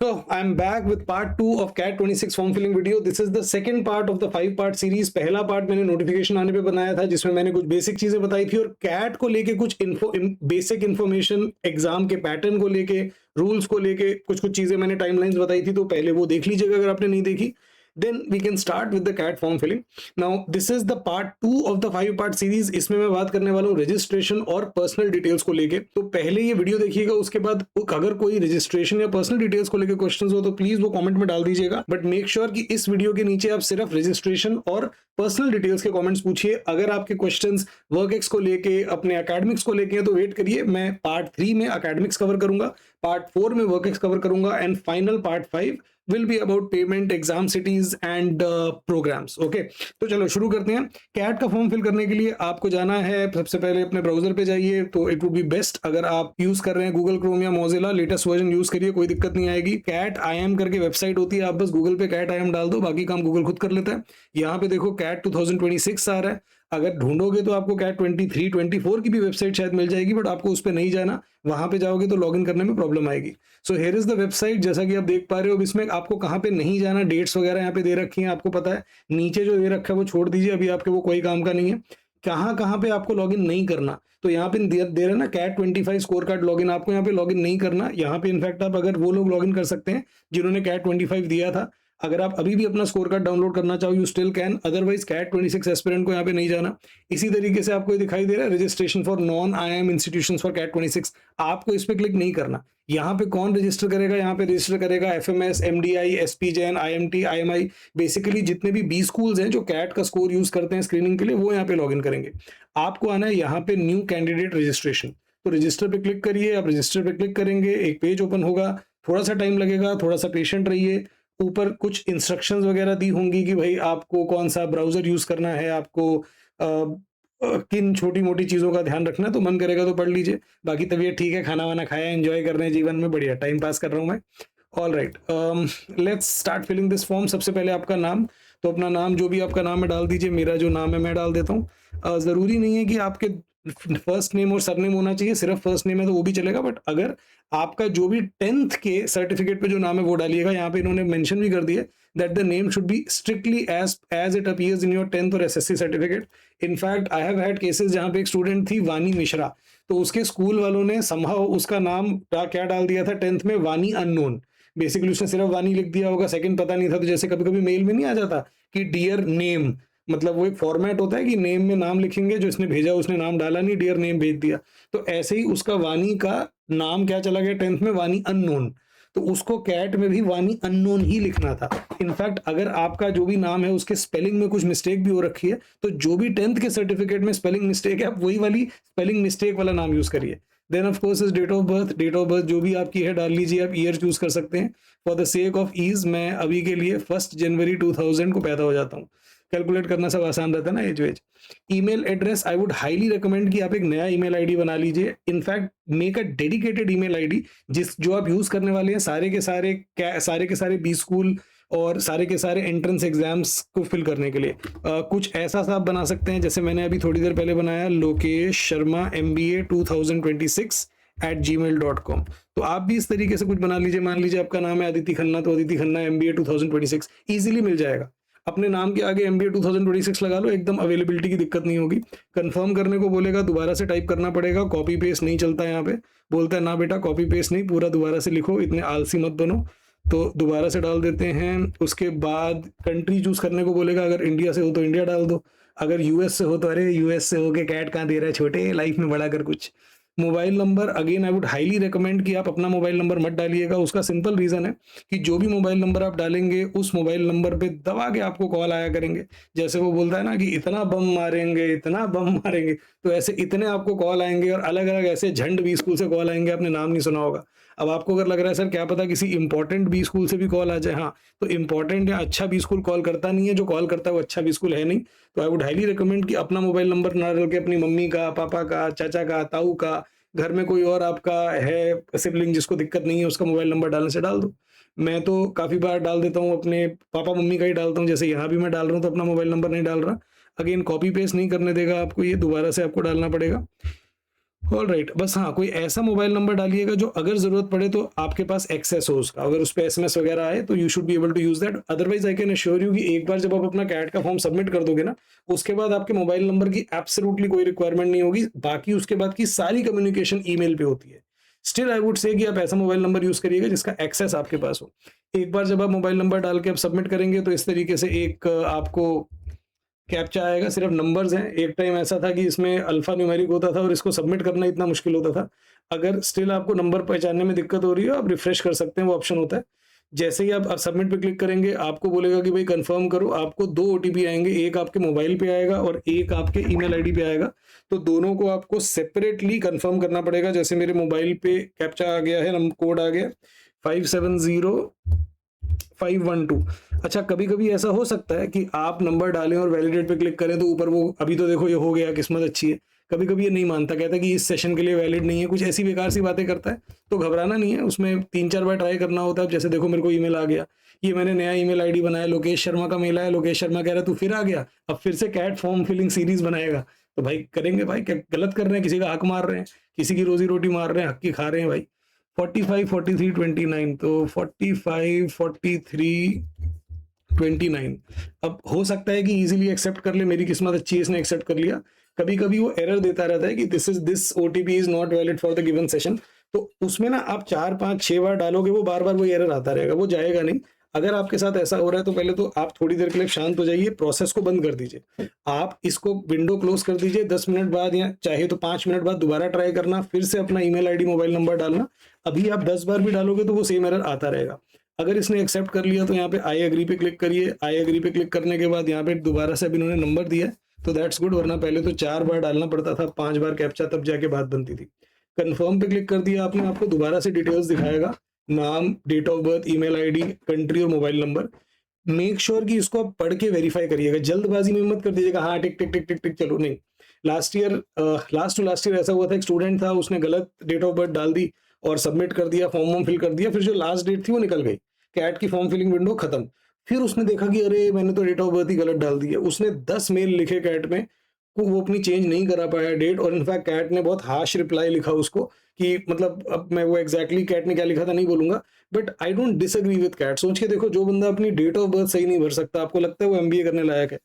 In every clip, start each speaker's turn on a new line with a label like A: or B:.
A: So I'm back with part 2 of CAT 26 form filling video. This is the second part of the 5 part series. पहला part मैंने notification आने पे बनाया था जिसमें मैंने कुछ बेसिक चीजें बताई थी और कैट को लेके कुछ बेसिक इन्फॉर्मेशन, एग्जाम के पैटर्न को लेके, रूल्स को लेके कुछ कुछ चीजें मैंने टाइमलाइंस बताई थी. तो पहले वो देख लीजिएगा अगर आपने नहीं देखी. Then we can start with the CAT form filling. Now this is the part 2 of the 5 part series. इसमें मैं बात करने वाला हूँ रजिस्ट्रेशन और पर्सनल डिटेल्स को लेके. तो पहले ये वीडियो देखिएगा, उसके बाद अगर कोई रजिस्ट्रेशन या पर्सनल डिटेल्स को लेके क्वेश्चंस हो तो प्लीज वो कमेंट में डाल दीजिएगा. बट मेक श्योर कि इस वीडियो के नीचे आप सिर्फ रजिस्ट्रेशन और पर्सनल डिटेल्स के कमेंट्स पूछिए. अगर आपके क्वेश्चंस वर्क एक्स को लेके, अपने एकेडमिक्स को लेके हैं तो वेट करिए. मैं पार्ट 3 में एकेडमिक्स कवर करूंगा, पार्ट 4 में वर्क एक्स कवर करूंगा and final part 5 will be about payment, exam cities and programs. Okay, तो चलो शुरू करते हैं. कैट का फॉर्म फिल करने के लिए आपको जाना है, सबसे पहले अपने ब्राउजर पे जाइए. तो इट वुड बी बेस्ट अगर आप यूज कर रहे हैं गूगल क्रोम या मोजिला, लेटेस्ट वर्जन यूज करिए, कोई दिक्कत नहीं आएगी. कैट IIM करके वेबसाइट होती है, आप बस गूगल पे कैट IIM डाल दो, बाकी काम गूगल खुद कर लेता है. यहाँ पे देखो कैट 2026 आ रहा है. अगर ढूंढोगे तो आपको कैट 23, 24 की भी वेबसाइट शायद मिल जाएगी, बट आपको उस पर नहीं जाना. वहां पे जाओगे तो लॉगिन करने में प्रॉब्लम आएगी. So here is the website. जैसा कि आप देख पा रहे हो, इसमें आपको कहाँ पे नहीं जाना, डेट्स वगैरह यहाँ पे दे रखी हैं, आपको पता है. नीचे जो दे रखा है वो छोड़ दीजिए, अभी आपके वो कोई काम का नहीं है. कहाँ कहाँ पे आपको लॉगिन नहीं करना, तो यहाँ पे दे रहे ना कैट 25 स्कोर कार्ड लॉगिन, आपको यहाँ पे लॉगिन नहीं करना. यहाँ पे इनफैक्ट आप अगर वो लोग लॉगिन कर सकते हैं जिन्होंने कैट 25 दिया था. अगर आप अभी भी अपना स्कोर कार्ड डाउनलोड करना चाहो you still can, otherwise CAT 26 aspirant को यहाँ पे नहीं जाना. इसी तरीके से आपको ये दिखाई दे रहा है registration for non IIM institutions for CAT 26. आपको इस पे क्लिक नहीं करना. यहाँ पे कौन रजिस्टर करेगा, यहाँ पे रजिस्टर करेगा FMS, MDI, SP Jain, IMT, IMI, basically जितने भी 20 स्कूल्स हैं जो कैट का स्कोर यूज करते हैं स्क्रीनिंग के लिए, वो यहाँ पे लॉगिन करेंगे. आपको आना है यहाँ पे न्यू कैंडिडेट रजिस्ट्रेशन. तो रजिस्टर पे क्लिक करिए. आप रजिस्टर पे क्लिक करेंगे, एक पेज ओपन होगा. थोड़ा सा टाइम लगेगा, थोड़ा सा पेशेंट रहिए. ऊपर कुछ इंस्ट्रक्शंस वगैरह दी होंगी कि भाई आपको कौन सा ब्राउजर यूज करना है, आपको किन छोटी मोटी चीजों का ध्यान रखना है. तो मन करेगा तो पढ़ लीजिए, बाकी तबीयत ठीक है, खाना वाना खाया, एंजॉय कर रहे हैं जीवन में, बढ़िया टाइम पास कर रहा हूँ मैं. All right, let's start filling this form. सबसे पहले आपका नाम, तो अपना नाम जो भी आपका नाम है डाल दीजिए. मेरा जो नाम है मैं डाल देता हूँ. जरूरी नहीं है कि आपके फर्स्ट नेम और सरनेम होना चाहिए, सिर्फ फर्स्ट नेम है तो वो भी चलेगा. बट अगर आपका जो भी 10th के सर्टिफिकेट पे जो नाम है वो डालिएगा. यहाँ पे इन्होंने मेंशन भी कर दिया that the name should be strictly as it appears in your 10th और SSC certificate. In fact I have had cases जहाँ पे एक स्टूडेंट थी वानी मिश्रा, तो उसके स्कूल वालों ने समहाउ उसका नाम क्या डाल दिया था 10th में, वानी अननोन. बेसिकली उसने सिर्फ वानी लिख दिया होगा, सेकंड पता नहीं था. तो जैसे कभी कभी मेल में नहीं आ जाता कि डियर नेम, मतलब वो एक फॉर्मेट होता है कि नेम में नाम लिखेंगे, जो इसने भेजा उसने नाम डाला नहीं, डियर नेम भेज दिया. तो ऐसे ही उसका वानी का नाम क्या चला गया 10th में, वानी अननोन. तो उसको कैट में भी वानी अननोन ही लिखना था. इनफैक्ट अगर आपका जो भी नाम है उसके स्पेलिंग में कुछ मिस्टेक भी हो रखी है, तो जो भी 10th के सर्टिफिकेट में स्पेलिंग मिस्टेक है, आप वही वाली स्पेलिंग मिस्टेक वाला नाम यूज करिए. Then of course is date of birth जो भी आपकी है डाल लीजिए. आप ईयर चूज कर सकते हैं. For the sake of ease मैं अभी के लिए 1 जनवरी 2000 को पैदा हो जाता हूँ. कैलकुलेट करना सब आसान रहता है ना, एज वेज. Email address I would highly recommend कि आप एक नया ईमेल आईडी बना लीजिए. In fact make a dedicated email ID जो आप यूज करने वाले हैं सारे के सारे 20 स्कूल और सारे के सारे एंट्रेंस एग्जाम्स को फिल करने के लिए. कुछ ऐसा सा आप बना सकते हैं जैसे मैंने अभी थोड़ी देर पहले बनाया, लोकेश शर्मा MBA 2026@gmail.com. तो आप भी इस तरीके से कुछ बना लीजिए. मान लीजिए आपका नाम है अदिति खन्ना, तो अदिति खन्ना MBA 2026 इजीली मिल जाएगा. अपने नाम के आगे MBA 2026 लगा लो, एकदम अवेलेबिलिटी की दिक्कत नहीं होगी. कंफर्म करने को बोलेगा, दोबारा से टाइप करना पड़ेगा. कॉपी पेस्ट नहीं चलता यहाँ पे. बोलता है ना बेटा कॉपी पेस्ट नहीं, पूरा दोबारा से लिखो, इतने आलसी मत बनो. तो दोबारा से डाल देते हैं. उसके बाद कंट्री चूज करने को बोलेगा. अगर इंडिया से हो तो इंडिया डाल दो, अगर US से हो तो अरे US से हो के कैट कहाँ दे रहा है छोटे, लाइफ में बड़ा कर कुछ. Mobile number again I would highly recommend कि आप अपना मोबाइल नंबर मत डालिएगा. उसका सिंपल रीजन है कि जो भी मोबाइल नंबर आप डालेंगे उस मोबाइल नंबर पे दबा के आपको कॉल आया करेंगे. जैसे वो बोलता है ना कि इतना बम मारेंगे, इतना बम मारेंगे, तो ऐसे इतने आपको कॉल आएंगे और अलग अलग ऐसे झंड 20 स्कूल से कॉल आएंगे, आपने नाम नहीं सुना होगा. अब आपको अगर लग रहा है सर क्या पता किसी इंपॉर्टेंट 20 स्कूल से भी कॉल आ जाए, हाँ तो इंपॉर्टेंट या अच्छा 20 स्कूल कॉल करता नहीं है, जो कॉल करता है वो अच्छा 20 स्कूल है नहीं. तो आई वुड हाईली रिकमेंड कि अपना मोबाइल नंबर ना डाल के अपनी मम्मी का, पापा का, चाचा का, ताऊ का, घर में कोई और आपका है सिबलिंग जिसको दिक्कत नहीं है उसका मोबाइल नंबर डालने से डाल दो. मैं तो काफी बार डाल देता हूँ, अपने पापा मम्मी का ही डालता हूँ. जैसे यहाँ भी मैं डाल रहा हूँ तो अपना मोबाइल नंबर नहीं डाल रहा. अगेन कॉपी पेस्ट नहीं करने देगा आपको, ये दोबारा से आपको डालना पड़ेगा. ऑलराइट, बस हाँ, कोई ऐसा मोबाइल नंबर डालिएगा जो अगर ज़रूरत पड़े तो आपके पास एक्सेस हो उसका, अगर उस पे एसएमएस वगैरह आए तो you should be able to use that. Otherwise I can assure you कि एक बार जब आप अपना कैट का फॉर्म सबमिट कर दोगे ना, उसके बाद आपके मोबाइल नंबर की एब्सोल्युटली कोई रिक्वायरमेंट नहीं होगी, बाकी उसके बाद की सारी कम्युनिकेशन ईमेल पे होती है। स्टिल आई वुड से कि आप ऐसा मोबाइल नंबर यूज़ करिएगा जिसका एक्सेस आपके पास हो। एक बार जब आप मोबाइल नंबर डाल के आप सबमिट करेंगे तो इस तरीके से एक आपको कैप्चा आएगा, सिर्फ नंबर्स हैं। एक टाइम ऐसा था कि इसमें अल्फा न्यूमेरिक होता था और इसको सबमिट करना इतना मुश्किल होता था। अगर स्टिल आपको नंबर पहचानने में दिक्कत हो रही है, आप रिफ्रेश कर सकते हैं, वो ऑप्शन होता है। जैसे ही आप सबमिट पे क्लिक करेंगे, आपको बोलेगा कि भाई कंफर्म करो, आपको 2 ओटीपी आएँगे, एक आपके मोबाइल पे आएगा और एक आपके ईमेल आईडी पे आएगा। तो दोनों को आपको सेपरेटली कंफर्म करना पड़ेगा। जैसे मेरे मोबाइल पे कैप्चा आ गया है, कोड आ गया 570512। अच्छा, कभी-कभी ऐसा हो सकता है कि आप नंबर डालें और वैलिडेट पे क्लिक करें तो ऊपर वो, अभी तो देखो ये हो गया, किस्मत अच्छी है। कभी-कभी ये नहीं मानता, कहता है कि इस सेशन के लिए वैलिड नहीं है, कुछ ऐसी बेकार सी बातें करता है। तो घबराना नहीं है, उसमें 3-4 बार ट्राई करना होता है। जैसे देखो मेरे को ईमेल आ गया, ये मैंने नया ईमेल आईडी बनाया, लोकेश शर्मा का मेल आया, लोकेश शर्मा कह रहा है तू फिर आ गया, अब फिर से कैट फॉर्म फिलिंग सीरीज बनाएगा। तो भाई करेंगे भाई, क्या गलत कर रहे हैं, किसी का हक मार रहे हैं, किसी की रोजी-रोटी मार रहे हैं, हक की खा रहे हैं भाई। 45 43 29, तो 45 43 29। अब हो सकता है कि इजीली एक्सेप्ट कर ले, मेरी किस्मत अच्छी है, इसने एक्सेप्ट कर लिया। कभी-कभी वो एरर देता रहता है कि this OTP is not valid for the given session. तो उसमें ना आप 4 5 6 बार डालोगे, वो बार-बार वो एरर आता रहेगा, वो जाएगा नहीं। अगर आपके साथ ऐसा हो रहा है तो पहले तो आप थोड़ी देर के लिए शांत हो जाइए, प्रोसेस को बंद कर दीजिए। आप इसको विंडो क्लोज कर दीजिए, 10 मिनट बाद या चाहे तो 5 मिनट बाद दोबारा ट्राई करना, फिर से अपना ईमेल आईडी, मोबाइल नंबर डालना। अभी आप 10 बार भी डालोगे तो वो सेम एरर आता रहेगा। अगर इसने एक्सेप्ट कर लिया तो यहाँ पे आई एग्री पे क्लिक करिए। आई एग्री पे क्लिक करने के बाद यहाँ पे दोबारा से अब इन्होंने नंबर दिया है तो दैट्स गुड, वरना पहले तो 4 बार डालना पड़ता था, 5 बार कैप्चा, तब जाके बात बनती थी। कंफर्म पे क्लिक कर दिया आपने, आपको दोबारा से डिटेल्स दिखाएगा, नाम, date of birth, email ID, country और मोबाइल नंबर। मेक श्योर कि इसको आप पढ़ के वेरीफाई करिएगा, जल्दबाजी में मत कर दीजिएगा हाँ टिक टिक टिक टिक टिक चलो, नहीं। लास्ट ईयर ऐसा हुआ था, एक स्टूडेंट था, उसने गलत डेट ऑफ बर्थ डाल दी और सबमिट कर दिया, फॉर्म फिल कर दिया, फिर जो लास्ट डेट थी वो निकल गई, कैट की फॉर्म फिलिंग विंडो खत्म। फिर उसने देखा कि अरे मैंने तो डेट ऑफ बर्थ ही गलत डाल दी है। उसने 10 मेल लिखे कैट में, वो अपनी चेंज नहीं करा पाया डेट, और इनफैक्ट कैट ने बहुत हार्श रिप्लाई लिखा उसको कि मतलब, अब मैं वो एग्जैक्टली कैट ने क्या लिखा था नहीं बोलूंगा, but I don't disagree with CAT. सोच के देखो, जो बंदा अपनी डेट ऑफ बर्थ सही नहीं भर सकता, आपको लगता है वो एमबीए करने लायक है?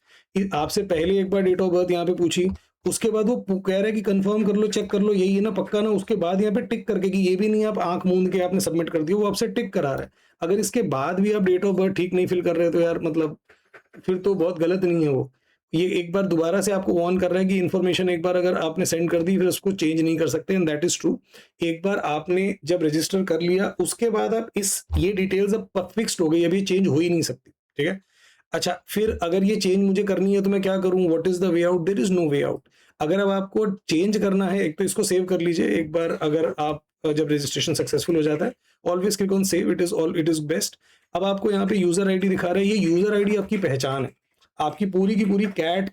A: आपसे पहले एक बार डेट ऑफ बर्थ यहाँ पे पूछी, उसके बाद वो कह रहा है कि कंफर्म कर लो, चेक कर लो, यही है ना, पक्का ना, उसके बाद यहाँ पे टिक करके, कि ये भी नहीं आप आंख मूंद के आपने सबमिट कर दिया, वो आपसे टिक करा रहा है। अगर इसके बाद भी आप डेट ऑफ बर्थ ठीक नहीं फिल कर रहे तो यार मतलब फिर तो बहुत गलत नहीं है वो। ये एक बार दोबारा से आपको वार्न कर रहा है कि इन्फॉर्मेशन एक बार अगर आपने सेंड कर दी फिर उसको चेंज नहीं कर सकते, एंड दैट इज ट्रू। एक बार आपने जब रजिस्टर कर लिया उसके बाद आप ये डिटेल्स अब फिक्स्ड हो गई, अभी चेंज हो ही नहीं सकती, ठीक है। अच्छा, फिर अगर ये चेंज मुझे करनी है तो मैं क्या करूं, what is the way out? There is no way out. अगर अब आपको चेंज करना है, एक तो इसको सेव कर लीजिए एक बार, अगर आप जब रजिस्ट्रेशन सक्सेसफुल हो जाता है, always click on save, it is best. अब आपको यहाँ पे यूजर आईडी दिखा रहा है, ये यूजर आईडी आपकी पहचान है, आपकी पूरी की पूरी कैट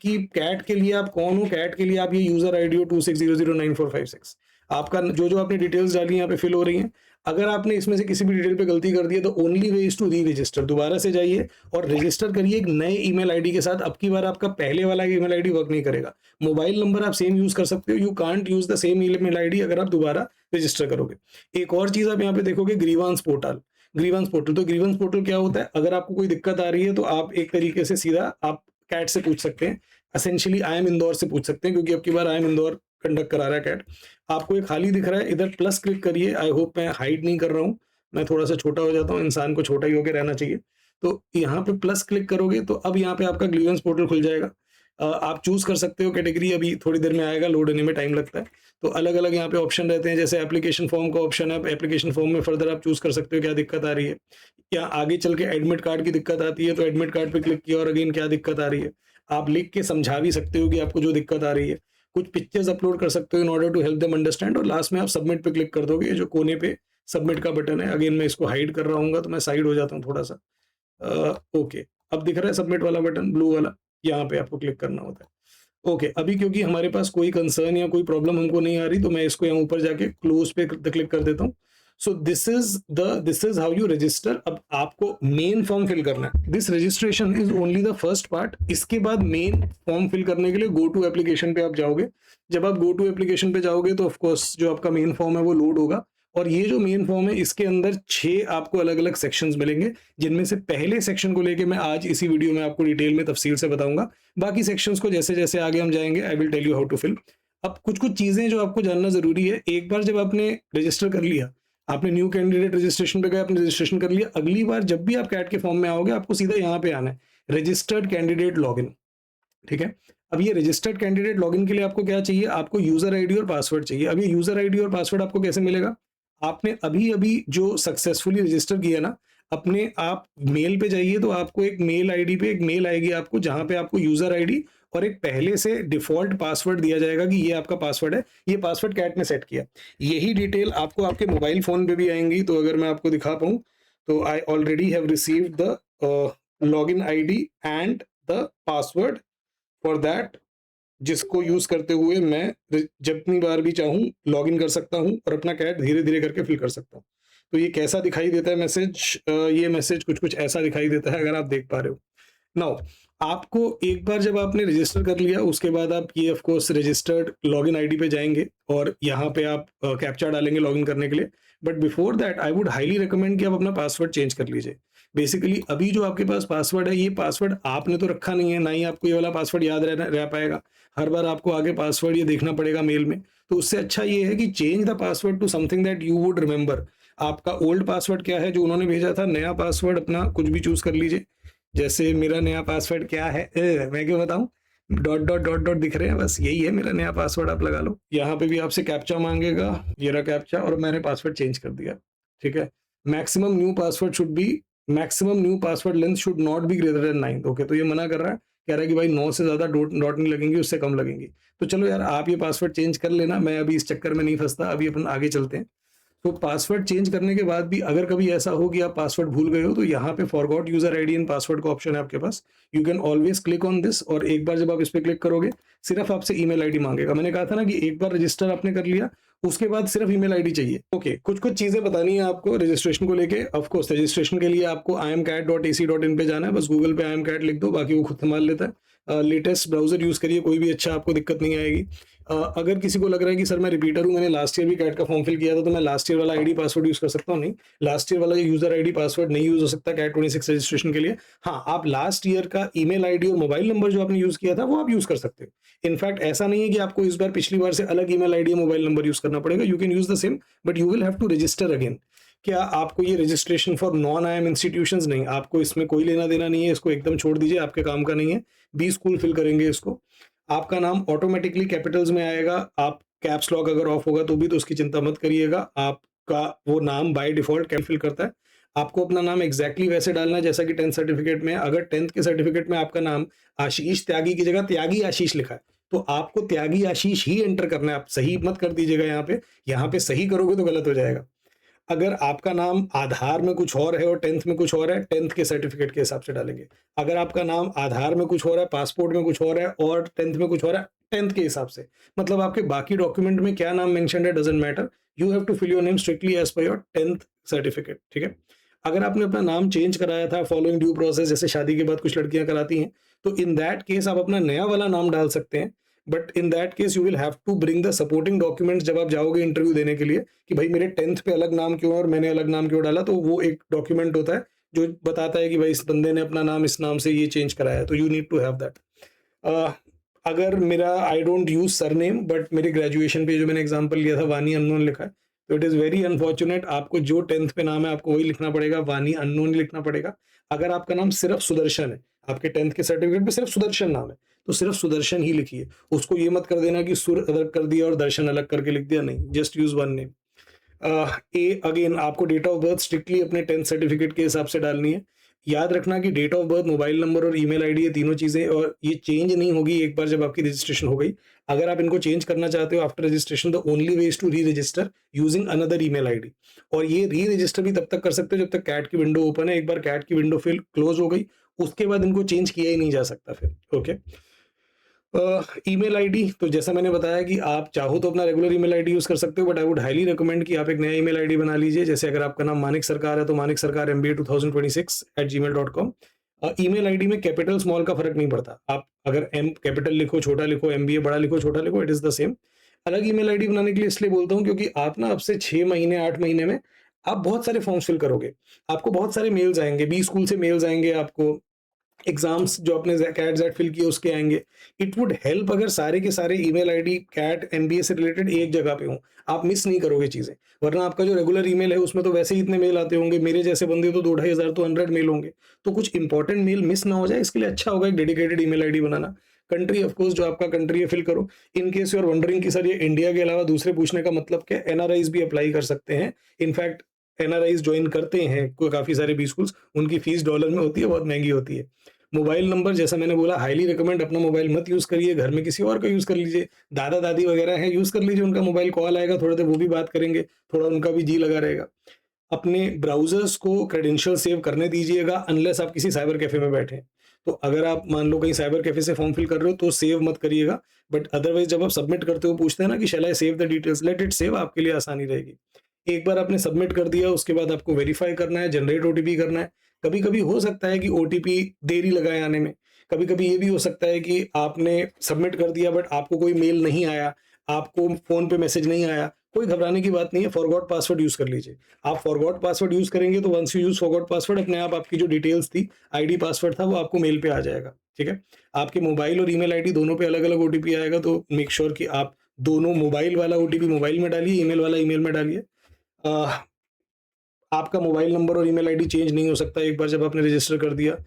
A: के लिए आप कौन हो, कैट के लिए आप ये यूजर आईडी हो 26009456। आपका जो जो आपने डिटेल्स डाली यहाँ पे फिल हो रही हैं। अगर आपने इसमें से किसी भी डिटेल पे गलती कर दी है तो only way is to re register, दोबारा से जाइए और रजिस्टर करिए एक नए ईमेल आईडी के साथ। अब की बार आपका पहले वाला ईमेल आईडी वर्क नहीं करेगा। मोबाइल नंबर आप सेम यूज कर सकते हो, you can't use the same email ID अगर आप दोबारा रजिस्टर करोगे। एक और चीज आप यहाँ पे देखोगे, ग्रीवांस पोर्टल। तो ग्रीवेंस पोर्टल क्या होता है, अगर आपको कोई दिक्कत आ रही है तो आप एक तरीके से सीधा आप कैट से पूछ सकते हैं, एसेंशियली आई एम इंदौर से पूछ सकते हैं, क्योंकि अब की बार आई एम इंदौर कंडक्ट करा रहा है कैट। आपको एक खाली दिख रहा है, इधर प्लस क्लिक करिए। आई होप मैं हाइड नहीं कर रहा हूँ, मैं थोड़ा सा छोटा हो जाता हूँ, इंसान को छोटा ही होकर रहना चाहिए। तो यहाँ पे प्लस क्लिक करोगे तो अब यहाँ पे आपका ग्रीवेंस पोर्टल खुल जाएगा। आप चूज कर सकते हो कैटेगरी, अभी थोड़ी देर में आएगा, लोड होने में टाइम लगता है। तो अलग अलग यहाँ पे ऑप्शन रहते हैं, जैसे एप्लीकेशन फॉर्म का ऑप्शन है, एप्लीकेशन फॉर्म में फर्दर आप चूज कर सकते हो क्या दिक्कत आ रही है, या आगे चल के एडमिट कार्ड की दिक्कत आती है तो एडमिट कार्ड पे क्लिक किया और अगेन क्या दिक्कत आ रही है, आप लिख के समझा भी सकते हो कि आपको जो दिक्कत आ रही है। कुछ पिक्चर्स अपलोड कर सकते हो in order to help them understand, और लास्ट में आप सबमिट पे क्लिक कर दोगे, जो कोने पे सबमिट का बटन है। अगेन मैं इसको हाइड कर रहा हूँ तो मैं साइड हो जाता हूँ थोड़ा सा। ओके, अब दिख रहा है सबमिट वाला बटन, ब्लू वाला, यहाँ पे आपको क्लिक करना होता है। ओके, अभी क्योंकि हमारे पास कोई कंसर्न या कोई प्रॉब्लम हमको नहीं आ रही तो मैं इसको यहाँ ऊपर जाके क्लोज पे क्लिक कर देता हूँ। सो this is how you register. अब आपको मेन फॉर्म फिल करना है, this registration is only the first part. इसके बाद मेन फॉर्म फिल करने के लिए गो टू एप्लीकेशन पे आप जाओगे। जब आप गो टू एप्लीकेशन पे जाओगे तो ऑफकोर्स जो आपका मेन फॉर्म है वो लोड होगा, और ये जो मेन फॉर्म है इसके अंदर 6 आपको अलग अलग सेक्शंस मिलेंगे, जिनमें से पहले सेक्शन को लेके मैं आज इसी वीडियो में आपको डिटेल में तफसील से बताऊंगा। बाकी सेक्शंस को जैसे जैसे आगे हम जाएंगे I will tell you how to fill. अब कुछ कुछ चीजें जो आपको जानना जरूरी है, एक बार जब आपने रजिस्टर कर लिया, आपने न्यू कैंडिडेट रजिस्ट्रेशन पे गए, आपने रजिस्ट्रेशन कर लिया, अगली बार जब भी आप कैट के फॉर्म में आओगे आपको सीधा यहाँ पे आना है, रजिस्टर्ड कैंडिडेट लॉगिन। ठीक है, अब ये रजिस्टर्ड कैंडिडेट लॉगिन के लिए आपको क्या चाहिए, आपको यूजर आईडी और पासवर्ड चाहिए। अब ये यूजर आईडी और पासवर्ड आपको कैसे मिलेगा, आपने अभी अभी जो सक्सेसफुली रजिस्टर किया ना, अपने आप मेल पे जाइए तो आपको एक मेल आईडी पे एक मेल आएगी आपको, जहां पे आपको यूजर आईडी और एक पहले से डिफॉल्ट पासवर्ड दिया जाएगा कि ये आपका पासवर्ड है, ये पासवर्ड कैट ने सेट किया। यही डिटेल आपको आपके मोबाइल फोन पे भी आएंगी। तो अगर मैं आपको दिखा पाऊं तो I already have received the login ID and the password for that, जिसको यूज करते हुए मैं जितनी बार भी चाहूं लॉगिन कर सकता हूं और अपना कैट धीरे धीरे करके फिल कर सकता हूं। तो ये कैसा दिखाई देता है मैसेज, ये मैसेज कुछ कुछ ऐसा दिखाई देता है, अगर आप देख पा रहे हो। नाउ आपको एक बार जब आपने रजिस्टर कर लिया उसके बाद आप ये of course registered login ID पे जाएंगे और यहाँ पे आप कैप्चा डालेंगे लॉगिन करने के लिए। But before that I would highly recommend कि आप अपना पासवर्ड चेंज कर लीजिए। बेसिकली अभी जो आपके पास पासवर्ड है, ये पासवर्ड आपने तो रखा नहीं है, ना ही आपको ये वाला पासवर्ड याद रह पाएगा, हर बार आपको आगे पासवर्ड ये देखना पड़ेगा मेल में। तो उससे अच्छा ये है कि change the password to something that you would remember. आपका ओल्ड पासवर्ड क्या है जो उन्होंने भेजा था, नया पासवर्ड अपना कुछ भी चूज कर लीजिए। जैसे मेरा नया पासवर्ड क्या है, मैं क्यों बताऊं, डॉट डॉट डॉट डॉट दिख रहे हैं, बस यही है मेरा नया पासवर्ड, आप लगा लो। यहाँ पे भी आपसे कैप्चा मांगेगा, ये रहा कैप्चा, और मैंने पासवर्ड चेंज कर दिया। ठीक है, maximum new password should be, maximum new password length should not be greater than 9। Okay, तो ये मना कर रहा है, कह रहा है कि भाई 9 से ज्यादा डॉट नहीं लगेंगी, उससे कम लगेंगी। तो चलो यार आप ये पासवर्ड चेंज कर लेना, मैं अभी इस चक्कर में नहीं फंसता, अभी अपन आगे चलते हैं। तो पासवर्ड चेंज करने के बाद भी अगर कभी ऐसा हो कि आप पासवर्ड भूल गए हो तो यहाँ पे forgot user ID and password का ऑप्शन है आपके पास, you can always click on this, और एक बार जब आप इस पे क्लिक करोगे सिर्फ आपसे ईमेल आईडी मांगेगा। मैंने कहा था ना कि एक बार रजिस्टर आपने कर लिया उसके बाद सिर्फ ईमेल आईडी चाहिए। ओके, कुछ कुछ चीजें बतानी है आपको रजिस्ट्रेशन को लेके। ऑफ कोर्स रजिस्ट्रेशन के लिए आपको imcat.ac.in पे जाना है, बस गूगल पे imcat लिख दो, बाकी वो खुद संभाल लेता है। लेटेस्ट ब्राउजर यूज करिए, कोई भी अच्छा, आपको दिक्कत नहीं आएगी। अगर किसी को लग रहा है कि सर मैं रिपीटर हूँ, मैंने लास्ट ईयर भी कैट का फॉर्म फिल किया था, तो मैं लास्ट ईयर वाला आईडी पासवर्ड यूज कर सकता हूँ, नहीं, लास्ट ईयर वाला यूजर आईडी पासवर्ड नहीं यूज हो सकता कैट 26 रजिस्ट्रेशन के लिए। हाँ, आप लास्ट ईयर का ईमेल आईडी और मोबाइल नंबर जो आपने यूज किया था वो आप यूज कर सकते हो। इनफैक्ट ऐसा नहीं है कि आपको इस बार पिछली बार से अलग ईमेल आईडी और मोबाइल नंबर यूज करना पड़ेगा, you can use the same, but you will have to register again. क्या आपको ये registration for non IIM institutions, नहीं, आपको इसमें कोई लेना देना नहीं है, इसको एकदम छोड़ दीजिए, आपके काम का नहीं है। 20 स्कूल फिल करेंगे इसको, आपका नाम ऑटोमेटिकली कैपिटल्स में आएगा, आप कैप्स लॉक अगर ऑफ होगा तो भी, तो उसकी चिंता मत करिएगा, आपका वो नाम बाय डिफॉल्ट कैप फिल करता है। आपको अपना नाम एग्जैक्टली वैसे डालना है जैसा कि 10th सर्टिफिकेट में। अगर 10th के सर्टिफिकेट में आपका नाम आशीष त्यागी की जगह त्यागी आशीष लिखा है तो आपको त्यागी आशीष ही एंटर करना है, आप सही मत कर दीजिएगा। यहाँ पे सही करोगे तो गलत हो जाएगा। अगर आपका नाम आधार में कुछ और है और 10th में कुछ और है, 10th के सर्टिफिकेट के हिसाब से डालेंगे। अगर आपका नाम आधार में कुछ और है, पासपोर्ट में कुछ और है और 10th में कुछ और है, 10th के हिसाब से। मतलब आपके बाकी डॉक्यूमेंट में क्या नाम मेंशन है doesn't matter, you have to fill your name strictly as per your 10th certificate. ठीक है, अगर आपने अपना नाम चेंज कराया था फॉलोइंग ड्यू प्रोसेस, जैसे शादी के बाद कुछ लड़कियां कराती हैं, तो इन दैट केस आप अपना नया वाला नाम डाल सकते हैं। But in that case you will have to bring the supporting documents जब आप जाओगे इंटरव्यू देने के लिए, कि भाई मेरे 10th पे अलग नाम क्यों है और मैंने अलग नाम क्यों डाला। तो वो एक डॉक्यूमेंट होता है जो बताता है कि भाई इस बंदे ने अपना नाम इस नाम से ये चेंज कराया है, तो you need to have that. अगर मेरा I don't use surname, but मेरे ग्रेजुएशन पे जो मैंने एग्जांपल लिया था वानी अननोन लिखा है, तो इट इज़ वेरी अनफॉर्चुनेट, आपको जो 10th पे नाम है आपको वही लिखना पड़ेगा, वानी अननोन लिखना पड़ेगा। अगर आपका नाम सिर्फ सुदर्शन है, आपके 10th के सर्टिफिकेट पे सिर्फ सुदर्शन नाम है, तो सिर्फ सुदर्शन ही लिखिए। उसको ये मत कर देना कि सुर अलग कर दिया और दर्शन अलग करके लिख दिया, नहीं, just use one name. Again आपको डेट ऑफ बर्थ स्ट्रिक्टली अपने 10th सर्टिफिकेट के हिसाब से डालनी है। याद रखना कि date of birth, mobile number और ईमेल आईडी, ये तीनों चीजें, और ये चेंज नहीं होगी एक बार जब आपकी रजिस्ट्रेशन हो गई। अगर आप इनको चेंज करना चाहते हो after registration, the only way is to re register using another email ID. और ये री रजिस्टर भी तब तक कर सकते हो जब तक कैट की विंडो ओपन है। एक बार कैट की विंडो फिर क्लोज हो गई उसके बाद इनको चेंज किया ही नहीं जा सकता फिर। ओके, ईमेल आईडी, तो जैसा मैंने बताया कि आप चाहो तो अपना रेगुलर ईमेल आईडी यूज़ कर सकते हो, but I would highly recommend कि आप एक नया ईमेल आईडी बना लीजिए। जैसे अगर आपका नाम मानिक सरकार है तो मानिक सरकार MBA 2026@gmail.com। ईमेल आईडी में कैपिटल स्मॉल का फ़र्क नहीं पड़ता। आप अगर एम कैपिटल लिखो, छोटा लिखो, MBA बड़ा लिखो, छोटा लिखो, इट इज़ द सेम। अलग ईमेल आईडी बनाने के लिए इसलिए बोलता हूँ क्योंकि आप ना अब से 6 महीने, 8 महीने में आप बहुत सारे फॉर्म्स फिल करोगे। आपको बहुत सारे मेल्स आएँगे, बी स्कूल से मेल्स आएँगे आपको, एग्जाम्स जो आपने कैट जेट फिल किए उसके आएंगे। इट वुड हेल्प अगर सारे के सारे ईमेल आईडी कैट MBA से रिलेटेड एक जगह पे हों, आप मिस नहीं करोगे चीजें। वरना आपका जो रेगुलर ईमेल है उसमें तो वैसे ही इतने मेल आते होंगे, मेरे जैसे बंदे तो 2-2,500 तो 100 मेल होंगे। तो कुछ इंपॉर्टेंट मेल मिस ना हो जाए, इसके लिए अच्छा होगा एक डेडिकेटेड ईमेल आईडी बनाना। कंट्री ऑफ कोर्स जो आपका कंट्री है फिल करो। In case you are wondering कि सर ये इंडिया के अलावा दूसरे पूछने का मतलब क्या, NRIs भी अप्लाई कर सकते हैं। इनफैक्ट NRIs ज्वाइन करते हैं काफी सारे बी स्कूल्स, उनकी फीस डॉलर में होती है, बहुत महंगी होती है। मोबाइल नंबर जैसा मैंने बोला, हाईली रिकमेंड अपना मोबाइल मत यूज़ करिए, घर में किसी और का यूज़ कर लीजिए। दादा-दादी वगैरह हैं, यूज़ कर लीजिए उनका मोबाइल, कॉल आएगा थोड़ी देर वो भी बात करेंगे, थोड़ा उनका भी जी लगा रहेगा। अपने ब्राउज़र्स को क्रेडेंशियल सेव करने दीजिएगा अनलेस आप किसी साइबर कैफ़े में बैठे हैं। तो अगर आप मान लो कहीं साइबर कैफ़े से फॉर्म फिल कर रहे हो तो सेव मत करिएगा, बट अदरवाइज़ जब आप सबमिट करते हो पूछते हैं ना कि shall I save the details, let it save, आपके लिए आसानी रहेगी। एक बार आपने सबमिट कर दिया उसके बाद आपको वेरीफाई करना है, जनरेट ओटीपी करना है। कभी-कभी हो सकता है कि ओटीपी देरी लगाए आने में। कभी-कभी ये भी हो सकता है कि आपने सबमिट कर दिया बट आपको कोई मेल नहीं आया, आपको फ़ोन पे मैसेज नहीं आया। कोई घबराने की बात नहीं है, फॉरगॉट पासवर्ड यूज़ कर लीजिए। आप फॉरगॉट पासवर्ड यूज़ करेंगे तो once you use forgot password, अपने आप आपकी जो डिटेल्स थी, आईडी पासवर्ड था, वो आपको मेल पे आ जाएगा, ठीक है? आपके मोबाइल और ईमेल आईडी दोनों पे अलग-अलग ओटीपी आएगा, तो मेक श्योर कि आप दोनों मोबाइल वाला ओटीपी मोबाइल में डालिए, ईमेल वाला ईमेल में डालिए। अ, आपका मोबाइल नंबर और ईमेल आईडी चेंज नहीं हो सकता एक बार जब आपने रजिस्टर कर दिया।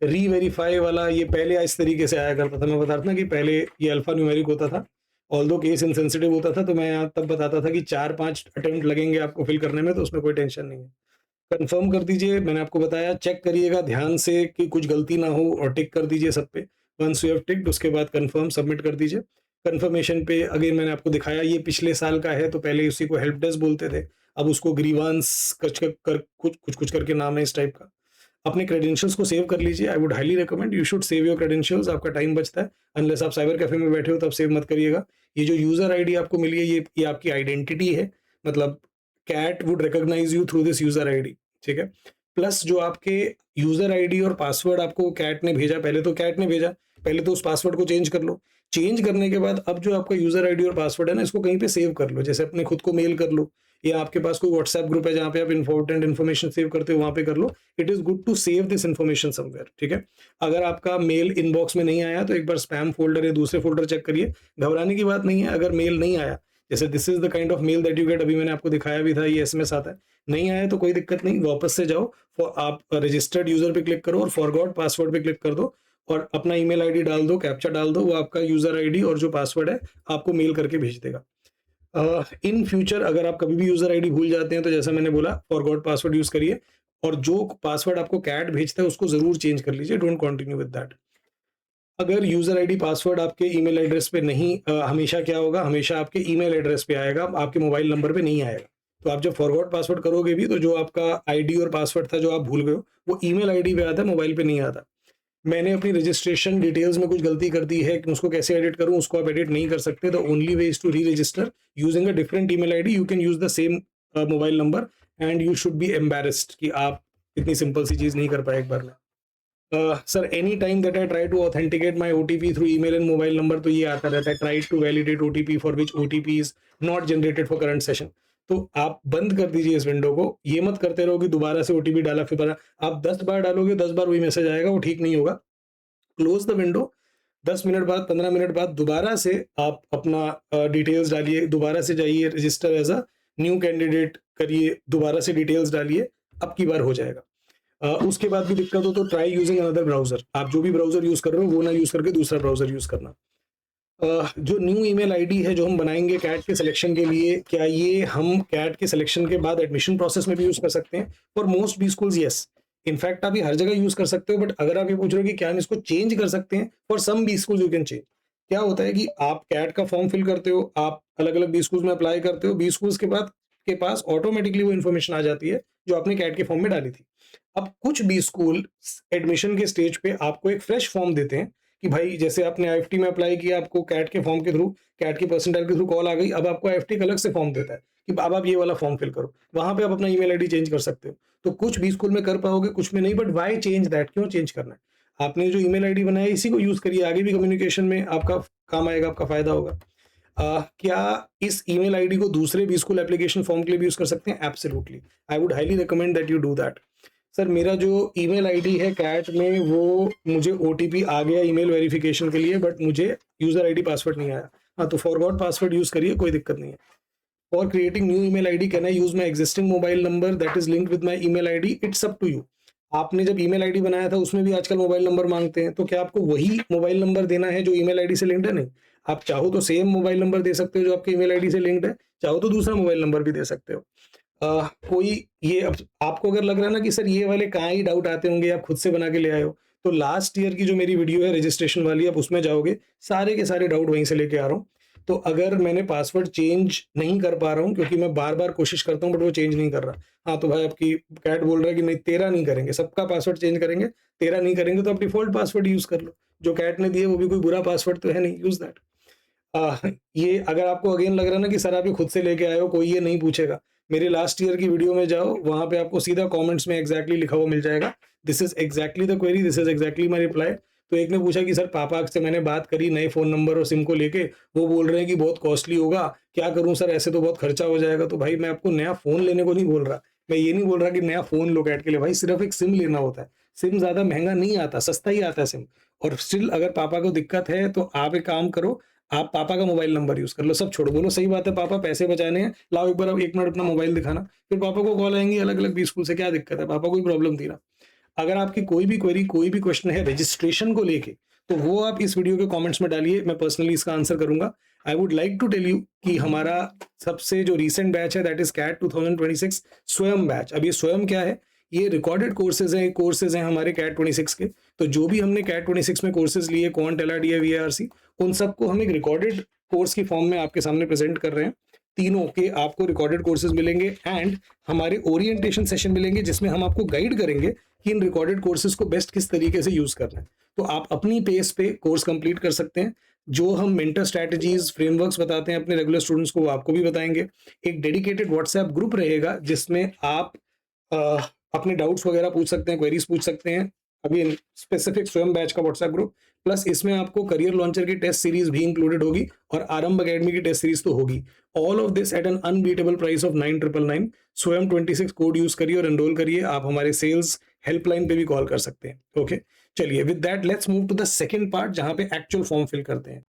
A: री-वेरीफाई वाला ये पहले इस तरीके से आया करता था। मैं बता रहा था ना कि पहले ये अल्फ़ा न्यूमेरिक होता था। ऑल्दो केस इनसेंसिटिव होता था तो मैं यहाँ तब बताता था कि 4-5 अटेम्प्ट लगेंगे आपको फिल करने में, तो उसमें कोई टेंशन नहीं है। कंफर्म कर दीजिए, मैंने आपको बताया, चेक करिएगा ध्यान से कि कुछ गलती ना हो और टिक कर दीजिए सब पे। वंस यू हैव टिक्ड उसके बाद कंफर्म सबमिट कर दीजिए। कंफर्मेशन पे अगेन मैंने आपको दिखाया, ये पिछले साल का है तो पहले उसी को हेल्प डेस्क बोलते थे, अब उसको ग्रीवांस कुछ करके नाम है इस टाइप का। अपने क्रेडेंशियल्स को सेव कर लीजिए। आई would highly recommend you should save your credentials, आपका टाइम बचता है। अनलेस आप साइबर कैफे में बैठे हो तब सेव मत करिएगा। ये जो यूजर आईडी आपको मिली है ये आपकी आइडेंटिटी है, मतलब CAT would recognise you through this user ID, ठीक है? प्लस जो आपके यूजर आईडी और पासवर्ड आपको कैट ने भेजा, पहले तो कैट ने भेजा, पहले तो उस पासवर्ड को चेंज कर लो। चेंज करने के बाद अब जो आपका यूजर आईडी और पासवर्ड है ना, इसको कहीं पे सेव कर लो, जैसे अपने खुद को मेल कर लो, या आपके पास कोई व्हाट्सएप ग्रुप है जहाँ पे आप इंपॉर्टेंट इन्फॉर्मेशन सेव करते हो, वहां पे कर लो। It is good to save this information somewhere, ठीक है? अगर आपका मेल इनबॉक्स में नहीं आया तो एक बार स्पैम फोल्डर या दूसरे फोल्डर चेक करिए। घबराने की बात नहीं है, अगर मेल नहीं आया, जैसे this is the kind of male that you get, अभी मैंने आपको दिखाया भी था, ये SMS आता है। नहीं आया तो कोई दिक्कत नहीं, वापस से जाओ, आप रजिस्टर्ड यूजर पे क्लिक करो और फॉरगॉट पासवर्ड पे क्लिक कर दो और अपना ईमेल आईडी डाल दो, कैप्चा डाल दो, वो आपका यूजर आईडी और जो पासवर्ड है आपको मेल करके भेज देगा। इन फ्यूचर अगर आप कभी भी यूजर आईडी भूल जाते हैं तो जैसा मैंने बोला, फॉरगॉट पासवर्ड यूज करिए और जो पासवर्ड आपको कैट भेजता है उसको जरूर चेंज कर लीजिए, डोंट कंटिन्यू विद दैट। अगर यूजर आईडी पासवर्ड आपके ईमेल एड्रेस पे नहीं, हमेशा क्या होगा, हमेशा आपके ईमेल एड्रेस पे आएगा, आपके मोबाइल नंबर पे नहीं आएगा। तो आप जब फॉरगॉट पासवर्ड करोगे भी तो जो आपका आईडी और पासवर्ड था जो आप भूल गए हो, वो ईमेल आईडी पे आता है, मोबाइल पे नहीं आता। मैंने अपनी रजिस्ट्रेशन डिटेल्स में कुछ गलती कर दी है कि उसको कैसे एडिट करूं, उसको आप एडिट नहीं कर सकते। The only way is to re register using a different email ID, you can use the same mobile number and you should be embarrassed कि आप इतनी सिंपल सी चीज नहीं कर पाए एक बार में। Sir any time that I try to authenticate my OTP through email and mobile number, तो ये आता रहता है, try to validate OTP for which OTP is not generated for current session. तो आप बंद कर दीजिए इस विंडो को, ये मत करते रहो कि दोबारा से OTP डाला फिर दोबारा। आप 10 बार डालोगे 10 बार वही मैसेज आएगा, वो ठीक नहीं होगा। क्लोज द विंडो, 10 मिनट बाद 15 मिनट बाद दोबारा से आप अपना डिटेल्स डालिए, दोबारा से जाइए register as a new candidate करिए, दोबारा से डिटेल्स डालिए, अब की बार हो जाएगा। उसके बाद भी दिक्कत हो तो ट्राई यूजिंग अनदर ब्राउजर, आप जो भी ब्राउजर यूज कर रहे हो वो ना यूज करके दूसरा ब्राउजर यूज करना। जो न्यू ईमेल आईडी है जो हम बनाएंगे कैट के सिलेक्शन के लिए, क्या ये हम कैट के सिलेक्शन के बाद एडमिशन प्रोसेस में भी यूज कर सकते हैं? For most B schools yes, in fact आप ये हर जगह यूज कर सकते हो, बट अगर आप ये पूछ रहे हो कि क्या हम इसको चेंज कर सकते हैं, for some B schools you can change. क्या होता है कि आप कैट का फॉर्म फिल करते हो, आप अलग अलग बी स्कूल्स में अप्लाई करते हो, बी स्कूल्स के बाद के पास ऑटोमेटिकली वो इन्फॉर्मेशन आ जाती है जो आपने कैट के फॉर्म में डाली थी। अब कुछ बी स्कूल एडमिशन के स्टेज पे आपको एक फ्रेश फॉर्म देते हैं कि भाई जैसे आपने आईएफटी में अप्लाई किया, आपको कैट के फॉर्म के थ्रू, कैट की परसेंटाइल के थ्रू कॉल आ गई, अब आपको आईएफटी अलग से फॉर्म देता है कि अब आप ये वाला फॉर्म फिल करो, वहां पे आप अपना ईमेल आईडी चेंज कर सकते हो। तो कुछ भी स्कूल में कर पाओगे, कुछ में नहीं, बट वाई चेंज दैट, क्यों चेंज करना है? आपने जो ईमेल आईडी बनाया इसी को यूज करिए, आगे भी कम्युनिकेशन में आपका काम आएगा, आपका फायदा होगा। क्या इस ईमेल आईडी को दूसरे भी स्कूल एप्लीकेशन फॉर्म के लिए भी यूज कर सकते हैं? Absolutely, I would highly recommend that you do that. Sir मेरा जो ईमेल आईडी है कैट में, वो मुझे ओटीपी आ गया ईमेल वेरिफिकेशन के लिए, बट मुझे यूजर आईडी पासवर्ड नहीं आया। हाँ, तो फॉरगॉट पासवर्ड यूज करिए, कोई दिक्कत नहीं है। For creating new email ID can I use my existing mobile number that is linked with my email ID? It's up to you. आपने जब ईमेल आईडी बनाया था उसमें भी आजकल मोबाइल नंबर मांगते हैं, तो क्या आपको वही मोबाइल नंबर देना है जो ईमेल आईडी से लिंक्ड है? नहीं, आप चाहो तो सेम मोबाइल नंबर दे सकते हो जो आपके ईमेल आईडी से लिंक्ड है, चाहो तो दूसरा मोबाइल नंबर भी दे सकते हो। कोई ये, अब आपको अगर लग रहा है ना कि सर ये वाले कहाँ ही डाउट आते होंगे, आप खुद से बना के ले आए हो, तो लास्ट ईयर की जो मेरी वीडियो है रजिस्ट्रेशन वाली, आप उसमें जाओगे, सारे के सारे डाउट वहीं से लेके आ रहा हूँ। तो अगर मैंने पासवर्ड चेंज नहीं कर पा रहा हूँ क्योंकि मैं बार बार कोशिश करता हूँ बट वो चेंज नहीं कर रहा, हाँ तो भाई आपकी कैट बोल रहा है कि नहीं तेरा नहीं करेंगे, सबका पासवर्ड चेंज करेंगे, तेरा नहीं करेंगे, तो आप डिफॉल्ट पासवर्ड यूज कर लो। जो कैट ने दिए वो भी कोई बुरा पासवर्ड तो है नहीं, यूज दैट। ये अगर आपको अगेन लग रहा है ना कि सर आप ये खुद से लेके आए हो, कोई ये नहीं पूछेगा, मेरे लास्ट ईयर की वीडियो में जाओ, वहां पे आपको सीधा कमेंट्स में एग्जैक्टली लिखा हुआ मिल जाएगा, this is exactly the query, this is exactly my reply. तो एक ने पूछा कि सर पापा से मैंने बात करी नए फोन नंबर और सिम को लेके, वो बोल रहे हैं कि बहुत कॉस्टली होगा, क्या करूं सर, ऐसे तो बहुत खर्चा हो जाएगा। तो भाई मैं आपको नया फोन लेने को नहीं बोल रहा, मैं ये नहीं बोल रहा कि नया फोन लो कैट के लिए, भाई सिर्फ एक सिम लेना होता है, सिम ज्यादा महंगा नहीं आता, सस्ता ही आता है सिम। और स्टिल अगर पापा को दिक्कत है तो आप एक काम करो, आप पापा का मोबाइल नंबर यूज कर लो, सब छोड़ो, बोलो सही बात है पापा पैसे बचाने हैं, लाओ एक बार अब 1 मिनट अपना मोबाइल दिखाना, फिर पापा को कॉल आएंगी अलग अलग भी स्कूल से, क्या दिक्कत है, पापा कोई प्रॉब्लम थी ना। अगर आपकी कोई भी क्वेरी, कोई भी क्वेश्चन है रजिस्ट्रेशन को लेके, तो वो आप इस वीडियो के कमेंट्स में डालिए, मैं पर्सनली इसका आंसर करूंगा। I would like to tell you कि हमारा सबसे जो रीसेंट बैच है that is CAT 2026 Swayam batch. अब ये स्वयं क्या है? ये रिकॉर्डेड कोर्सेज हैं हमारे कैट 26 के। तो जो भी हमने कैट 26 में कोर्सेज लिए, क्वांट, एलआरडीए, वीआरसी, उन सबको हम एक रिकॉर्डेड कोर्स की फॉर्म में आपके सामने प्रेजेंट कर रहे हैं। तीनों के आपको रिकॉर्डेड कोर्सेज मिलेंगे एंड हमारे ओरिएंटेशन सेशन मिलेंगे, जिसमें हम आपको गाइड करेंगे कि इन रिकॉर्डेड कोर्सेज को बेस्ट किस तरीके से यूज करना है। तो आप अपनी पेस पे कोर्स कंप्लीट कर सकते हैं। जो हम मेंटर स्ट्रैटेजीज, फ्रेमवर्क्स बताते हैं अपने रेगुलर स्टूडेंट्स को, वो आपको भी बताएंगे। एक डेडिकेटेड व्हाट्सएप ग्रुप रहेगा जिसमें आप अपने डाउट्स वगैरह पूछ सकते हैं, क्वेरीज पूछ सकते हैं। अभी स्पेसिफिक स्वयं बैच का व्हाट्सएप ग्रुप, प्लस इसमें आपको करियर लॉन्चर की टेस्ट सीरीज भी इंक्लूडेड होगी और आरंभ एकेडमी की टेस्ट सीरीज तो होगी। All of this at an unbeatable price of 9999। Swayam 26 code use करिए और एनरोल करिए। आप हमारे सेल्स हेल्पलाइन पे भी कॉल कर सकते हैं। ओके, चलिए with that let's move to the second part जहां पे एक्चुअल फॉर्म फिल करते हैं।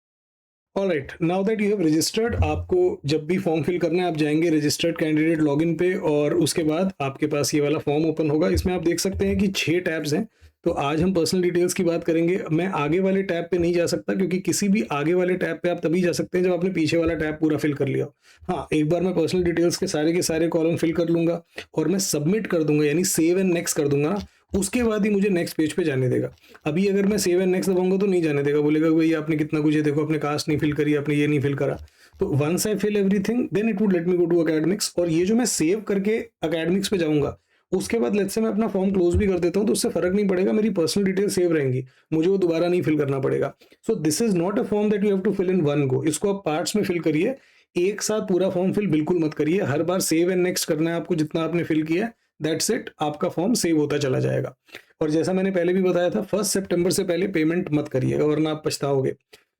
A: Alright, now that you have registered, आपको जब भी फॉर्म फिल करना है आप जाएंगे रजिस्टर्ड कैंडिडेट लॉगिन पे और उसके बाद आपके पास ये वाला फॉर्म ओपन होगा। इसमें आप देख सकते हैं कि 6 टैब्स हैं। तो आज हम पर्सनल डिटेल्स की बात करेंगे। मैं आगे वाले टैब पे नहीं जा सकता क्योंकि किसी भी आगे वाले टैब पे आप तभी जा सकते हैं जब आपने पीछे वाला टैब पूरा फिल कर लिया। हाँ, एक बार मैं पर्सनल डिटेल्स के सारे कॉलम फिल कर लूंगा और मैं सबमिट कर दूंगा, यानी सेव एंड नेक्स्ट कर दूंगा, उसके बाद ही मुझे नेक्स्ट पेज पे जाने देगा। अभी अगर मैं सेव एंड नेक्स्ट दबाऊंगा तो नहीं जाने देगा, बोलेगा भाई आपने कितना कुछ है, देखो आपने कास्ट नहीं फिल करी, आपने ये नहीं फिल करा। तो once I fill everything then it would let me go to academics. और ये जो मैं सेव करके एकेडमिक्स पे जाऊंगा, उसके बाद लेट्स से मैं अपना फॉर्म क्लोज भी कर देता हूं तो उससे फर्क नहीं पड़ेगा, मेरी पर्सनल डिटेल सेव रहेंगी, मुझे वो दोबारा नहीं फिल करना पड़ेगा। So this is not a form that you have to fill in one go. इसको आप पार्ट्स में फिल करिए, एक साथ पूरा फॉर्म फिल बिल्कुल मत करिए। हर बार सेव एंड नेक्स्ट करना है आपको, जितना आपने फिल किया दैट्स इट, आपका फॉर्म सेव होता चला जाएगा। और जैसा मैंने पहले भी बताया था, 1 सितंबर से पहले पेमेंट मत करिएगा वरना आप पछताओगे।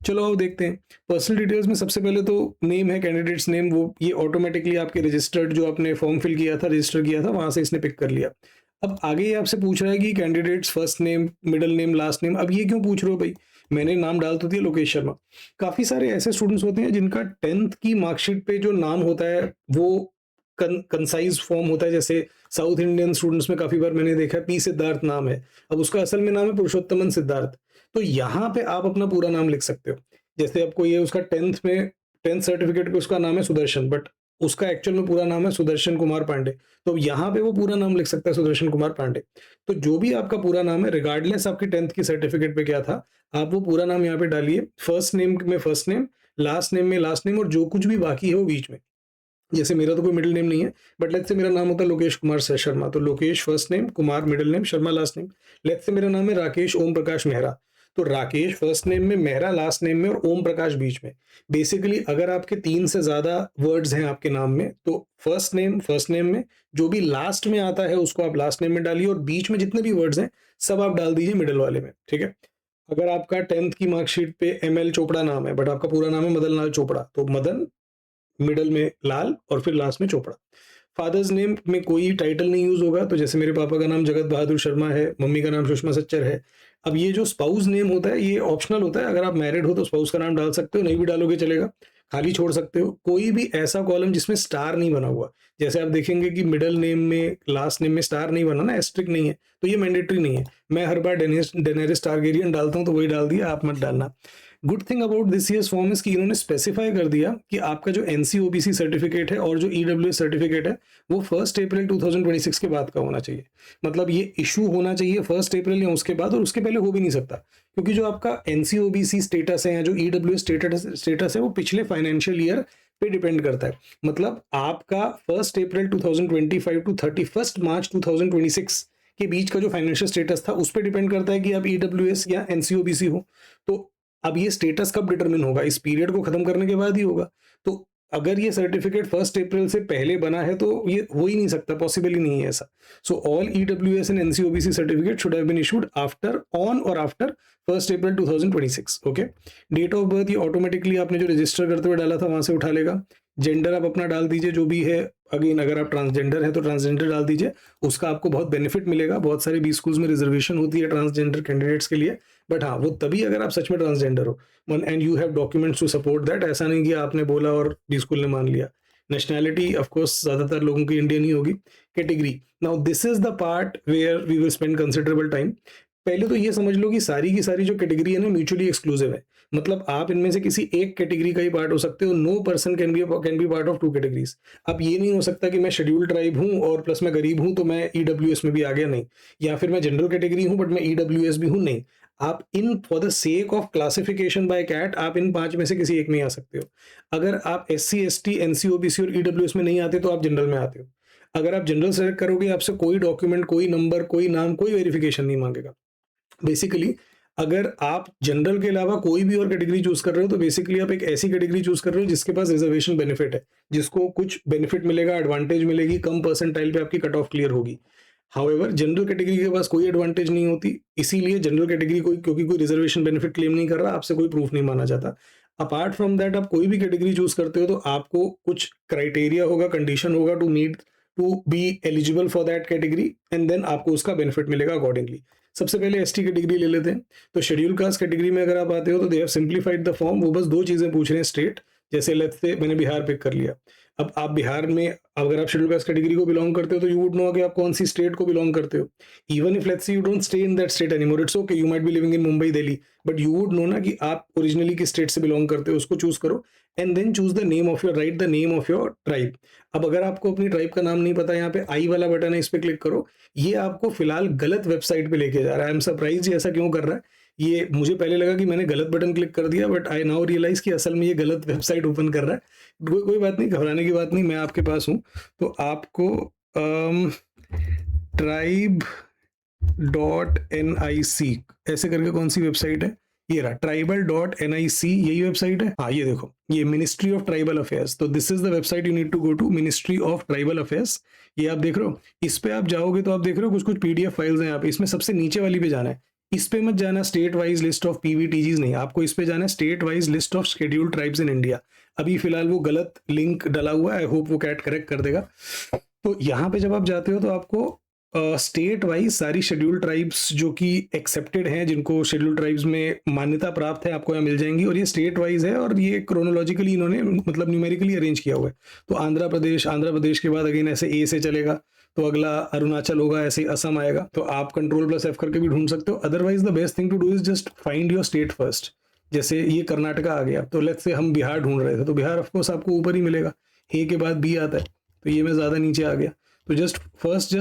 A: चलो अब देखते हैं पर्सनल डिटेल्स में। सबसे पहले तो नेम है, कैंडिडेट्स नेम, वो ये ऑटोमेटिकली आपके रजिस्टर्ड जो आपने फॉर्म फिल किया था, रजिस्टर किया था, वहां से इसने पिक कर लिया। अब आगे ये आपसे पूछ रहा है कि candidates first name, middle name, last name. अब ये क्यों पूछ रहे हो भाई, मैंने नाम डाल तो दिया लोकेश शर्मा। काफी सारे ऐसे स्टूडेंट्स होते हैं जिनका 10th की मार्कशीट पे जो नाम होता है वो कंसाइज फॉर्म होता है। जैसे साउथ इंडियन स्टूडेंट्स में काफी बार मैंने देखा है पी सिद्धार्थ नाम है, अब उसका असल में नाम है पुरुषोत्तमन सिद्धार्थ। तो यहाँ पे आप अपना पूरा नाम लिख सकते हो। जैसे आपको ये उसका 10th सर्टिफिकेट पे उसका नाम है सुदर्शन, बट उसका एक्चुअल में पूरा नाम है सुदर्शन कुमार पांडे। तो यहाँ पे वो पूरा नाम लिख सकता है सुदर्शन कुमार पांडे। तो जो भी आपका पूरा नाम है, रिगार्डलेस आपकी 10th की सर्टिफिकेट पे क्या था, आप वो पूरा नाम यहाँ पे डालिए। फर्स्ट नेम में फर्स्ट नेम, लास्ट नेम में लास्ट नेम, और जो कुछ भी बाकी है वो बीच में। जैसे मेरा तो कोई मिडिल नेम नहीं है, बट लेट्स से मेरा नाम होता है लोकेश कुमार शर्मा, तो Lokesh first name, Kumar middle name, Sharma last name. Let's say मेरा नाम है राकेश ओम प्रकाश मेहरा, तो राकेश फर्स्ट नेम में, मेहरा लास्ट नेम में और ओम प्रकाश बीच में। बेसिकली अगर आपके 3 से ज्यादा वर्ड्स हैं आपके नाम में तो फर्स्ट नेम में, जो भी लास्ट में आता है उसको आप लास्ट नेम में डालिए और बीच में जितने भी वर्ड्स हैं सब आप डाल दीजिए मिडिल वाले में, ठीक है। अगर आपका 10th की मार्कशीट पे ML चोपड़ा नाम है बट आपका पूरा नाम है मदन लाल चोपड़ा, तो मदन, मिडल में लाल और फिर लास्ट में चोपड़ा। फादर्स नेम में कोई टाइटल नहीं यूज होगा, तो जैसे मेरे पापा का नाम जगत बहादुर शर्मा है, मम्मी का नाम सुषमा सच्चर है। अब ये जो स्पाउस नेम होता है ये ऑप्शनल होता है, अगर आप मैरिड हो तो स्पाउस का नाम डाल सकते हो, नहीं भी डालोगे चलेगा, खाली छोड़ सकते हो। कोई भी ऐसा कॉलम जिसमें स्टार नहीं बना हुआ, जैसे आप देखेंगे कि मिडिल नेम में लास्ट नेम में स्टार नहीं बना ना, एस्ट्रिक नहीं है, तो ये मैंडेटरी नहीं है। मैं हर बार डेनेरिस टारगेरियन डालता हूँ तो वही डाल दिया, आप मत डालना। Good thing about this years form is कि इन्होंने स्पेसिफाई कर दिया कि आपका जो NCOBC सर्टिफिकेट है और जो EWS सर्टिफिकेट है वो 1 अप्रैल 2026 के बाद का होना चाहिए। मतलब ये इशू होना चाहिए 1 अप्रैल या उसके बाद, और उसके पहले हो भी नहीं सकता, क्योंकि जो आपका NCOBC स्टेटस है या जो EWS स्टेटस है वो पिछले फाइनेंशियल ईयर पे डिपेंड करता है। मतलब आपका 1 अप्रैल 2025 टू 31 मार्च 2026 के बीच का जो फाइनेंशियल स्टेटस था उस पर डिपेंड करता है कि आप EWS या NCOBC हो। तो अब ये स्टेटस कब डिटरमिन होगा, इस पीरियड को खत्म करने के बाद ही होगा। तो अगर ये सर्टिफिकेट 1 अप्रैल से पहले बना है तो ये हो ही नहीं सकता, पॉसिबल ही नहीं है ऐसा। So all EWS and NCOBC certificate should have been issued after, on or after 1 April 2026। Okay, date of birth ये ऑटोमेटिकली आपने जो रजिस्टर करते हुए डाला था वहां से उठा लेगा। जेंडर आप अपना डाल दीजिए जो भी है, अगेन अगर आप ट्रांसजेंडर है तो ट्रांसजेंडर डाल दीजिए, उसका आपको बहुत बेनिफिट मिलेगा। बहुत सारे बी स्कूल्स में रिजर्वेशन होती है ट्रांसजेंडर कैंडिडेट्स के लिए, बट हाँ वो तभी अगर आप सच में ट्रांसजेंडर हो and you have documents to support that. ऐसा नहीं कि आपने बोला और बी स्कूल ने मान लिया। नेशनैलिटी ऑफ कोर्स ज्यादातर लोगों की इंडियन ही होगी। Category, now this is the part where we will spend considerable time. पहले तो ये समझ लो कि सारी की सारी जो कैटेगरी है ना म्यूचुअली एक्सक्लूसिव है, मतलब आप इनमें से किसी एक कैटेगरी का ही पार्ट हो सकते हो। No person can be part of 2 categories. अब ये नहीं हो सकता कि मैं शेड्यूल्ड ट्राइब हूं और प्लस मैं गरीब हूं तो मैं EWS में भी आ गया, नहीं, या फिर मैं जनरल कैटेगरी हूं बट मैं EWS भी हूं, नहीं। आप इन for the sake of classification by CAT आप इन 5 में से किसी एक में आ सकते हो। अगर आप SC ST NCOBC और EWS में नहीं आते तो आप जनरल में आते हो। अगर आप जनरल सेलेक्ट करोगे आपसे कोई डॉक्यूमेंट, कोई नंबर, कोई नाम, कोई वेरिफिकेशन नहीं मांगेगा। बेसिकली अगर आप जनरल के अलावा कोई भी और कैटेगरी चूज कर रहे हो तो बेसिकली आप एक ऐसी कैटेगरी चूज कर रहे हो जिसके पास रिजर्वेशन बेनिफिट है, जिसको कुछ बेनिफिट मिलेगा, एडवांटेज मिलेगी, कम परसेंटाइल पे आपकी कट ऑफ क्लियर होगी। हाउएवर जनरल कैटेगरी के पास कोई एडवांटेज नहीं होती, इसीलिए जनरल कैटेगरी कोई, क्योंकि कोई रिजर्वेशन बेनिफिट क्लेम नहीं कर रहा, आपसे कोई प्रूफ नहीं माना जाता। अपार्ट फ्रॉम दैट आप कोई भी कैटेगरी चूज करते हो तो आपको कुछ क्राइटेरिया होगा, कंडीशन होगा to be eligible for that category and then आपको उसका बेनिफिट मिलेगा अकॉर्डिंगली। सबसे पहले ST कैटेगरी ले लेते हैं। तो शेड्यूल कास्ट कैटेगरी में अगर आप आते हो तो they have simplified the form. वो बस 2 चीजें पूछ रहे हैं स्टेट, जैसे लेट्स से मैंने बिहार पिक कर लिया। अब आप बिहार में अगर आप शेड्यूल कास्ट कैटेगरी को बिलोंग करते हो तो यू वुड नो कि आप कौन सी स्टेट को बिलोंग करते हो। Even if let's say you don't stay in that state anymore, it's okay, you might be living in Mumbai, Delhi, but you would know ना कि आप ओरिजिनली किस स्टेट से बिलोंग करते हो। उसको चूज करो and then choose the name of your, write the name of your tribe. अब अगर आपको अपनी ट्राइब का नाम नहीं पता, यहाँ पे आई वाला बटन है, इस पे क्लिक करो। ये आपको फिलहाल गलत वेबसाइट पे लेके जा रहा है। आई एम सरप्राइज ऐसा क्यों कर रहा है। ये मुझे पहले लगा कि मैंने गलत बटन क्लिक कर दिया, बट आई नाउ रियलाइज कि असल में ये गलत वेबसाइट ओपन कर रहा है। कोई बात नहीं, घबराने की बात नहीं, मैं आपके पास हूँ। तो आपको tribe.nic ऐसे करके कौन सी वेबसाइट है, ये रहा tribal.nic, यही वेबसाइट है। हाँ ये देखो, ये मिनिस्ट्री ऑफ ट्राइबल अफेयर्स। तो this is the website you need to go to, ministry of tribal affairs. ये आप देख रहे हो, इस पे आप जाओगे तो आप देख रहे हो कुछ कुछ PDF फाइल्स हैं यहाँ पे। इसमें सबसे नीचे वाली पे जाना है, इस पे मत जाना state wise list of PVTGs, नहीं, आपको इस पे जाना है state wise list of scheduled tribes in India. अभी फिलहाल वो गलत लिंक डला हुआ है, आई होप वो कैट करेक्ट कर देगा। तो यहाँ पे जब आप जाते हो तो आपको स्टेट वाइज सारी शेड्यूल्ड ट्राइब्स जो कि एक्सेप्टेड हैं, जिनको शेड्यूल्ड ट्राइब्स में मान्यता प्राप्त है, आपको यहाँ मिल जाएंगी। और ये स्टेट वाइज है और ये क्रोनोलॉजिकली इन्होंने मतलब न्यूमेरिकली अरेंज किया हुआ है। तो आंध्र प्रदेश के बाद अगेन ऐसे A से चलेगा, तो अगला अरुणाचल होगा, ऐसे असम आएगा। तो आप Ctrl+F करके भी ढूंढ सकते हो। Otherwise the best thing to do is just find your state first. जैसे ये कर्नाटका आ गया, तो लेट्स से हम बिहार ढूंढ रहे थे, तो बिहार ऑफकोर्स आपको ऊपर ही मिलेगा, A के बाद B आता है, तो ये मैं ज्यादा नीचे आ गया। तो just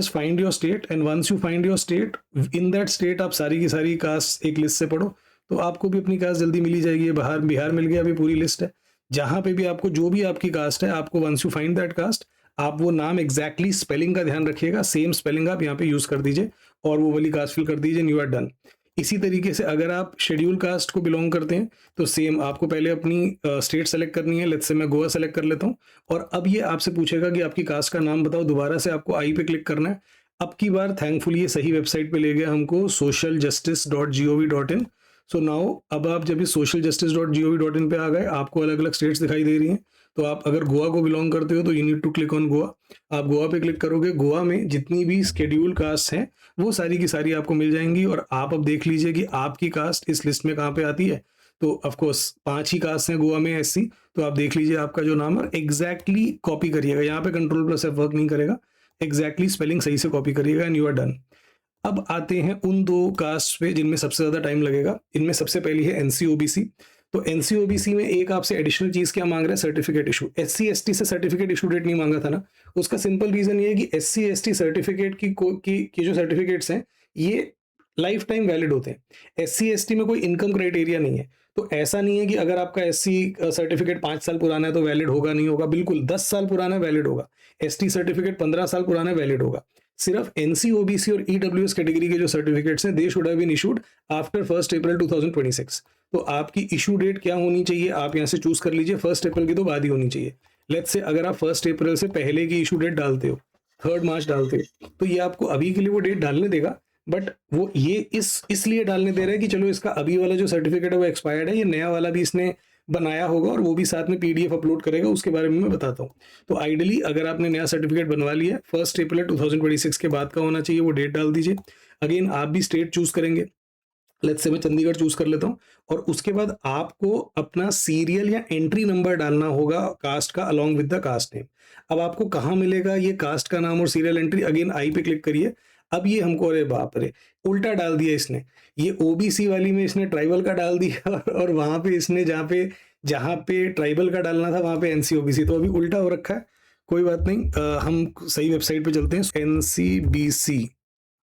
A: find your state and once you find your state, in that state आप सारी की सारी कास्ट एक लिस्ट से पढ़ो, तो आपको भी अपनी कास्ट जल्दी मिली जाएगी। बिहार मिल गया, अभी पूरी लिस्ट है। जहां पे भी आपको जो भी आपकी कास्ट है, आपको once you find that caste, आप वो नाम एग्जैक्टली स्पेलिंग का ध्यान रखिएगा, सेम स्पेलिंग आप यहाँ पे यूज कर दीजिए और वो वाली कास्ट फिल कर दीजिए, यू आर डन। इसी तरीके से अगर आप शेड्यूल कास्ट को बिलोंग करते हैं तो सेम आपको पहले अपनी स्टेट सेलेक्ट करनी है। लेट्स से मैं गोवा सेलेक्ट कर लेता हूँ और अब ये आपसे पूछेगा कि आपकी कास्ट का नाम बताओ। दोबारा से आपको आई पे क्लिक करना है। अब की बार थैंकफुली ये सही वेबसाइट पे ले गया हमको, socialjustice.gov.in। सो नाउ अब आप जब इस socialjustice.gov.in पे आ गए, आपको अलग अलग स्टेट्स दिखाई दे रही हैं। तो आप अगर गोवा को बिलोंग करते हो तो you need to click on Goa. आप गोवा पे क्लिक करोगे, गोवा में जितनी भी स्केड्यूल कास्ट हैं वो सारी की सारी आपको मिल जाएंगी। और आप अब देख लीजिए कि आपकी कास्ट इस लिस्ट में कहाँ पे आती है। तो ऑफ कोर्स 5 ही कास्ट हैं गोवा में एससी। तो आप देख लीजिए आपका जो नाम है एग्जैक्टली कॉपी करिएगा, यहाँ पे Ctrl+F वर्क नहीं करेगा, एग्जैक्टली स्पेलिंग सही से कॉपी करिएगा एंड यू आर डन। अब आते हैं उन 2 कास्ट पे जिनमें सबसे ज्यादा टाइम लगेगा। इनमें सबसे पहली है एनसीओबीसी। तो एनसीओबीसी में एक आपसे एडिशनल चीज क्या मांग रहा है, सर्टिफिकेट इशू। एससी एसटी से सर्टिफिकेट इशू डेट नहीं मांगा था ना, उसका सिंपल रीजन ये है कि एससी एसटी सर्टिफिकेट की जो सर्टिफिकेट्स हैं ये लाइफ टाइम वैलिड होते हैं। एससी एसटी में कोई इनकम क्राइटेरिया नहीं है। तो ऐसा नहीं है कि अगर आपका एससी सर्टिफिकेट 5 साल पुराना है तो वैलिड होगा, नहीं होगा, बिल्कुल 10 साल पुराना है वैलिड होगा। एसटी सर्टिफिकेट 15 साल पुराना है वैलिड होगा। सिर्फ एनसीओबीसी और ईडब्ल्यूएस कैटेगरी के जो सर्टिफिकेट्स हैं they should have been issued after 1 April 2026। तो आपकी इशू डेट क्या होनी चाहिए आप यहाँ से चूज कर लीजिए। 1 अप्रैल की तो बाद ही होनी चाहिए। लेट्स से अगर आप 1 अप्रैल से पहले की इशू डेट डालते हो, 3 मार्च डालते हो, तो ये आपको अभी के लिए वो डेट डालने देगा। बट वो ये इसलिए डालने दे रहा है कि चलो इसका अभी वाला जो सर्टिफिकेट है वो एक्सपायर्ड है, ये नया वाला भी इसने बनाया होगा और वो भी साथ में पीडीएफ अपलोड करेगा, उसके बारे में मैं बताता हूँ। तो आइडियली अगर आपने नया सर्टिफिकेट बनवा लिया 1 अप्रैल 2026 के बाद का होना चाहिए, वो डेट डाल दीजिए। अगेन आप भी स्टेट चूज करेंगे। लेट्स से मैं चंडीगढ़ चूज कर लेता हूँ और उसके बाद आपको अपना सीरियल या एंट्री नंबर डालना होगा कास्ट का along with the caste name. अब आपको कहाँ मिलेगा ये कास्ट का नाम और सीरियल एंट्री, अगेन आई पे क्लिक करिए। अब ये हमको, अरे बाप रे, उल्टा डाल दिया इसने। ये ओबीसी वाली में इसने ट्राइबल का डाल दिया और वहां पे इसने जहाँ पे ट्राइबल का डालना था वहां पे एनसीओबीसी, तो अभी उल्टा हो रखा है। कोई बात नहीं, हम सही वेबसाइट पे चलते हैं। एनसीबीसी,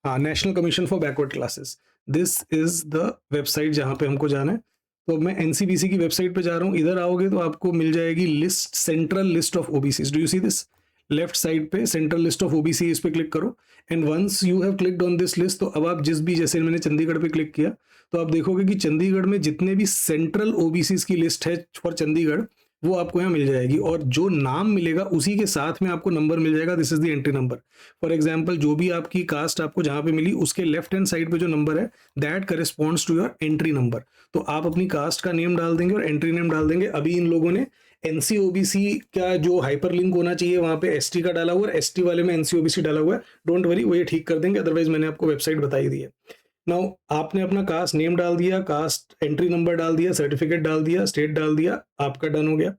A: हाँ, national commission for backward classes, this is the website जहां पे हमको जाना है। तो मैं एनसीबीसी की वेबसाइट पे जा रहा हूँ। इधर आओगे तो आपको मिल जाएगी list, central list of OBC. Do you see this left side पे सेंट्रल लिस्ट ऑफ ओबीसी, इस पे क्लिक करो। And once you have clicked on this list, तो अब आप जिस भी, जैसे मैंने चंडीगढ़ पे क्लिक किया तो आप देखोगे कि चंडीगढ़ में जितने भी सेंट्रल ओबीसी की लिस्ट है फॉर चंडीगढ़ वो आपको यहाँ मिल जाएगी। और जो नाम मिलेगा उसी के साथ में आपको नंबर मिल जाएगा, this is the entry number. For example जो भी आपकी कास्ट आपको जहां पे मिली उसके लेफ्ट हैंड साइड पे जो नंबर है that corresponds to your entry number. तो आप अपनी कास्ट का नेम डाल देंगे और एंट्री नेम डाल देंगे। अभी इन लोगों ने एनसीओबीसी का जो हाइपर लिंक होना चाहिए वहां पे एसटी का डाला हुआ है, एसटी वाले में एनसीओबीसी डाला हुआ है। डोंट वरी, वो ये ठीक कर देंगे, अदरवाइज मैंने आपको वेबसाइट बताई दी है। नाउ आपने अपना कास्ट नेम डाल दिया, कास्ट एंट्री नंबर डाल दिया, सर्टिफिकेट डाल दिया, स्टेट डाल दिया, आपका डन हो गया।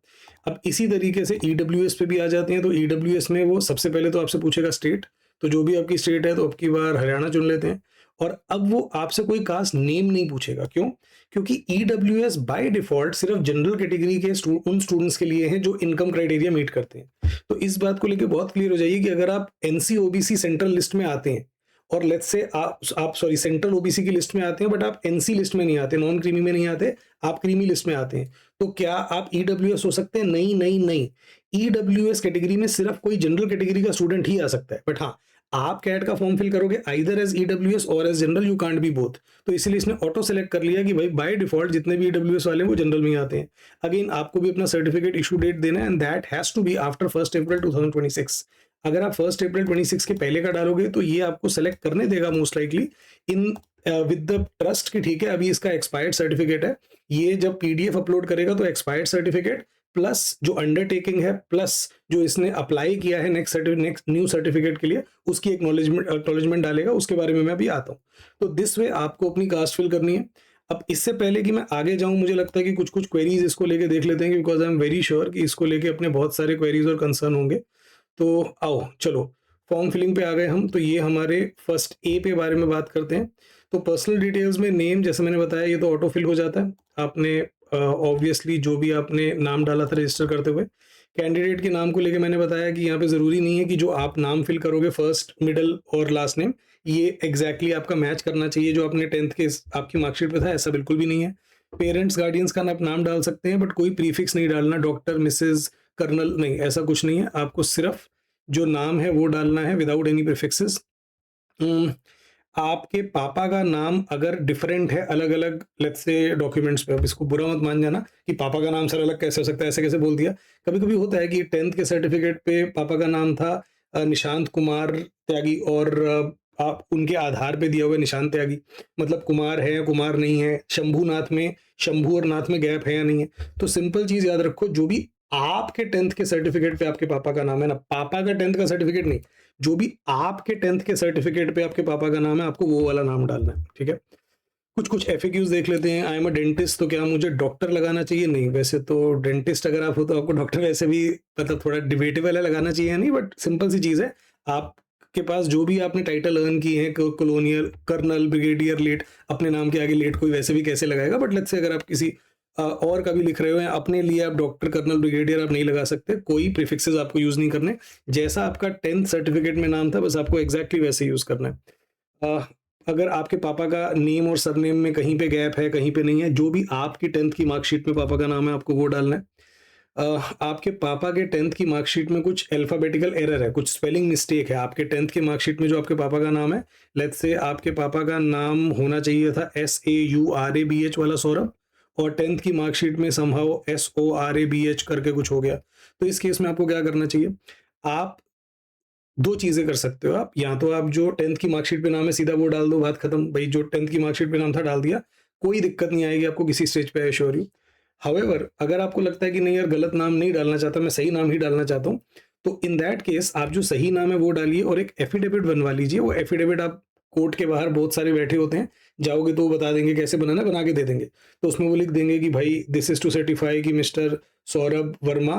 A: अब इसी तरीके से ईडब्ल्यूएस पे भी आ जाते हैं। तो ईडब्ल्यूएस में वो सबसे पहले तो आपसे पूछेगा स्टेट, तो जो भी आपकी स्टेट है तो अब की बार हरियाणा चुन लेते हैं। और अब वो आपसे कोई कास्ट नेम नहीं पूछेगा, क्यों? क्योंकि ईडब्ल्यूएस बाय डिफॉल्ट सिर्फ जनरल कैटेगरी के उन स्टूडेंट्स के लिए है जो इनकम क्राइटेरिया मीट करते हैं। तो इस बात को लेकर बहुत क्लियर हो जाइए कि अगर आप एनसीओबीसी सेंट्रल लिस्ट में आते हैं और लेट्स से आप सॉरी सेंट्रल ओबीसी की लिस्ट में आते हैं बट आप एनसी लिस्ट में नहीं आते, नॉन क्रीमी में नहीं आते, आप क्रीमी लिस्ट में आते हैं, तो क्या आप ईडब्ल्यूएस हो सकते हैं? नहीं नहीं नहीं, ईडब्ल्यूएस कैटेगरी में सिर्फ कोई जनरल कैटेगरी का स्टूडेंट ही आ सकता है। बट हाँ, आप कैट का फॉर्म फिल करोगे आइदर एज ईडब्ल्यूएस और as general, you can't be both. तो इसीलिए इसने ऑटो सेलेक्ट कर लिया कि भाई बाय डिफॉल्ट जितने भी ईडब्ल्यूएस वाले हैं वो जनरल में आते हैं। अगेन आपको भी अपना सर्टिफिकेट इशू डेट देना है and that has to be after 1 April 2026। अगर आप 1 अप्रैल 26 के पहले का डालोगे तो ये आपको सेलेक्ट करने देगा most likely in with the trust कि ठीक है अभी इसका एक्सपायर्ड सर्टिफिकेट है। ये जब पीडीएफ अपलोड करेगा तो एक्सपायर्ड सर्टिफिकेट प्लस जो अंडरटेकिंग है प्लस जो इसने अप्लाई किया है नेक्स्ट न्यू सर्टिफिकेट के लिए उसकी एक्नॉलेजमेंट डालेगा, उसके बारे में मैं अभी आता हूँ। तो दिस वे आपको अपनी कास्ट फिल करनी है। अब इससे पहले कि मैं आगे जाऊं, मुझे लगता है कि कुछ क्वेरीज इसको लेके देख लेते हैं, because I am very sure कि इसको लेके अपने बहुत सारे क्वेरीज और कंसर्न होंगे। तो आओ चलो फॉर्म फिलिंग पे आ गए हम। तो ये हमारे फर्स्ट ए पे बारे में बात करते हैं। तो पर्सनल डिटेल्स में नेम, जैसे मैंने बताया, ये तो ऑटो फिल हो जाता है। आपने ऑब्वियसली जो भी आपने नाम डाला था रजिस्टर करते हुए। कैंडिडेट के नाम को लेके मैंने बताया कि यहाँ पे ज़रूरी नहीं है कि जो आप नाम फिल करोगे फर्स्ट मिडिल और लास्ट नेम ये एग्जैक्टली आपका मैच करना चाहिए जो अपने 10th के आपकी मार्कशीट पे था, ऐसा बिल्कुल भी नहीं है। पेरेंट्स गार्डियंस का आप नाम डाल सकते हैं बट कोई प्रीफिक्स नहीं डालना, डॉक्टर, मिसेज, कर्नल, नहीं, ऐसा कुछ नहीं है। आपको सिर्फ जो नाम है वो डालना है विदाउट एनी प्रीफिक्सेस। आपके पापा का नाम अगर डिफरेंट है अलग अलग लेट्स से डॉक्यूमेंट्स पे, अब इसको बुरा मत मान जाना कि पापा का नाम सर अलग कैसे हो सकता है, ऐसे कैसे बोल दिया। कभी कभी होता है कि 10th के सर्टिफिकेट पे पापा का नाम था निशांत कुमार त्यागी, और आप उनके आधार पे दिया हुआ है निशांत त्यागी, मतलब कुमार है या कुमार नहीं है, शंभूनाथ में शंभू और नाथ में गैप है या नहीं है। तो सिंपल चीज याद रखो, जो भी आपके 10th के सर्टिफिकेट पे आपके पापा का नाम है ना, पापा का 10th का सर्टिफिकेट नहीं, जो भी आपके 10th के सर्टिफिकेट पे आपके पापा का नाम है, आपको वो वाला नाम डालना है, ठीक है। कुछ कुछ एफएक्यूज देख लेते हैं। आई एम अ डेंटिस्ट, तो क्या मुझे डॉक्टर लगाना चाहिए? नहीं, वैसे तो डेंटिस्ट अगर आप हो तो आपको डॉक्टर वैसे भी मतलब थोड़ा डिबेटेबल है, लगाना चाहिए नहीं, बट सिंपल सी चीज है, आपके पास जो भी आपने टाइटल अर्न की है, कॉलोनियल, कर्नल, ब्रिगेडियर, लेट, अपने नाम के आगे लेट कोई वैसे भी कैसे लगाएगा, बट लेट्स से अगर आप किसी और का भी लिख रहे हो, अपने लिए आप डॉक्टर, कर्नल, ब्रिगेडियर आप नहीं लगा सकते, कोई प्रीफिक्सेस आपको यूज नहीं करने, जैसा आपका 10th सर्टिफिकेट में नाम था बस आपको एग्जैक्टली वैसे यूज करना है। अगर आपके पापा का नेम और सरनेम में कहीं पे गैप है, कहीं पे नहीं है, जो भी आपकी 10th की मार्कशीट में पापा का नाम है आपको वो डालना है। आपके पापा के 10th की मार्कशीट में कुछ अल्फाबेटिकल एरर है, कुछ स्पेलिंग मिस्टेक है आपके 10th की मार्कशीट में, जो आपके पापा का नाम है, लेट्स से आपके पापा का नाम होना चाहिए था SAURABH वाला सौरभ, और 10th की मार्कशीट में समहाउ SORABH करके कुछ हो गया। तो इस केस में आपको क्या करना चाहिए, आप दो चीजें कर सकते हो। आप या तो आप जो 10th की मार्कशीट पे नाम है सीधा वो डाल दो, बात खत्म भाई, जो 10th की मार्कशीट पे नाम था डाल दिया, कोई दिक्कत नहीं आएगी आपको किसी स्टेज पे, आई श्योर यू। हाउएवर अगर आपको लगता है कि नहीं यार गलत नाम नहीं डालना चाहता, मैं सही नाम ही डालना चाहता हूँ, तो इन दैट केस आप जो सही नाम है वो डालिए और एक एफिडेविट बनवा लीजिए। वो एफिडेविट आप कोर्ट के बाहर बहुत सारे बैठे होते हैं, जाओगे तो वो बता देंगे कैसे बनाना, बना के दे देंगे। तो उसमें वो लिख देंगे कि भाई दिस इज टू सर्टिफाई कि mister Saurabh Verma,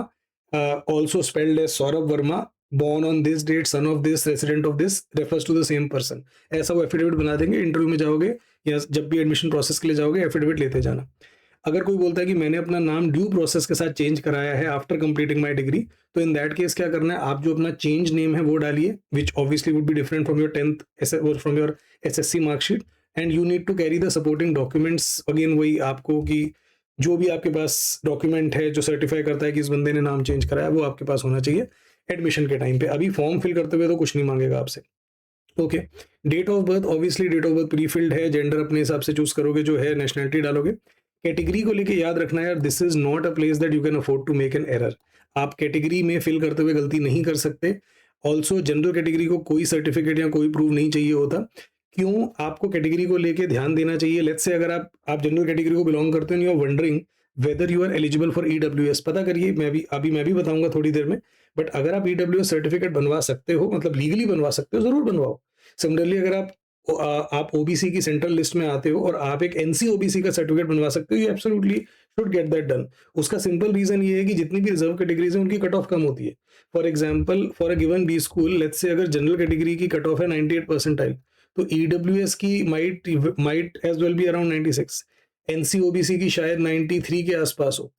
A: also spelled as Saurabh Verma, born on this date, son of this, resident of this, refers to the same person। ऐसा वो एफिडेविट बना देंगे। इंटरव्यू में जाओगे या जब भी एडमिशन प्रोसेस के लिए जाओगे एफिडेविट लेते जाना। अगर कोई बोलता है कि मैंने अपना नाम ड्यू प्रोसेस के साथ चेंज कराया है आफ्टर कंप्लीटिंग माय डिग्री, तो इन दैट केस क्या करना है, आप जो अपना चेंज नेम है वो डालिए, which obviously would be different from your 10th और from your SSC marksheet, and you need to carry the supporting documents. Again वही आपको कि जो भी आपके पास डॉक्यूमेंट है जो सर्टिफाई करता है कि इस बंदे ने नाम चेंज कराया, वो आपके पास होना चाहिए एडमिशन के टाइम पे। अभी फॉर्म फिल करते हुए तो कुछ नहीं मांगेगा आपसे। Okay, date of birth, obviously date of birth pre filled है, जेंडर अपने हिसाब से चूज करोगे जो है, नेशनलिटी डालोगे। कैटेगरी को लेके याद रखना यार, this is not a place that you can afford to make an error. आप कैटेगरी में फिल करते हुए गलती नहीं कर सकते। ऑल्सो जनरल कैटेगरी को कोई सर्टिफिकेट या कोई प्रूफ नहीं चाहिए होता। क्यों आपको कैटेगरी को लेके ध्यान देना चाहिए, लेट्स से अगर आप जनरल कैटेगरी को बिलोंग करते हो, you are wondering whether you are eligible for EWS, पता करिए, मैं भी बताऊंगा थोड़ी देर में। बट अगर आप EWS सर्टिफिकेट बनवा सकते हो, मतलब लीगली बनवा सकते हो, जरूर बनवाओ। सिमिलरली अगर आप OBC की सेंट्रल लिस्ट में आते हो और आप एक NC OBC का सर्टिफिकेट बनवा सकते हो, you absolutely should get that done. उसका सिंपल रीजन ये है कि जितनी भी रिजर्व कैटेगरीज है उनकी कट ऑफ कम होती है। For example for a given B school, let's say अगर जनरल कैटेगरी की कट ऑफ है 98 परसेंटाइल, तो EWS की might as well be around 96, NC OBC की शायद 93 के आसपास हो,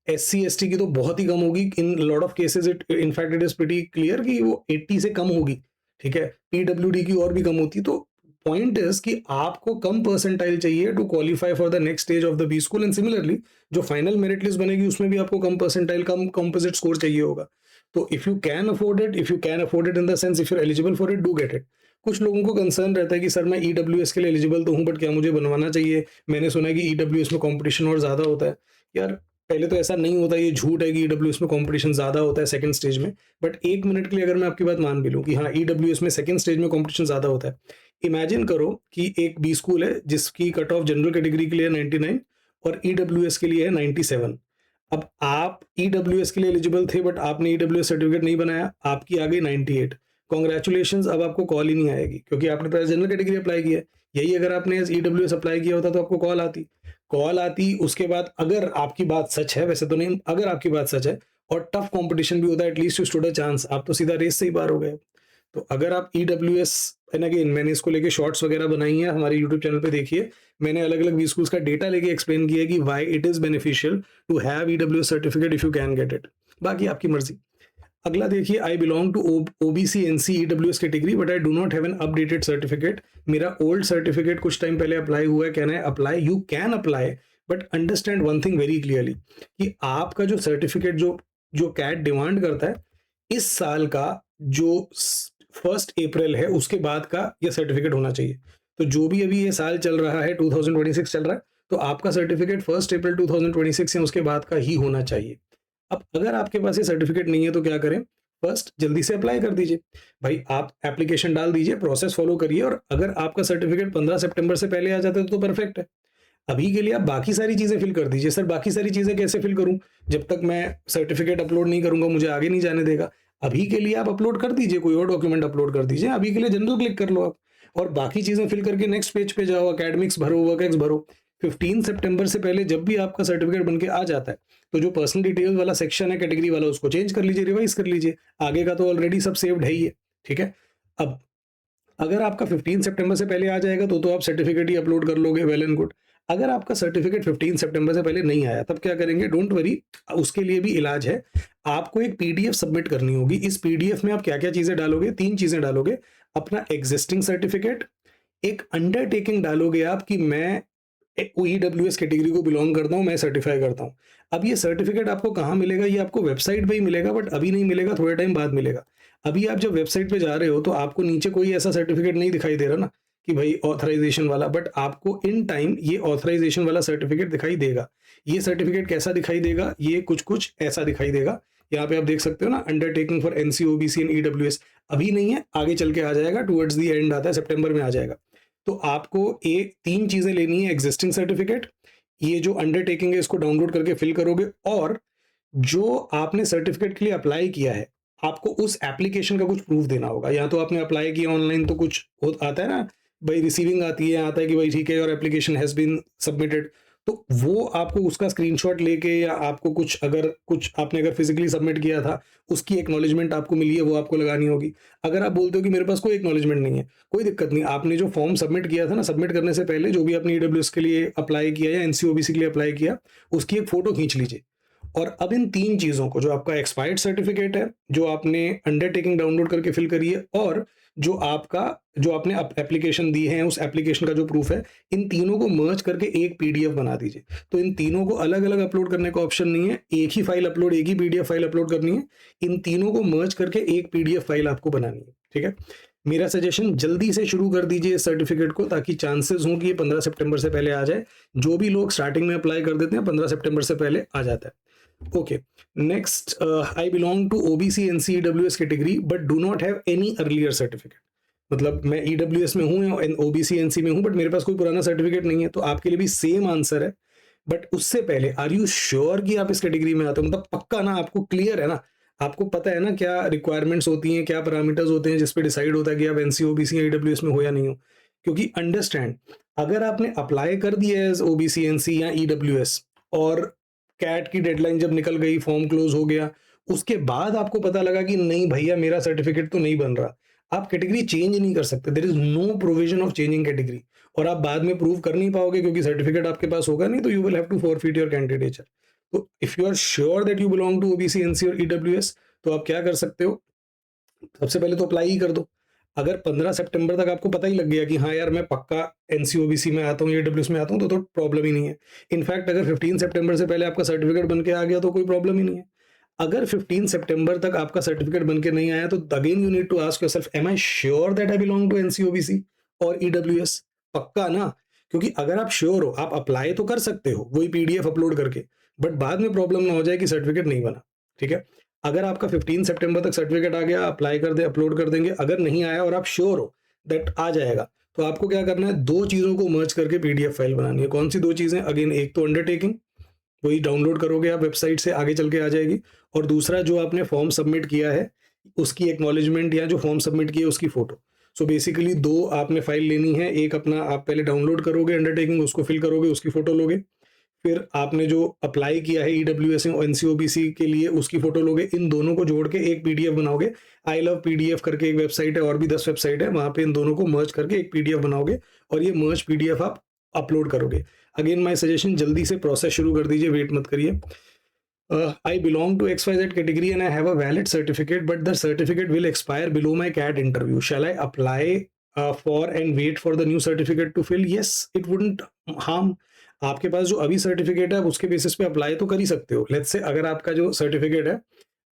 A: SC ST की तो बहुत ही कम होगी। In lot of cases in fact it is pretty clear कि वो 80 से कम होगी, ठीक है। PWD की और भी कम होती। तो पॉइंट इज कि आपको कम परसेंटाइल चाहिए to qualify for the next stage of the B school, and similarly जो फाइनल मेरिट लिस्ट बनेगी उसमें भी आपको कम परसेंटाइल, कम कंपोजिट स्कोर चाहिए होगा। तो if you can afford it, in the sense if you are eligible for it, do get it. कुछ लोगों को कंसर्न रहता है कि सर मैं EWS के लिए एलिजिबल तो हूँ, बट क्या मुझे बनवाना चाहिए? मैंने सुना है कि EWS में कंपटीशन और ज्यादा होता है। यार पहले तो ऐसा नहीं होता, ये झूठ है कि EWS में कंपटीशन ज्यादा होता है सेकंड स्टेज में। बट एक मिनट के लिए अगर मैं आपकी बात मान भी लूँ कि हाँ EWS में सेकंड स्टेज में कंपटीशन ज्यादा होता है, इमेजिन करो कि एक बी स्कूल है जिसकी कट ऑफ जनरल कैटेगरी के लिए 99 और EWS के लिए है 97। अब आप EWS के लिए एलिजिबल थे बट आपने EWS सर्टिफिकेट नहीं बनाया, आपकी आ गई 98। कॉन्ग्रेचुलेशन, अब आपको कॉल ही नहीं आएगी क्योंकि आपने तो जनरल कैटेगरी अप्लाई किया है। यही अगर आपने EWS अप्लाई किया होता तो आपको कॉल आती। उसके बाद अगर आपकी बात सच है, वैसे तो नहीं, अगर आपकी बात सच है और टफ कंपटीशन भी होता है, at least you stood a chance, आप तो सीधा रेस से ही पार हो गए। तो अगर आप EWS, एंड अगेन मैंने इसको लेके शॉर्ट्स वगैरह बनाई है हमारे यूट्यूब चैनल पे, देखिए मैंने अलग अलग बी स्कूल्स का डेटा लेके एक्सप्लेन किया है कि why it is beneficial to have EWS certificate if you can get it. बाकी आपकी मर्जी। अगला देखिए, I belong to OBC NC EWS category but I do not have an updated certificate. मेरा ओल्ड सर्टिफिकेट कुछ टाइम पहले apply हुआ है। Can I apply? You can apply, but understand one thing very clearly कि आपका जो certificate जो cat demand करता है, इस साल का जो 1 अप्रैल है उसके बाद का यह सर्टिफिकेट होना चाहिए। तो जो भी अभी ये साल चल रहा है 2026 चल रहा है, तो आपका सर्टिफिकेट 1 अप्रैल 2026 या उसके बाद का ही होना चाहिए। अब अगर आपके पास ये सर्टिफिकेट नहीं है तो क्या करें? फर्स्ट जल्दी से अप्लाई कर दीजिए। भाई आप एप्लीकेशन डाल दीजिए, प्रोसेस फॉलो करिए, और अगर आपका सर्टिफिकेट 15 सितंबर से पहले आ जाता है तो परफेक्ट है। अभी के लिए आप बाकी सारी चीज़ें फिल कर दीजिए। सर बाकी सारी चीज़ें कैसे फिल करूँ? जब तक मैं सर्टिफिकेट अपलोड नहीं करूँगा मुझे आगे नहीं जाने देगा। अभी के लिए आप अपलोड कर दीजिए, कोई और डॉक्यूमेंट अपलोड कर दीजिए। अभी के लिए जनरल क्लिक कर लो आप, और बाकी चीज़ें फिल करके नेक्स्ट पेज पे जाओ, एकेडमिक्स भरो, वर्क भरो। 15 सितंबर से पहले जब भी आपका सर्टिफिकेट बन के आ जाता है, तो जो पर्सनल डिटेल्स वाला सेक्शन है कैटेगरी वाला, उसको चेंज कर लीजिए, रिवाइज कर लीजिए। आगे का तो ऑलरेडी सब सेव्ड है ही है, ठीक है? अब अगर आपका 15 सितंबर से पहले आ जाएगा तो आप सर्टिफिकेट ही अपलोड कर लोगे, वेल एंड गुड। अगर आपका सर्टिफिकेट 15 सितंबर से पहले नहीं आया तब क्या करेंगे? डोंट वरी, उसके लिए भी इलाज है। आपको एक पीडीएफ सबमिट करनी होगी। इस पीडीएफ में आप क्या-क्या चीजें डालोगे? 3 चीजें डालोगे। अपना एग्जिस्टिंग सर्टिफिकेट, एक अंडरटेकिंग डालोगे आप कि मैं ईडब्ल्यूएस कैटेगरी को बिलोंग करता हूं, मैं सर्टिफाई करता हूं। अब ये सर्टिफिकेट आपको कहाँ मिलेगा? ये आपको वेबसाइट पे ही मिलेगा, बट अभी नहीं मिलेगा, थोड़े टाइम बाद मिलेगा। अभी आप जब वेबसाइट पे जा रहे हो तो आपको नीचे कोई ऐसा सर्टिफिकेट नहीं दिखाई दे रहा ना कि भाई ऑथराइजेशन वाला, बट आपको इन टाइम ये ऑथराइजेशन वाला सर्टिफिकेट दिखाई देगा। ये सर्टिफिकेट कैसा दिखाई देगा? ये कुछ कुछ ऐसा दिखाई देगा। यहाँ पे आप देख सकते हो ना, undertaking for NC, OBC and EWS. अभी नहीं है, आगे चल के आ जाएगा, टुवर्ड्स दी एंड आता है, सितंबर में आ जाएगा। तो आपको एक 3 चीजें लेनी है। एग्जिस्टिंग सर्टिफिकेट, ये जो अंडरटेकिंग है इसको डाउनलोड करके फिल करोगे, और जो आपने सर्टिफिकेट के लिए अप्लाई किया है आपको उस एप्लीकेशन का कुछ प्रूफ देना होगा। या तो आपने अप्लाई किया ऑनलाइन तो कुछ आता है ना, भाई रिसीविंग आती है, आता है कि भाई ठीक है, your application has been submitted. तो वो आपको उसका स्क्रीनशॉट लेके, या आपको कुछ आपने अगर फिजिकली सबमिट किया था उसकी एक्नॉलेजमेंट आपको मिली है, वो आपको लगानी होगी। अगर आप बोलते हो कि मेरे पास कोई एक्नॉलेजमेंट नहीं है, कोई दिक्कत नहीं। आपने जो फॉर्म सबमिट किया था ना, सबमिट करने से पहले जो भी आपने ईडब्ल्यूएस के लिए अप्लाई किया या एनसीओबीसी के लिए अप्लाई किया, उसकी एक फोटो खींच लीजिए। और अब इन 3 चीज़ों को, जो आपका एक्सपायर्ड सर्टिफिकेट है, जो आपने अंडरटेकिंग डाउनलोड करके फिल करी है, और जो आपने एप्लीकेशन दी है, उस एप्लीकेशन का जो प्रूफ है, इन तीनों को मर्ज करके एक पीडीएफ बना दीजिए। तो इन तीनों को अलग-अलग अपलोड करने का ऑप्शन नहीं है, एक ही फाइल अपलोड, एक ही पीडीएफ फाइल अपलोड करनी है। इन तीनों को मर्ज करके एक पीडीएफ फाइल आपको बनानी है, ठीक है? मेरा सजेशन, जल्दी से शुरू कर दीजिए इस सर्टिफिकेट को, ताकि चांसेस हों कि ये 15 सितंबर से पहले आ जाए। जो भी लोग स्टार्टिंग में अप्लाई कर देते हैं 15 सितंबर से पहले आ जाता है। Okay, next, I belong to OBC NC EWS category but do not have any earlier certificate. मतलब मैं EWS में हूँ, OBC NC में हूँ, बट मेरे पास कोई पुराना सर्टिफिकेट नहीं है। तो आपके लिए भी सेम आंसर है, बट उससे पहले आर यू श्योर कि आप इस कैटेगरी में आते हो? मतलब पक्का ना, आपको क्लियर है ना, आपको पता है ना क्या रिक्वायरमेंट्स होती हैं, क्या पैरामीटर्स होते हैं जिसपे डिसाइड होता है कि आप एनसी, ओबीसी या ईडब्ल्यूएस में हो या नहीं हो? क्योंकि अंडरस्टैंड, अगर आपने अप्लाई कर दिया है एज ओबीसी, एनसी या ईडब्ल्यूएस, और कैट की डेडलाइन जब निकल गई, फॉर्म क्लोज हो गया, उसके बाद आपको पता लगा कि नहीं भैया मेरा सर्टिफिकेट तो नहीं बन रहा, आप कैटेगरी चेंज नहीं कर सकते। There is no provision of changing category, और आप बाद में प्रूव कर नहीं पाओगे क्योंकि सर्टिफिकेट आपके पास होगा नहीं, तो you will have to forfeit your candidature. तो if you are sure that you belong to OBC, NC or EWS, तो आप क्या कर सकते हो? सबसे पहले तो अप्लाई ही कर दो। अगर 15 सितंबर तक आपको पता ही लग गया कि हाँ यार मैं पक्का एनसीओबीसी में आता हूँ, ईडब्ल्यूएस में आता हूँ, तो प्रॉब्लम ही नहीं है। इनफैक्ट अगर 15 सितंबर से पहले आपका सर्टिफिकेट बन के आ गया तो कोई प्रॉब्लम ही नहीं है। अगर 15 सितंबर तक आपका सर्टिफिकेट बन के नहीं आया तो again you need to ask yourself, am I sure that I belong to NCOBC or EWS? पक्का ना? क्योंकि अगर आप श्योर हो, आप अप्लाई तो कर सकते हो वही पीडीएफ अपलोड करके, बट बाद में प्रॉब्लम ना हो जाए कि सर्टिफिकेट नहीं बना, ठीक है? अगर आपका 15 सितंबर तक सर्टिफिकेट आ गया, अप्लाई कर दे, अपलोड कर देंगे। अगर नहीं आया और आप श्योर हो दैट आ जाएगा, तो आपको क्या करना है? 2 चीज़ों को मर्ज करके पीडीएफ फाइल बनानी है। कौन सी 2 चीज़ें? अगेन, एक तो अंडरटेकिंग, वही डाउनलोड करोगे आप वेबसाइट से, आगे चल के आ जाएगी। और दूसरा, जो आपने फॉर्म सबमिट किया है उसकी एक्नॉलेजमेंट, या जो फॉर्म सबमिट किया उसकी फोटो। सो बेसिकली 2 आपने फाइल लेनी है। एक अपना आप पहले डाउनलोड करोगे अंडरटेकिंग, उसको फिल करोगे, उसकी फोटो लोगे। फिर आपने जो अप्लाई किया है ईडब्ल्यूएस और एनसीओबीसी के लिए, उसकी फोटो लोगे। इन दोनों को जोड़ के एक पीडीएफ बनाओगे। आई लव पीडीएफ करके एक वेबसाइट है, और भी 10 वेबसाइट है, वहां पे इन दोनों को मर्ज करके एक पीडीएफ बनाओगे, और ये मर्ज पीडीएफ आप अपलोड करोगे। अगेन माय सजेशन, जल्दी से प्रोसेस शुरू कर दीजिए, वेट मत करिए। I belong to XYZ category and I have a valid certificate, but the certificate will expire below my CAT interview. Shall I apply for and wait for the new certificate to fill? Yes, it wouldn't harm. आपके पास जो अभी certificate है उसके basis पे apply तो कर ही सकते हो। लेट्स से अगर आपका जो सर्टिफिकेट है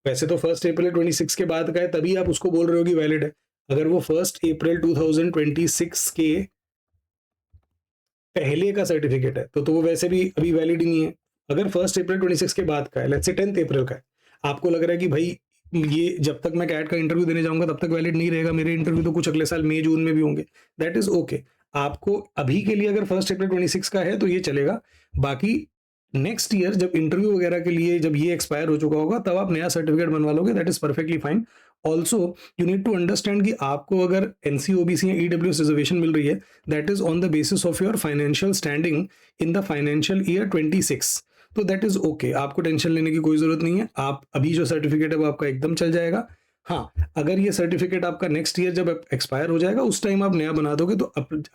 A: वैसे तो 1 अप्रैल 26 के बाद का है, तभी आप उसको बोल रहे हो कि वैलिड है। अगर वो 1 अप्रैल 2026 के पहले का सर्टिफिकेट है तो वो वैसे भी अभी वैलिड ही नहीं है। अगर 1 अप्रैल 26 के बाद का है, लेट्स से 10 अप्रैल का है, आपको लग रहा है कि भाई ये जब तक मैं कैट का इंटरव्यू देने जाऊंगा तब तक वैलिड नहीं रहेगा, मेरे इंटरव्यू तो कुछ अगले साल मई जून में भी होंगे, दैट इज ओके। आपको अभी के लिए अगर 1 अप्रैल 26 का है तो ये चलेगा। बाकी नेक्स्ट ईयर जब इंटरव्यू वगैरह के लिए जब ये एक्सपायर हो चुका होगा तब आप नया सर्टिफिकेट बनवा लोगे, that is perfectly fine. Also you need to understand कि आपको अगर एनसी ओबीसी या ईडब्ल्यूएस रिजर्वेशन मिल रही है, that is on the basis of your financial standing in the financial year 26। तो दैट इज ओके, आपको टेंशन लेने की कोई जरूरत नहीं है। आप अभी जो सर्टिफिकेट है वो आपका एकदम चल जाएगा। हाँ, अगर ये सर्टिफिकेट आपका नेक्स्ट ईयर जब एक्सपायर हो जाएगा उस टाइम आप नया बना दोगे तो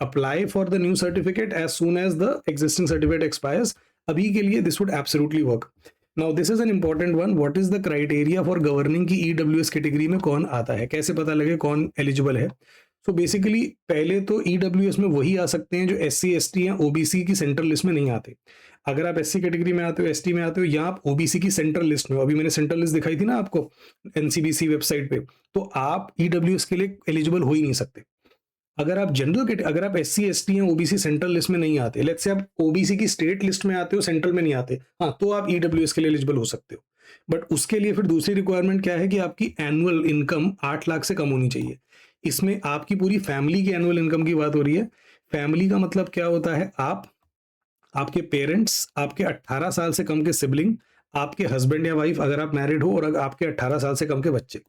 A: apply for the new certificate as soon as the existing certificate expires. अभी के लिए this would absolutely work. Now this is an important one, what is the criteria for governing की ईडब्ल्यूएस कैटेगरी में कौन आता है, कैसे पता लगे कौन एलिजिबल है। सो बेसिकली पहले तो ईडब्ल्यूएस में वही आ सकते हैं जो एससी एसटी या ओबीसी की सेंट्रल लिस्ट में नहीं आते। अगर आप एससी कैटेगरी में आते हो, एसटी में आते हो, या आप ओबीसी की सेंट्रल लिस्ट में हो, अभी मैंने सेंट्रल लिस्ट दिखाई थी ना आपको एनसीबीसी वेबसाइट पे, तो आप ईडब्ल्यूएस के लिए एलिजिबल हो ही नहीं सकते। अगर आप अगर आप एससी एसटी या ओबीसी सेंट्रल लिस्ट में नहीं आते, लेट्स से आप ओबीसी की स्टेट लिस्ट में आते हो, सेंट्रल में नहीं आते, हाँ तो आप ईडब्ल्यूएस के लिए एलिजिबल हो सकते हो। बट उसके लिए फिर दूसरी रिक्वायरमेंट क्या है कि आपकी एनुअल इनकम 8 लाख से कम होनी चाहिए। इसमें आपकी पूरी फैमिली की एनुअल इनकम की बात हो रही है। फैमिली का मतलब क्या होता है, आप, आपके पेरेंट्स, आपके 18 साल से कम के सिबलिंग, आपके हस्बैंड या वाइफ अगर आप मैरिड हो, और अगर आपके 18 साल से कम के बच्चे।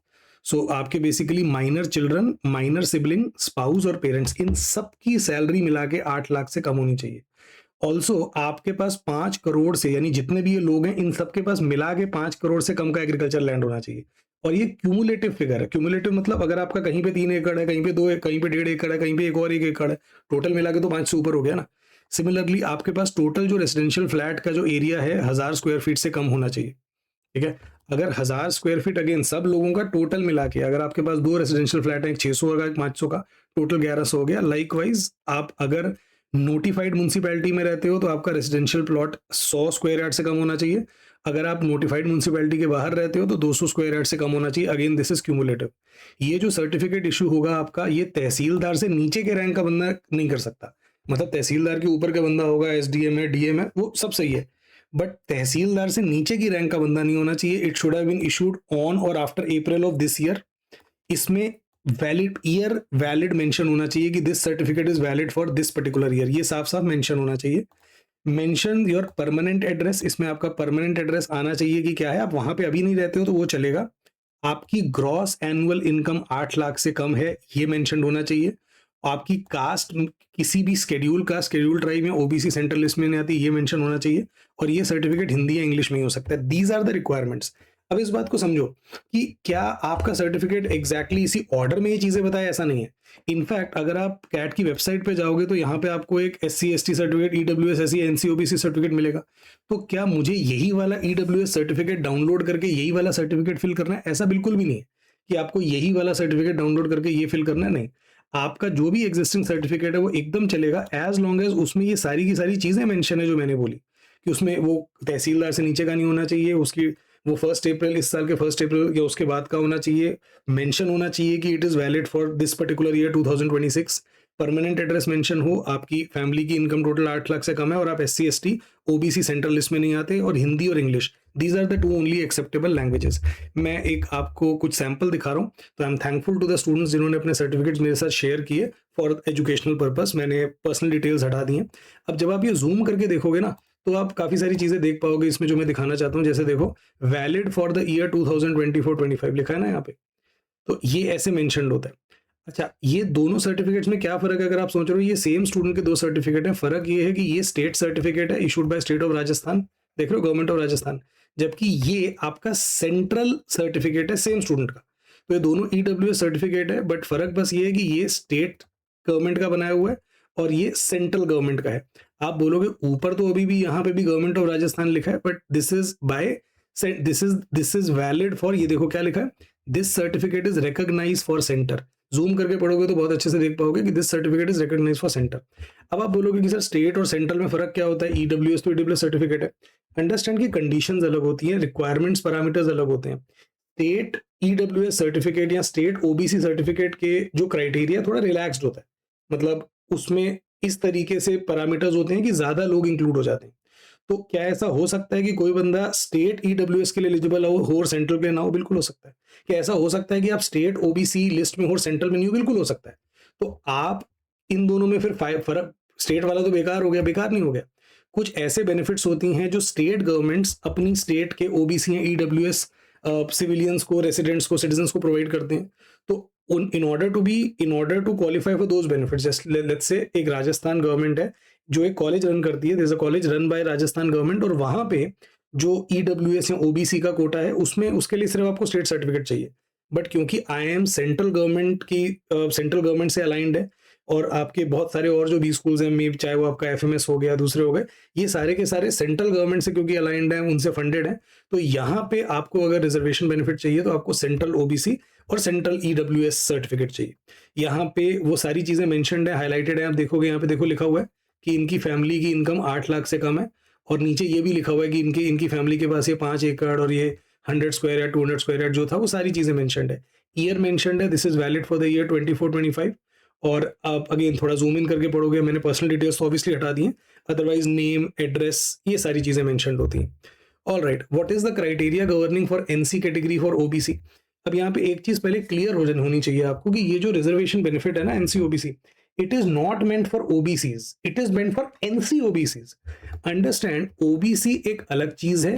A: सो आपके basically minor children, minor sibling, spouse और पेरेंट्स, इन सब की सैलरी मिला के 8 लाख से कम होनी चाहिए। ऑल्सो आपके पास 5 करोड़ से, यानी जितने भी ये लोग हैं इन सबके पास मिला के 5 करोड़ से कम का एग्रीकल्चर लैंड होना चाहिए। और ये क्यूमुलेटिव फिगर है। क्यूमुलेटिव मतलब अगर आपका कहीं पे 3 एकड़ है, कहीं पे 2, कहीं पे 1.5 एकड़ है, कहीं पे एक और 1 एकड़ है, टोटल मिला के तो 5 से ऊपर हो गया ना। सिमिलरली आपके पास टोटल जो रेसिडेंशियल फ्लैट का जो एरिया है 1000 स्क्वायर फीट से कम होना चाहिए। ठीक है, अगर 1000 स्क्वायर फीट अगेन सब लोगों का टोटल मिला के, अगर आपके पास 2 रेसिडेंशियल फ्लैट है, एक 600 का एक 500 का, टोटल 1100 हो गया। लाइकवाइज आप अगर नोटिफाइड म्यूनसिपैलिटी में रहते हो तो आपका रेसिडेंशियल प्लॉट 100 स्क्वायर यार्ड से कम होना चाहिए। अगर आप नोटिफाइड म्यूनसिपैलिटी के बाहर रहते हो तो 200 स्क्वायर यार्ड से कम होना चाहिए। Again this is cumulative. ये जो सर्टिफिकेट इशू होगा आपका, ये तहसीलदार से नीचे के रैंक का बंदा नहीं कर सकता। मतलब तहसीलदार के ऊपर का बंदा होगा, एसडीएम है, डीएम है, वो सब सही है, बट तहसीलदार से नीचे की रैंक का बंदा नहीं होना चाहिए। It should have been issued on or after April of this year. इसमें वैलिड ईयर वैलिड मेंशन होना चाहिए कि this certificate is valid for this particular year, ये साफ साफ मेंशन होना चाहिए। मेंशन योर परमानेंट एड्रेस, इसमें आपका परमानेंट एड्रेस आना चाहिए कि क्या है, आप वहां पे अभी नहीं रहते हो तो वो चलेगा। आपकी ग्रॉस एनुअल इनकम 8 लाख से कम है, ये मेंशन होना चाहिए। आपकी कास्ट किसी भी शेड्यूल कास्ट, शेड्यूल ट्राइब या ओबीसी सेंट्रल लिस्ट में नहीं आती, ये मेंशन होना चाहिए। और ये सर्टिफिकेट हिंदी या इंग्लिश में ही हो सकता है। These are the requirements. अब इस बात को समझो कि क्या आपका सर्टिफिकेट एग्जैक्टली इसी ऑर्डर में ये चीजें बताए, ऐसा नहीं है। इनफैक्ट अगर आप कैट की वेबसाइट पे जाओगे तो यहाँ पे आपको एक SC ST certificate, EWS, SC, NC, OBC certificate मिलेगा। तो क्या मुझे यही वाला ईडब्ल्यूएस सर्टिफिकेट डाउनलोड करके यही वाला सर्टिफिकेट फिल करना है? ऐसा बिल्कुल भी नहीं है कि आपको यही वाला सर्टिफिकेट डाउनलोड करके ये फिल करना है, नहीं। आपका जो भी एग्जिस्टिंग सर्टिफिकेट है वो एकदम चलेगा एज लॉन्ग एज उसमें ये सारी की सारी चीजें मेंशन है जो मैंने बोली, कि उसमें वो तहसीलदार से नीचे का नहीं होना चाहिए, उसकी वो 1 अप्रैल, इस साल के 1 अप्रैल या उसके बाद का होना चाहिए। मेंशन होना चाहिए कि it is valid for this particular year 2026। Permanent address mention हो, आपकी फैमिली की इनकम टोटल 8 लाख से कम है और आप SC ST OBC central list में नहीं आते, और हिंदी और English, these are the 2 only acceptable languages. मैं एक आपको कुछ सैंपल दिखा रहा हूँ। तो I am thankful to the students जिन्होंने अपने सर्टिफिकेट्स मेरे साथ शेयर किए फॉर एजुकेशनल पर्पस। मैंने पर्सनल डिटेल्स हटा दी हैं। अब जब आप ये जूम करके देखोगे ना तो आप काफी सारी चीजें देख पाओगे इसमें जो मैं दिखाना चाहता हूँ। जैसे देखो, वैलिड फॉर द ईयर 2024-25 लिखा है ना यहाँ पे, तो ये ऐसे मेंशन्ड होता है। अच्छा, ये दोनों सर्टिफिकेट्स में क्या फर्क है? अगर आप सोच रहे हो ये सेम स्टूडेंट के 2 सर्टिफिकेट है, फर्क ये है कि ये स्टेट सर्टिफिकेट है issued by state of Rajasthan, देख रहे हो, गवर्नमेंट ऑफ राजस्थान, जबकि ये आपका सेंट्रल सर्टिफिकेट है सेम स्टूडेंट का। तो ये दोनों ईडब्ल्यूएस सर्टिफिकेट है, बट फर्क बस ये है कि ये स्टेट गवर्नमेंट का बनाया हुआ है और ये सेंट्रल गवर्नमेंट का है। आप बोलोगे ऊपर तो अभी भी यहाँ पे भी गवर्नमेंट ऑफ राजस्थान लिखा है, but this is valid for, ये देखो क्या लिखा है, this certificate is recognised for centre. Zoom करके पढ़ोगे तो बहुत अच्छे से देख पाओगे कि this certificate is recognised for centre. अब आप बोलोगे कि सर स्टेट और सेंट्रल में फर्क क्या होता है? ईडब्ल्यूएस तो ईडब्ल्यूएस सर्टिफिकेट है। अंडरस्टैंड की कंडीशंस अलग होती हैं, रिक्वायरमेंट्स पैरामीटर्स अलग होते हैं। स्टेट ईडब्ल्यूएस सर्टिफिकेट या स्टेट ओबीसी सर्टिफिकेट के जो क्राइटेरिया थोड़ा रिलैक्स्ड होता है, मतलब उसमें इस तरीके से पैरामीटर्स होते हैं कि ज्यादा लोग इंक्लूड हो जाते हैं। तो क्या ऐसा हो सकता है कि कोई बंदा स्टेट ईडब्ल्यूएस के लिए एलिजिबल हो और सेंट्रल के लिए ना हो? बिल्कुल हो सकता है। क्या ऐसा हो सकता है कि आप स्टेट ओबीसी लिस्ट में हो और सेंट्रल में नहीं हो? बिल्कुल हो सकता है। तो आप इन दोनों में फिर फर्क, स्टेट वाला तो बेकार हो गया, बेकार नहीं हो गया। कुछ ऐसे बेनिफिट्स होती हैं जो स्टेट गवर्नमेंट्स अपनी स्टेट के ओबीसी या ईडब्ल्यूएस सिविलियंस को, रेसिडेंट्स को, सिटीजन्स को प्रोवाइड करते हैं। तो in order to qualify for those benefits, just let's say एक राजस्थान गवर्नमेंट है जो एक कॉलेज रन करती है, there is a college run by Rajasthan government, और वहां पे जो ईडब्ल्यूएस या ओबीसी का कोटा है उसमें उसके लिए सिर्फ आपको स्टेट सर्टिफिकेट चाहिए। बट क्योंकि आईआईएम सेंट्रल गवर्नमेंट से अलाइंड है, और आपके बहुत सारे और जो भी स्कूल्स हैं, मे चाहे वो आपका एफएमएस हो गया, दूसरे हो गए, ये सारे के सारे सेंट्रल गवर्नमेंट से क्योंकि अलाइंड है, उनसे फंडेड है, तो यहाँ पे आपको अगर रिजर्वेशन बेनिफिट चाहिए तो आपको सेंट्रल ओबीसी और सेंट्रल ईडब्ल्यूएस सर्टिफिकेट चाहिए। यहाँ पे वो सारी चीजें मेंशन्ड है, हाईलाइटेड है, आप देखोगे यहाँ पे देखो लिखा हुआ है कि इनकी फैमिली की इनकम 8 लाख से कम है, और नीचे ये भी लिखा हुआ है कि इनकी फैमिली के पास ये 5 एकड़ और ये 100 स्क्वायर यार्ड, 200 स्क्वायर यार्ड जो था, वो सारी चीजें मेंशन्ड है। ईयर मेंशन्ड है, this is valid for the year 24-25। और आप अगेन थोड़ा जूम इन करके पढ़ोगे, मैंने पर्सनल डिटेल्स तो ऑब्वियसली हटा दी हैं, अदरवाइज नेम, एड्रेस, ये सारी चीजें मेंशन्ड होती हैं। All right, what is the criteria governing for NC category for OBC? अब यहाँ पे एक चीज पहले क्लियर होनी चाहिए आपको कि ये जो रिजर्वेशन बेनिफिट है ना NC OBC, it is not meant for OBCs, it is meant for NC OBCs. Understand, OBC एक अलग चीज है,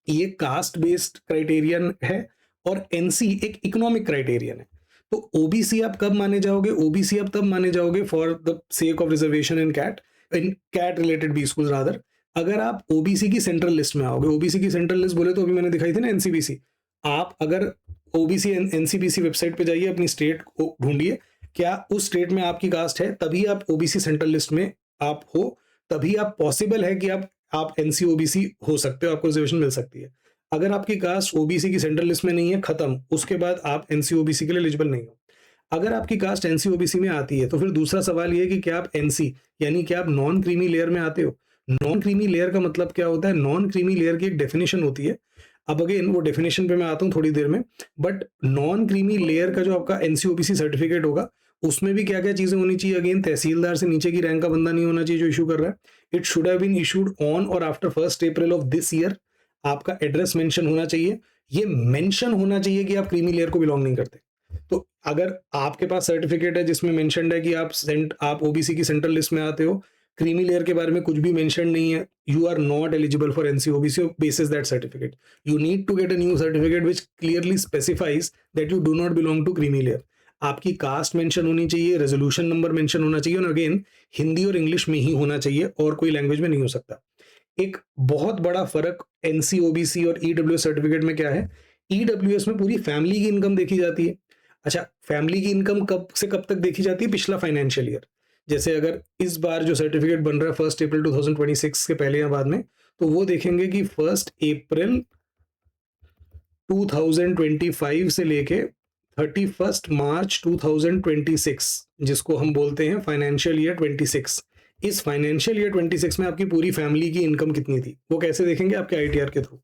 A: ये कास्ट बेस्ड क्राइटेरियन है, और एनसी एक इकोनॉमिक क्राइटेरियन है। तो ओबीसी आप कब माने जाओगे? ओबीसी आप तब माने जाओगे for the sake of reservation in CAT related B school rather, अगर आप ओबीसी की सेंट्रल लिस्ट में आओगे। ओबीसी की सेंट्रल लिस्ट बोले तो अभी मैंने दिखाई थी ना एनसीबीसी, आप अगर ओबीसी एनसीबीसी वेबसाइट पे जाइए, अपनी स्टेट को ढूंढिए, क्या उस स्टेट में आपकी कास्ट है, तभी आप ओबीसी सेंट्रल लिस्ट में आप हो, तभी आप पॉसिबल है कि आप एनसी ओबीसी हो सकते हो, आपको रिजर्वेशन मिल सकती है। अगर आपकी कास्ट ओबीसी की सेंट्रल लिस्ट में नहीं है, खत्म, उसके बाद आप एनसी ओबीसी के लिए एलिजिबल नहीं हो। अगर आपकी कास्ट एनसी ओबीसी में आती है तो फिर दूसरा सवाल ये है कि क्या आप एनसी यानी कि आप नॉन क्रीमी लेयर में आते हो? नॉन क्रीमी लेयर का मतलब क्या होता है? नॉन क्रीमी लेयर की एक डेफिनेशन होती है, अब अगेन वो डेफिनेशन पे मैं आता हूँ थोड़ी देर में, बट नॉन क्रीमी लेयर का जो आपका एनसी ओबीसी सर्टिफिकेट होगा, उसमें भी क्या क्या चीजें होनी चाहिए? अगेन, तहसीलदार से नीचे की रैंक का बंदा नहीं होना चाहिए जो इशू कर रहा है। It should have been issued on or after 1 April of this year. आपका एड्रेस मेंशन होना चाहिए, ये मेंशन होना चाहिए कि आप क्रीमी लेयर को बिलोंग नहीं करते। तो अगर आपके पास सर्टिफिकेट है जिसमें मेंशन्ड है कि आप ओबीसी की सेंट्रल लिस्ट में आते हो, क्रीमी लेयर के बारे में कुछ भी मेंशन नहीं है, you are not eligible for NC OBC basis that certificate. You need to get a new certificate which clearly specifies that you do not belong to creamy layer. आपकी caste mention होनी चाहिए, resolution number mention होना चाहिए, और again Hindi और English में ही होना चाहिए, और कोई लैंग्वेज में नहीं हो सकता। एक बहुत बड़ा फर्क एनसी ओबीसी और ईडब्ल्यूएस सर्टिफिकेट में क्या है? ईडब्ल्यूएस में पूरी फैमिली की इनकम देखी जाती है। अच्छा, फैमिली की इनकम कब से कब तक देखी जाती है? पिछला फाइनेंशियल ईयर। जैसे अगर इस बार जो सर्टिफिकेट बन रहा है 1 अप्रैल 2026 के पहले या बाद में, तो वो देखेंगे कि 1 अप्रैल 2025 से लेके 31 मार्च 2026, जिसको हम बोलते हैं फाइनेंशियल ईयर 26, इस फाइनेंशियल ईयर 26 में आपकी पूरी फैमिली की इनकम कितनी थी, वो कैसे देखेंगे? आपके आईटीआर के through.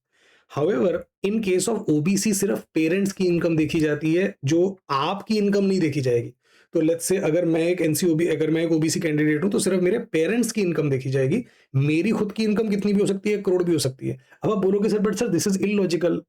A: However, in case of OBC सिर्फ पेरेंट्स की इनकम देखी जाती है, जो आपकी इनकम नहीं देखी जाएगी। तो लेट्स से अगर मैं एक ओबीसी कैंडिडेट हूं तो सिर्फ मेरे पेरेंट्स की इनकम देखी जाएगी, मेरी खुद की इनकम कितनी भी हो सकती है, 1 करोड़ भी हो सकती है। अब आप बोलोगे sir, but sir this is illogical,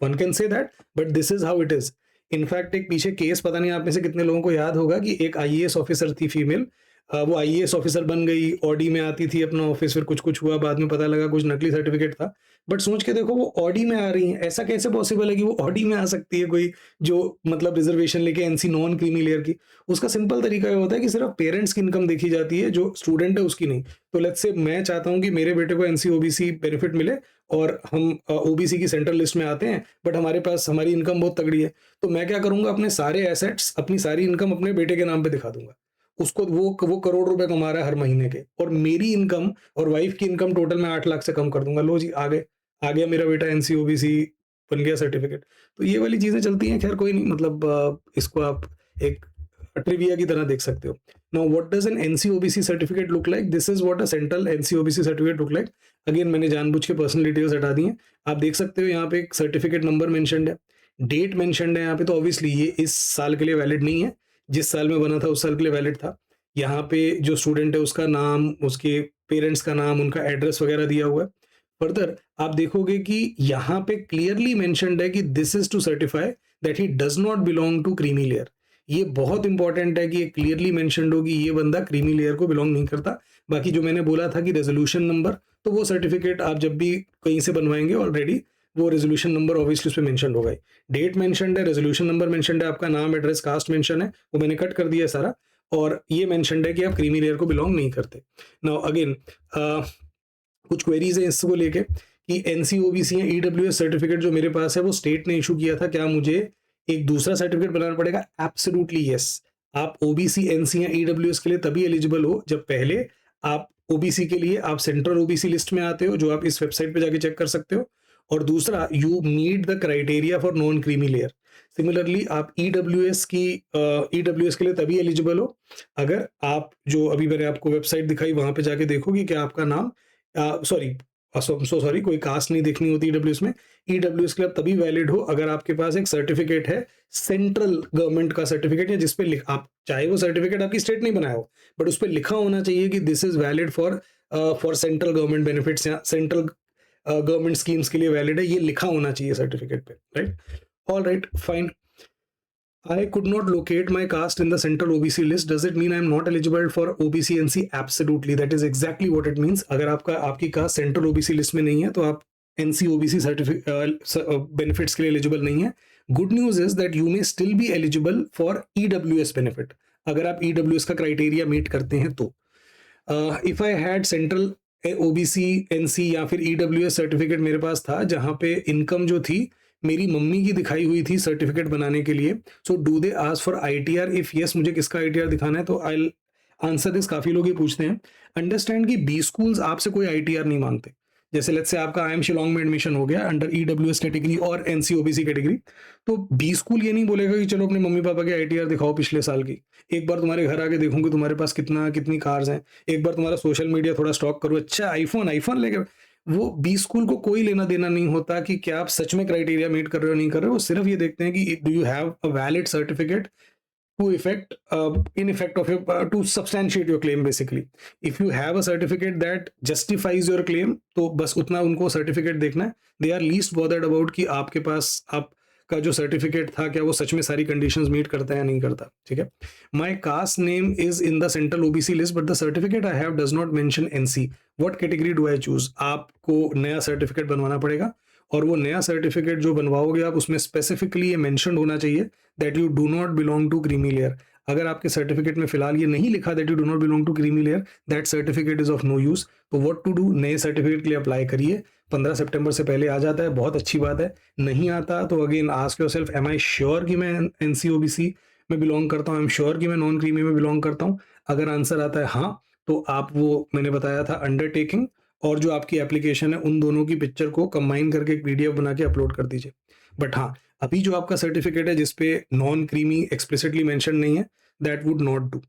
A: one can say that, but this is how it is. In fact एक पीछे केस, पता नहीं आप में से कितने लोगों को याद होगा, कि एक आईएएस ऑफिसर थी फीमेल, वो आईएएस ऑफिसर बन गई, ऑडी में आती थी अपना ऑफिस, फिर कुछ कुछ हुआ, बाद में पता लगा कुछ नकली सर्टिफिकेट था। बट सोच के देखो, वो ऑडी में आ रही है, ऐसा कैसे पॉसिबल है कि वो ऑडी में आ सकती है कोई जो मतलब रिजर्वेशन लेके एनसी नॉन क्रीमी लेयर की? उसका सिंपल तरीका ये होता है कि सिर्फ पेरेंट्स की इनकम देखी जाती है, जो स्टूडेंट है उसकी नहीं। तो लेट्स से मैं चाहता हूं कि मेरे बेटे को एनसी ओबीसी बेनिफिट मिले, और हम ओबीसी की सेंट्रल लिस्ट में आते हैं, बट हमारे पास हमारी इनकम बहुत तगड़ी है, तो मैं क्या करूंगा? अपने सारे एसेट्स, अपनी सारी इनकम अपने बेटे के नाम पे दिखा दूंगा। उसको वो करोड़ रुपए कमा रहा है हर महीने के, और मेरी इनकम और वाइफ की इनकम टोटल मैं 8 लाख से कम कर दूंगा। लो जी, आ गया मेरा बेटा एनसी ओबीसी, बन गया सर्टिफिकेट। तो ये वाली चीजें चलती हैं। खैर कोई नहीं, मतलब इसको आप एक ट्रिविया की तरह देख सकते हो। Now what does an NCOBC certificate look like? This is what a central NCOBC certificate look like. Again मैंने जानबूझ के पर्सनल डिटेल्स हटा दी हैं। आप देख सकते हो यहाँ पे एक सर्टिफिकेट नंबर मेंशन्ड है, डेट मेंशन्ड है यहाँ पे, तो ऑब्वियसली ये इस साल के लिए वैलिड नहीं है, जिस साल में बना था उस साल के लिए वैलिड था। यहाँ पे जो स्टूडेंट है उसका नाम, उसके पेरेंट्स का नाम, उनका एड्रेस वगैरह दिया हुआ है। फर्दर आप देखोगे कि यहाँ पे क्लियरली मेंशन्ड है कि this is to certify that he does not belong to creamy layer. ये बहुत इंपॉर्टेंट है कि ये क्लियरली मेंशन्ड हो कि ये बंदा क्रीमी लेयर को बिलोंग नहीं करता। बाकी जो मैंने बोला था कि रेजोल्यूशन नंबर, तो वो सर्टिफिकेट आप जब भी कहीं से बनवाएंगे ऑलरेडी वो रेजोल्यूशन नंबर ऑब्वियसली उस पर मेंशन होगा ही। डेट मेंशन्ड है, रेजोल्यूशन नंबर मेंशन्ड है, आपका नाम, एड्रेस, कास्ट मेंशन है, वो मैंने कट कर दिया है सारा, और ये मेंशन्ड है कि आप क्रीमी लेयर को बिलोंग नहीं करते। नाउ अगेन कुछ क्वेरीज है इसको लेके कि एनसीओबीसी या ईडब्ल्यूएस सर्टिफिकेट जो मेरे पास है वो स्टेट ने इशू किया था, क्या मुझे एक दूसरा सर्टिफिकेट बनाना पड़ेगा? Absolutely yes. आप ओबीसी, एनसी या ईडब्ल्यूएस के लिए तभी एलिजिबल हो जब पहले आप ओबीसी के लिए आप सेंट्रल ओबीसी लिस्ट में आते हो, जो आप इस वेबसाइट पे जाके चेक कर सकते हो, और दूसरा you meet the criteria for non creamy layer. Similarly आप ईडब्ल्यूएस के लिए तभी एलिजिबल हो अगर आप, जो अभी मैंने आपको वेबसाइट दिखाई वहां पे जाके देखोगे कि आपका नाम, सॉरी कोई कास्ट नहीं देखनी होती ईडब्ल्यूएस में। ईडब्ल्यूएस के लिए तभी वैलिड हो अगर आपके पास एक सर्टिफिकेट है, सेंट्रल गवर्नमेंट का सर्टिफिकेट है, जिसपे आप चाहे वो सर्टिफिकेट आपकी स्टेट नहीं बनाया हो, बट उस पर लिखा होना चाहिए कि this is valid for central government benefits या सेंट्रल गवर्नमेंट स्कीम्स के लिए वैलिड है, ये लिखा होना चाहिए सर्टिफिकेट पे, right? All right, fine. I could not locate my caste in the central OBC list. Does it mean I am not eligible for OBC NC? Absolutely, that is exactly what it means. अगर आपकी cast central OBC list में नहीं है तो आप NC OBC benefits के लिए eligible नहीं है। Good news is that you may still be eligible for EWS benefit अगर आप EWS का क्राइटेरिया मीट करते हैं तो। If I had central OBC NC या फिर EWS सर्टिफिकेट मेरे पास था जहां पे इनकम जो थी मेरी मम्मी की दिखाई हुई थी सर्टिफिकेट बनाने के लिए, so do they ask for ITR? If yes, मुझे किसका ITR दिखाना है, तो आई आंसर दिस। काफी लोग ये पूछते हैं। अंडरस्टैंड कि बी स्कूल्स आपसे कोई ITR नहीं मांगते। जैसे लेट्स से आपका IIM शिलोंग में एडमिशन हो गया अंडर EWS कैटेगरी और NCOBC कैटेगरी, तो बी स्कूल ये नहीं बोलेगा कि चलो अपने मम्मी पापा के ITR दिखाओ पिछले साल की, एक बार तुम्हारे घर आके देखूंगी तुम्हारे पास कितनी कार्स हैं, एक बार तुम्हारा सोशल मीडिया थोड़ा स्टॉक करो, अच्छा आईफोन लेके। वो बी स्कूल को कोई लेना देना नहीं होता कि क्या आप सच में क्राइटेरिया मीट कर रहे हो नहीं कर रहे हो। वो सिर्फ ये देखते हैं कि do you have a valid certificate to substantiate your claim basically. If you have a certificate that justifies your claim, तो बस उतना उनको सर्टिफिकेट देखना है। They are least bothered about कि आपके पास आपका जो सर्टिफिकेट था क्या वो सच में सारी कंडीशंस मीट करता है या नहीं करता, ठीक है। My caste name is in the central OBC list but the certificate I have does not mention NC. What category do I choose? आपको नया सर्टिफिकेट बनवाना पड़ेगा और वो नया सर्टिफिकेट जो बनवाओगे आप उसमें स्पेसिफिकली ये मेंशन होना चाहिए that you do not belong to creamy layer. अगर आपके सर्टिफिकेट में फिलहाल ये नहीं लिखा that you do not belong to creamy layer, that certificate is of no use. So what to do, नए सर्टिफिकेट के लिए अप्लाई करिए। 15 सितंबर से पहले आ जाता है, बहुत अच्छी बात है। नहीं आता तो again ask yourself, am I sure कि मैं NCOBC में बिलोंग करता हूँ, आई एम श्योर कि मैं नॉन क्रीमी में बिलोंग करता हूँ। अगर आंसर आता है हाँ, तो आप वो मैंने बताया था अंडरटेकिंग और जो आपकी एप्लीकेशन है उन दोनों की पिक्चर को कंबाइन करके एक PDF बना के अपलोड कर दीजिए। बट हाँ, अभी जो आपका सर्टिफिकेट है जिसपे नॉन क्रीमी एक्सप्लिसिटली मेंशन नहीं है, that would not do.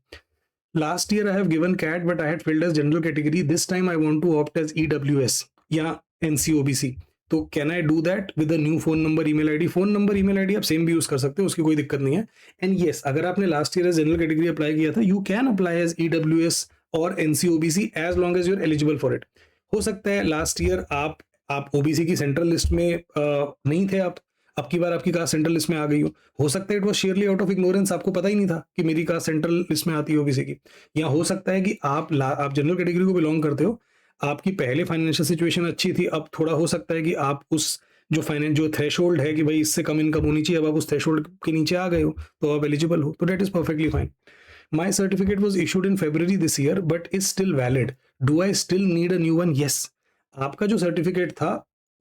A: Last year I have given CAT but I had filled as general category, this time I want to opt as EWS या NCOBC, तो can I do that with a new phone number email ID? Phone number email ID आप same भी use कर सकते हो, उसकी कोई दिक्कत नहीं है। एंड येस, अगर आपने last year as general category apply किया था, you can apply as EWS और NCOBC as long as you are eligible for it. हो सकता है लास्ट ईयर आप OBC की सेंट्रल लिस्ट में नहीं थे, आप अब की बार आपकी कास्ट सेंट्रल लिस्ट में आ गई हो सकता है it was sheerly out of ignorance, आपको पता ही नहीं था कि मेरी कास्ट सेंट्रल लिस्ट में आती है OBC की। या हो सकता है कि आप जनरल कैटेगरी को बिलोंग करते हो, आपकी पहले फाइनेंशियल सिचुएशन अच्छी थी, अब थोड़ा हो सकता है कि आप उस जो थ्रेशोल्ड है कि भाई इससे कम इनकम होनी चाहिए, अब आप उस थ्रेशोल्ड के नीचे आ गए हो तो आप एलिजिबल हो, तो that is perfectly fine. My certificate was issued in February this year but is still valid. Do I still need a new one? Yes. आपका जो सर्टिफिकेट था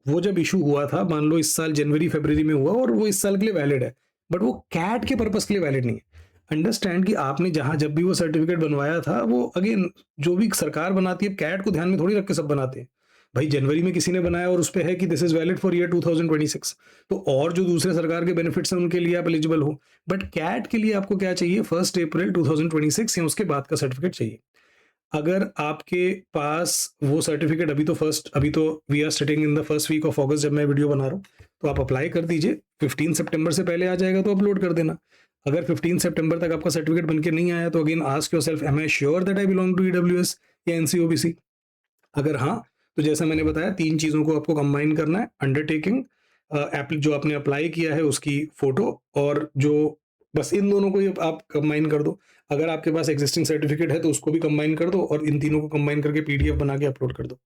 A: वो जब इशू हुआ था, मान लो इस साल जनवरी फरवरी में हुआ और वो इस साल के लिए वैलिड है, बट वो कैट के पर्पस के लिए वैलिड नहीं है। अंडरस्टैंड कि आपने जब भी वो सर्टिफिकेट बनवाया था, वो अगेन जो भी सरकार बनाती है कैट को ध्यान में थोड़ी रख के सब बनाते हैं। भाई जनवरी में किसी ने बनाया और उस पे है कि this is valid for year 2026, तो और जो दूसरे सरकार के बेनिफिट्स हैं उनके लिए आप एलिजिबल हो। बट कैट के लिए आपको क्या चाहिए? 1 अप्रैल 2026 या उसके बाद का सर्टिफिकेट चाहिए। अगर आपके पास वो सर्टिफिकेट अभी तो we are sitting in the first week of August जब मैं वीडियो बना रहा हूँ, तो आप अप्लाई कर दीजिए। 15 सितंबर से पहले आ जाएगा तो अपलोड कर देना। अगर 15 सितंबर तक आपका सर्टिफिकेट बनके नहीं आया तो again ask yourself, am I sure that I belong to EWS या एनसीओबीसी? अगर हाँ, तो जैसा मैंने बताया 3 चीज़ों को आपको कंबाइन करना है, अंडरटेकिंग, जो आपने अप्लाई किया है उसकी फ़ोटो, और जो बस इन दोनों को ही आप कंबाइन कर दो। अगर आपके पास एक्जिस्टिंग सर्टिफिकेट है तो उसको भी कंबाइन कर दो और इन तीनों को कंबाइन करके पीडीएफ बना के अपलोड कर दो।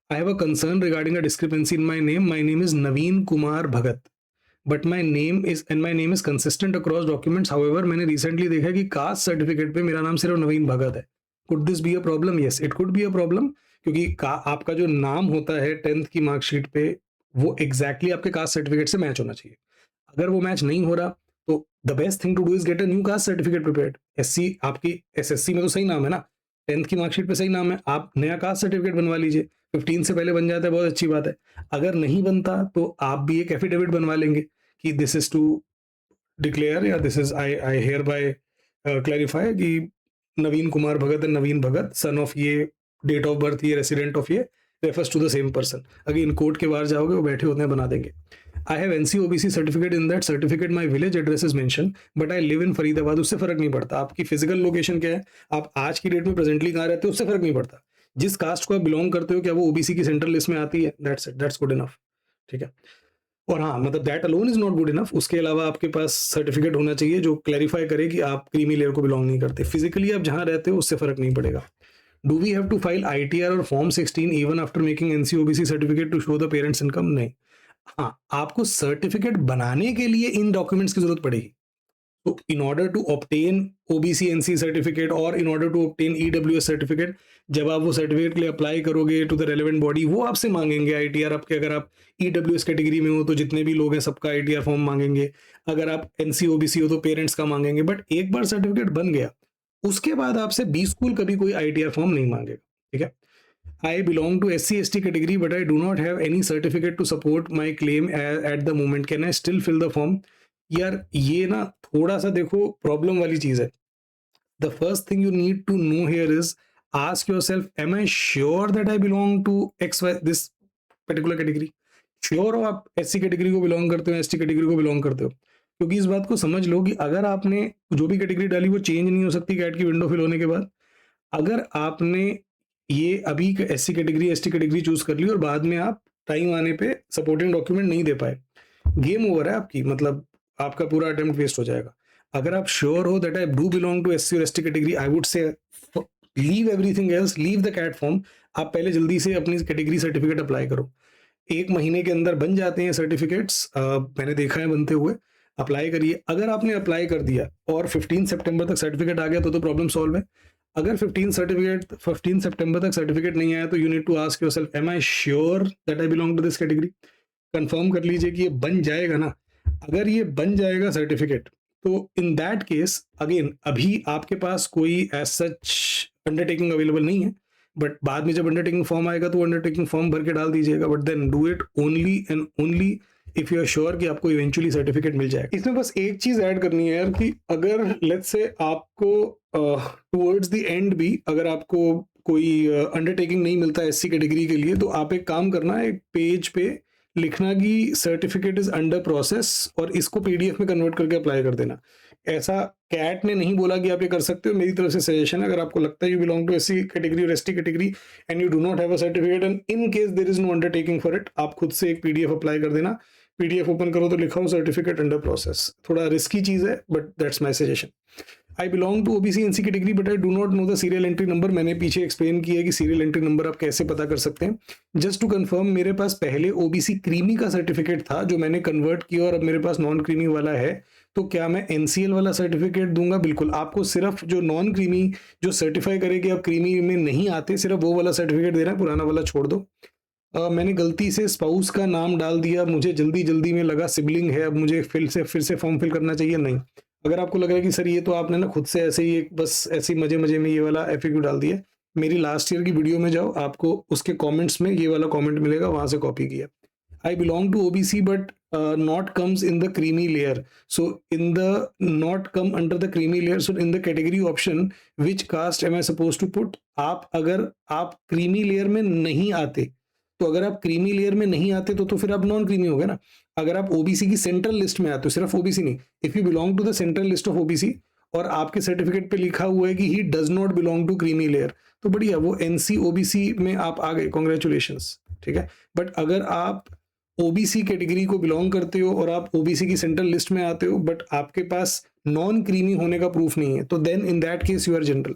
A: आई have a concern regarding a discrepancy in my name. My name is Naveen Kumar Bhagat, but my name is consistent across documents. However मैंने रिसेंटली देखा कि कास्ट सर्टिफिकेट पे मेरा नाम सिर्फ नवीन भगत है। Could this be a problem? Yes, it could be a problem, क्योंकि आपका जो नाम होता है 10th की मार्कशीट पे वो एग्जैक्टली आपके कास्ट सर्टिफिकेट से मैच होना चाहिए। अगर वो मैच नहीं हो रहा तो the best thing to do is get a new caste certificate prepared. SC आपकी एसएससी में तो सही नाम है ना, 10th की मार्कशीट पे सही नाम है, आप नया कास्ट सर्टिफिकेट बनवा लीजिए। 15 से पहले बन जाता है, बहुत अच्छी बात है। अगर नहीं बनता तो आप भी एक एफिडेविट बनवा लेंगे कि दिस इज टू डिक्लेयर, या this is I hereby clarify कि Naveen Kumar Bhagat and Naveen Bhagat son of ये, डेट ऑफ बर्थ ये, रेसिडेंट ऑफ ये, refers to the same person. Again court के बाहर जाओगे वो बैठे होते हैं, बना देंगे। I have NCOBC certificate, in that certificate my village address is mention, but I live in Faridabad. उससे फर्क नहीं पड़ता आपकी फिजिकल लोकेशन क्या है, आप आज की डेट में प्रेजेंटली कहाँ रहते हो, उससे फर्क नहीं पड़ता। जिस कास्ट को आप बिलोंग करते हो क्या वो ओबीसी की सेंट्रल लिस्ट में आती है, that's it, that's good enough. ठीक है। और हाँ, मतलब that alone is not good enough, उसके अलावा आपके पास सर्टिफिकेट होना चाहिए जो क्लैरिफाई करे कि आप क्रीमी लेयर को बिलोंग नहीं करते। फिजिकली आप जहाँ रहते हो उससे फर्क नहीं पड़ेगा। Do we have to file ITR or form 16 even after making NCOBC certificate to show the parents income? नहीं। हाँ, आपको सर्टिफिकेट बनाने के लिए इन डॉक्यूमेंट्स की जरूरत पड़ेगी। तो in order to obtain OBC NC certificate और in order to obtain EWS certificate, जब आप वो सर्टिफिकेट के लिए अप्लाई करोगे टू द रेलेवेंट बॉडी, वो आपसे मांगेंगे आईटीआर आपके। अगर आप EWS कैटेगरी में हो तो जितने भी लोग हैं सबका आईटीआर फॉर्म मांगेंगे। अगर आप NC OBC हो तो पेरेंट्स का मांगेंगे। बट एक बार सर्टिफिकेट बन गया उसके बाद आपसे बी स्कूल कभी कोई आईटीआर फॉर्म नहीं मांगेगा। ठीक है। I belong to SC/ST category, but I do not have any certificate to support my claim at the moment. Can I still fill the form? यार ये ना थोड़ा सा देखो प्रॉब्लम वाली चीज है। The first thing you need to know here is ask yourself, am I sure that I belong to X Y this particular category? Sure हो आप एससी कैटेगरी को बिलोंग करते हो, एसटी कैटेगरी को बिलोंग करते हो? क्योंकि इस बात को समझ लो कि अगर आपने जो भी कैटेगरी डाली वो चेंज नहीं हो सकती कैट की विंडो फिल होने के बाद। अगर आपने ये अभी SC category ST category choose कर ली और बाद में आप टाइम आने पे सपोर्टिंग डॉक्यूमेंट नहीं दे पाए, गेम ओवर है आपकी, मतलब आपका पूरा अटेम्प्ट वेस्ट हो जाएगा। अगर आप श्योर हो that I do belong to SC or ST category, I would say leave everything else, leave the CAT form. आप पहले जल्दी से अपनी कैटेगरी सर्टिफिकेट अप्लाई करो। 1 महीने के अंदर बन जाते हैं सर्टिफिकेट्स, मैंने देखा है बनते हुए। अप्लाई करिए। अगर आपने अप्लाई कर दिया और 15 सितंबर तक सर्टिफिकेट आ गया तो प्रॉब्लम सॉल्व है। अगर 15 सितंबर तक सर्टिफिकेट नहीं आया तो you need to ask yourself, am I sure that I belong to this category? Confirm कर लीजिए कि ये बन जाएगा ना। अगर ये बन जाएगा सर्टिफिकेट तो इन दैट केस अगेन अभी आपके पास कोई एज सच अंडरटेकिंग अवेलेबल नहीं है, बट बाद में जब अंडरटेकिंग फॉर्म आएगा तो अंडरटेकिंग फॉर्म भर के डाल दीजिएगा। But then do it only and only if you are sure कि आपको इवेंचुअली सर्टिफिकेट मिल जाएगा। इसमें बस एक चीज ऐड करनी है यार कि अगर लेट्स से आपको टुवर्ड्स द एंड भी अगर आपको कोई अंडरटेकिंग नहीं मिलता एससी कैटेगरी के लिए, तो आप एक काम करना, एक पेज पे लिखना कि सर्टिफिकेट इज अंडर प्रोसेस और इसको पीडीएफ में कन्वर्ट करके अप्लाई कर देना। ऐसा कैट ने नहीं बोला कि आप ये कर सकते हो, मेरी तरफ से सजेशन है। अगर आपको लगता है you belong to SC category or ST category and you do not have a certificate and in case there is no undertaking for it, आप खुद से एक पीडीएफ अप्लाई कर देना। पीडीएफ ओपन करो तो लिखा हो सर्टिफिकेट अंडर प्रोसेस। थोड़ा रिस्की चीज है but that's my suggestion. I belong to OBC NC category but I do not know the serial entry number. मैंने पीछे एक्सप्लेन किया कि सीरियल एंट्री नंबर आप कैसे पता कर सकते हैं। जस्ट टू कंफर्म, मेरे पास पहले ओबीसी क्रीमी का सर्टिफिकेट था जो मैंने कन्वर्ट किया और अब मेरे पास नॉन क्रीमी वाला है, तो क्या मैं एनसीएल वाला सर्टिफिकेट दूंगा? बिल्कुल। आपको सिर्फ जो नॉन क्रीमी जो सर्टिफाई करे कि आप क्रीमी में नहीं आते, सिर्फ वो वाला सर्टिफिकेट देना है, पुराना वाला छोड़ दो। मैंने गलती से स्पाउस का नाम डाल दिया, मुझे जल्दी में लगा सिबलिंग है, अब मुझे फिर से फॉर्म फिल करना चाहिए। नहीं, अगर आपको लग रहा है कि सर ये तो आपने ना खुद से ऐसे ही एक बस ऐसे ही मजे में ये वाला एफएक्यू डाल दिया, मेरी लास्ट ईयर की वीडियो में जाओ, आपको उसके कमेंट्स में ये वाला कमेंट मिलेगा, वहां से कॉपी किया। I belong to OBC but not comes in the creamy layer, so in the not come under the creamy layer, so in the category option which caste am I supposed to put? आप अगर आप creamy layer में नहीं आते तो अगर आप creamy layer में नहीं आते तो फिर आप नॉन क्रीमी हो गए ना। अगर आप ओबीसी की सेंट्रल लिस्ट में आते हो, सिर्फ ओबीसी नहीं, if you belong to the central list of OBC और आपके सर्टिफिकेट पे लिखा हुआ है कि he does not belong to creamy layer, तो बढ़िया, वो एनसी ओबीसी में आप आ गए, कॉन्ग्रेचुलेशंस, ठीक है। बट अगर आप ओबीसी कैटेगरी को बिलोंग करते हो और आप ओबीसी की सेंट्रल लिस्ट में आते हो बट आपके पास नॉन क्रीमी होने का प्रूफ नहीं है, तो then in that case you are general.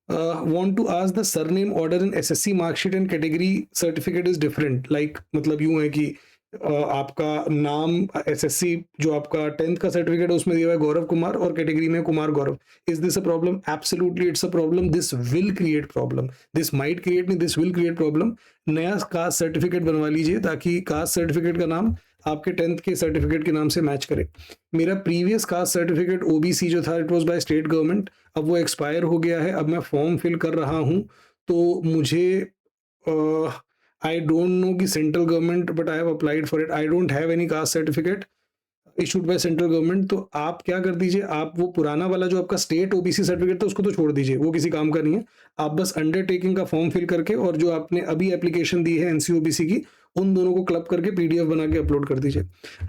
A: Want to ask the surname order in SSC mark sheet and category certificate is different, like मतलब यूं है कि आपका नाम SSC जो आपका 10th का सर्टिफिकेट है उसमें दिया हुआ है गौरव कुमार और कैटेगरी में Kumar Gaurav. Is this a problem? Absolutely it's a problem. This will create problem, this might create नहीं, दिस विल क्रिएट प्रॉब्लम। नया कास्ट सर्टिफिकेट बनवा लीजिए ताकि कास्ट सर्टिफिकेट का नाम आपके 10th के सर्टिफिकेट के नाम से मैच करे। मेरा प्रीवियस कास्ट सर्टिफिकेट ओबीसी जो था, it was by state government, अब वो एक्सपायर हो गया है। अब मैं फॉर्म फिल कर रहा हूँ तो मुझे आई डोंट नो कि central government, but I have applied for it, I don't have any caste certificate issued by central government. तो आप क्या कर दीजिए, आप वो पुराना वाला जो आपका स्टेट ओबीसी सर्टिफिकेट था उसको तो छोड़ दीजिए, वो किसी काम का नहीं है। आप बस अंडरटेकिंग का फॉर्म फिल करके और जो आपने अभी एप्लीकेशन दी है एनसीओबीसी की, उन दोनों को क्लब करके पीडीएफ बना के अपलोड कर दीजिए।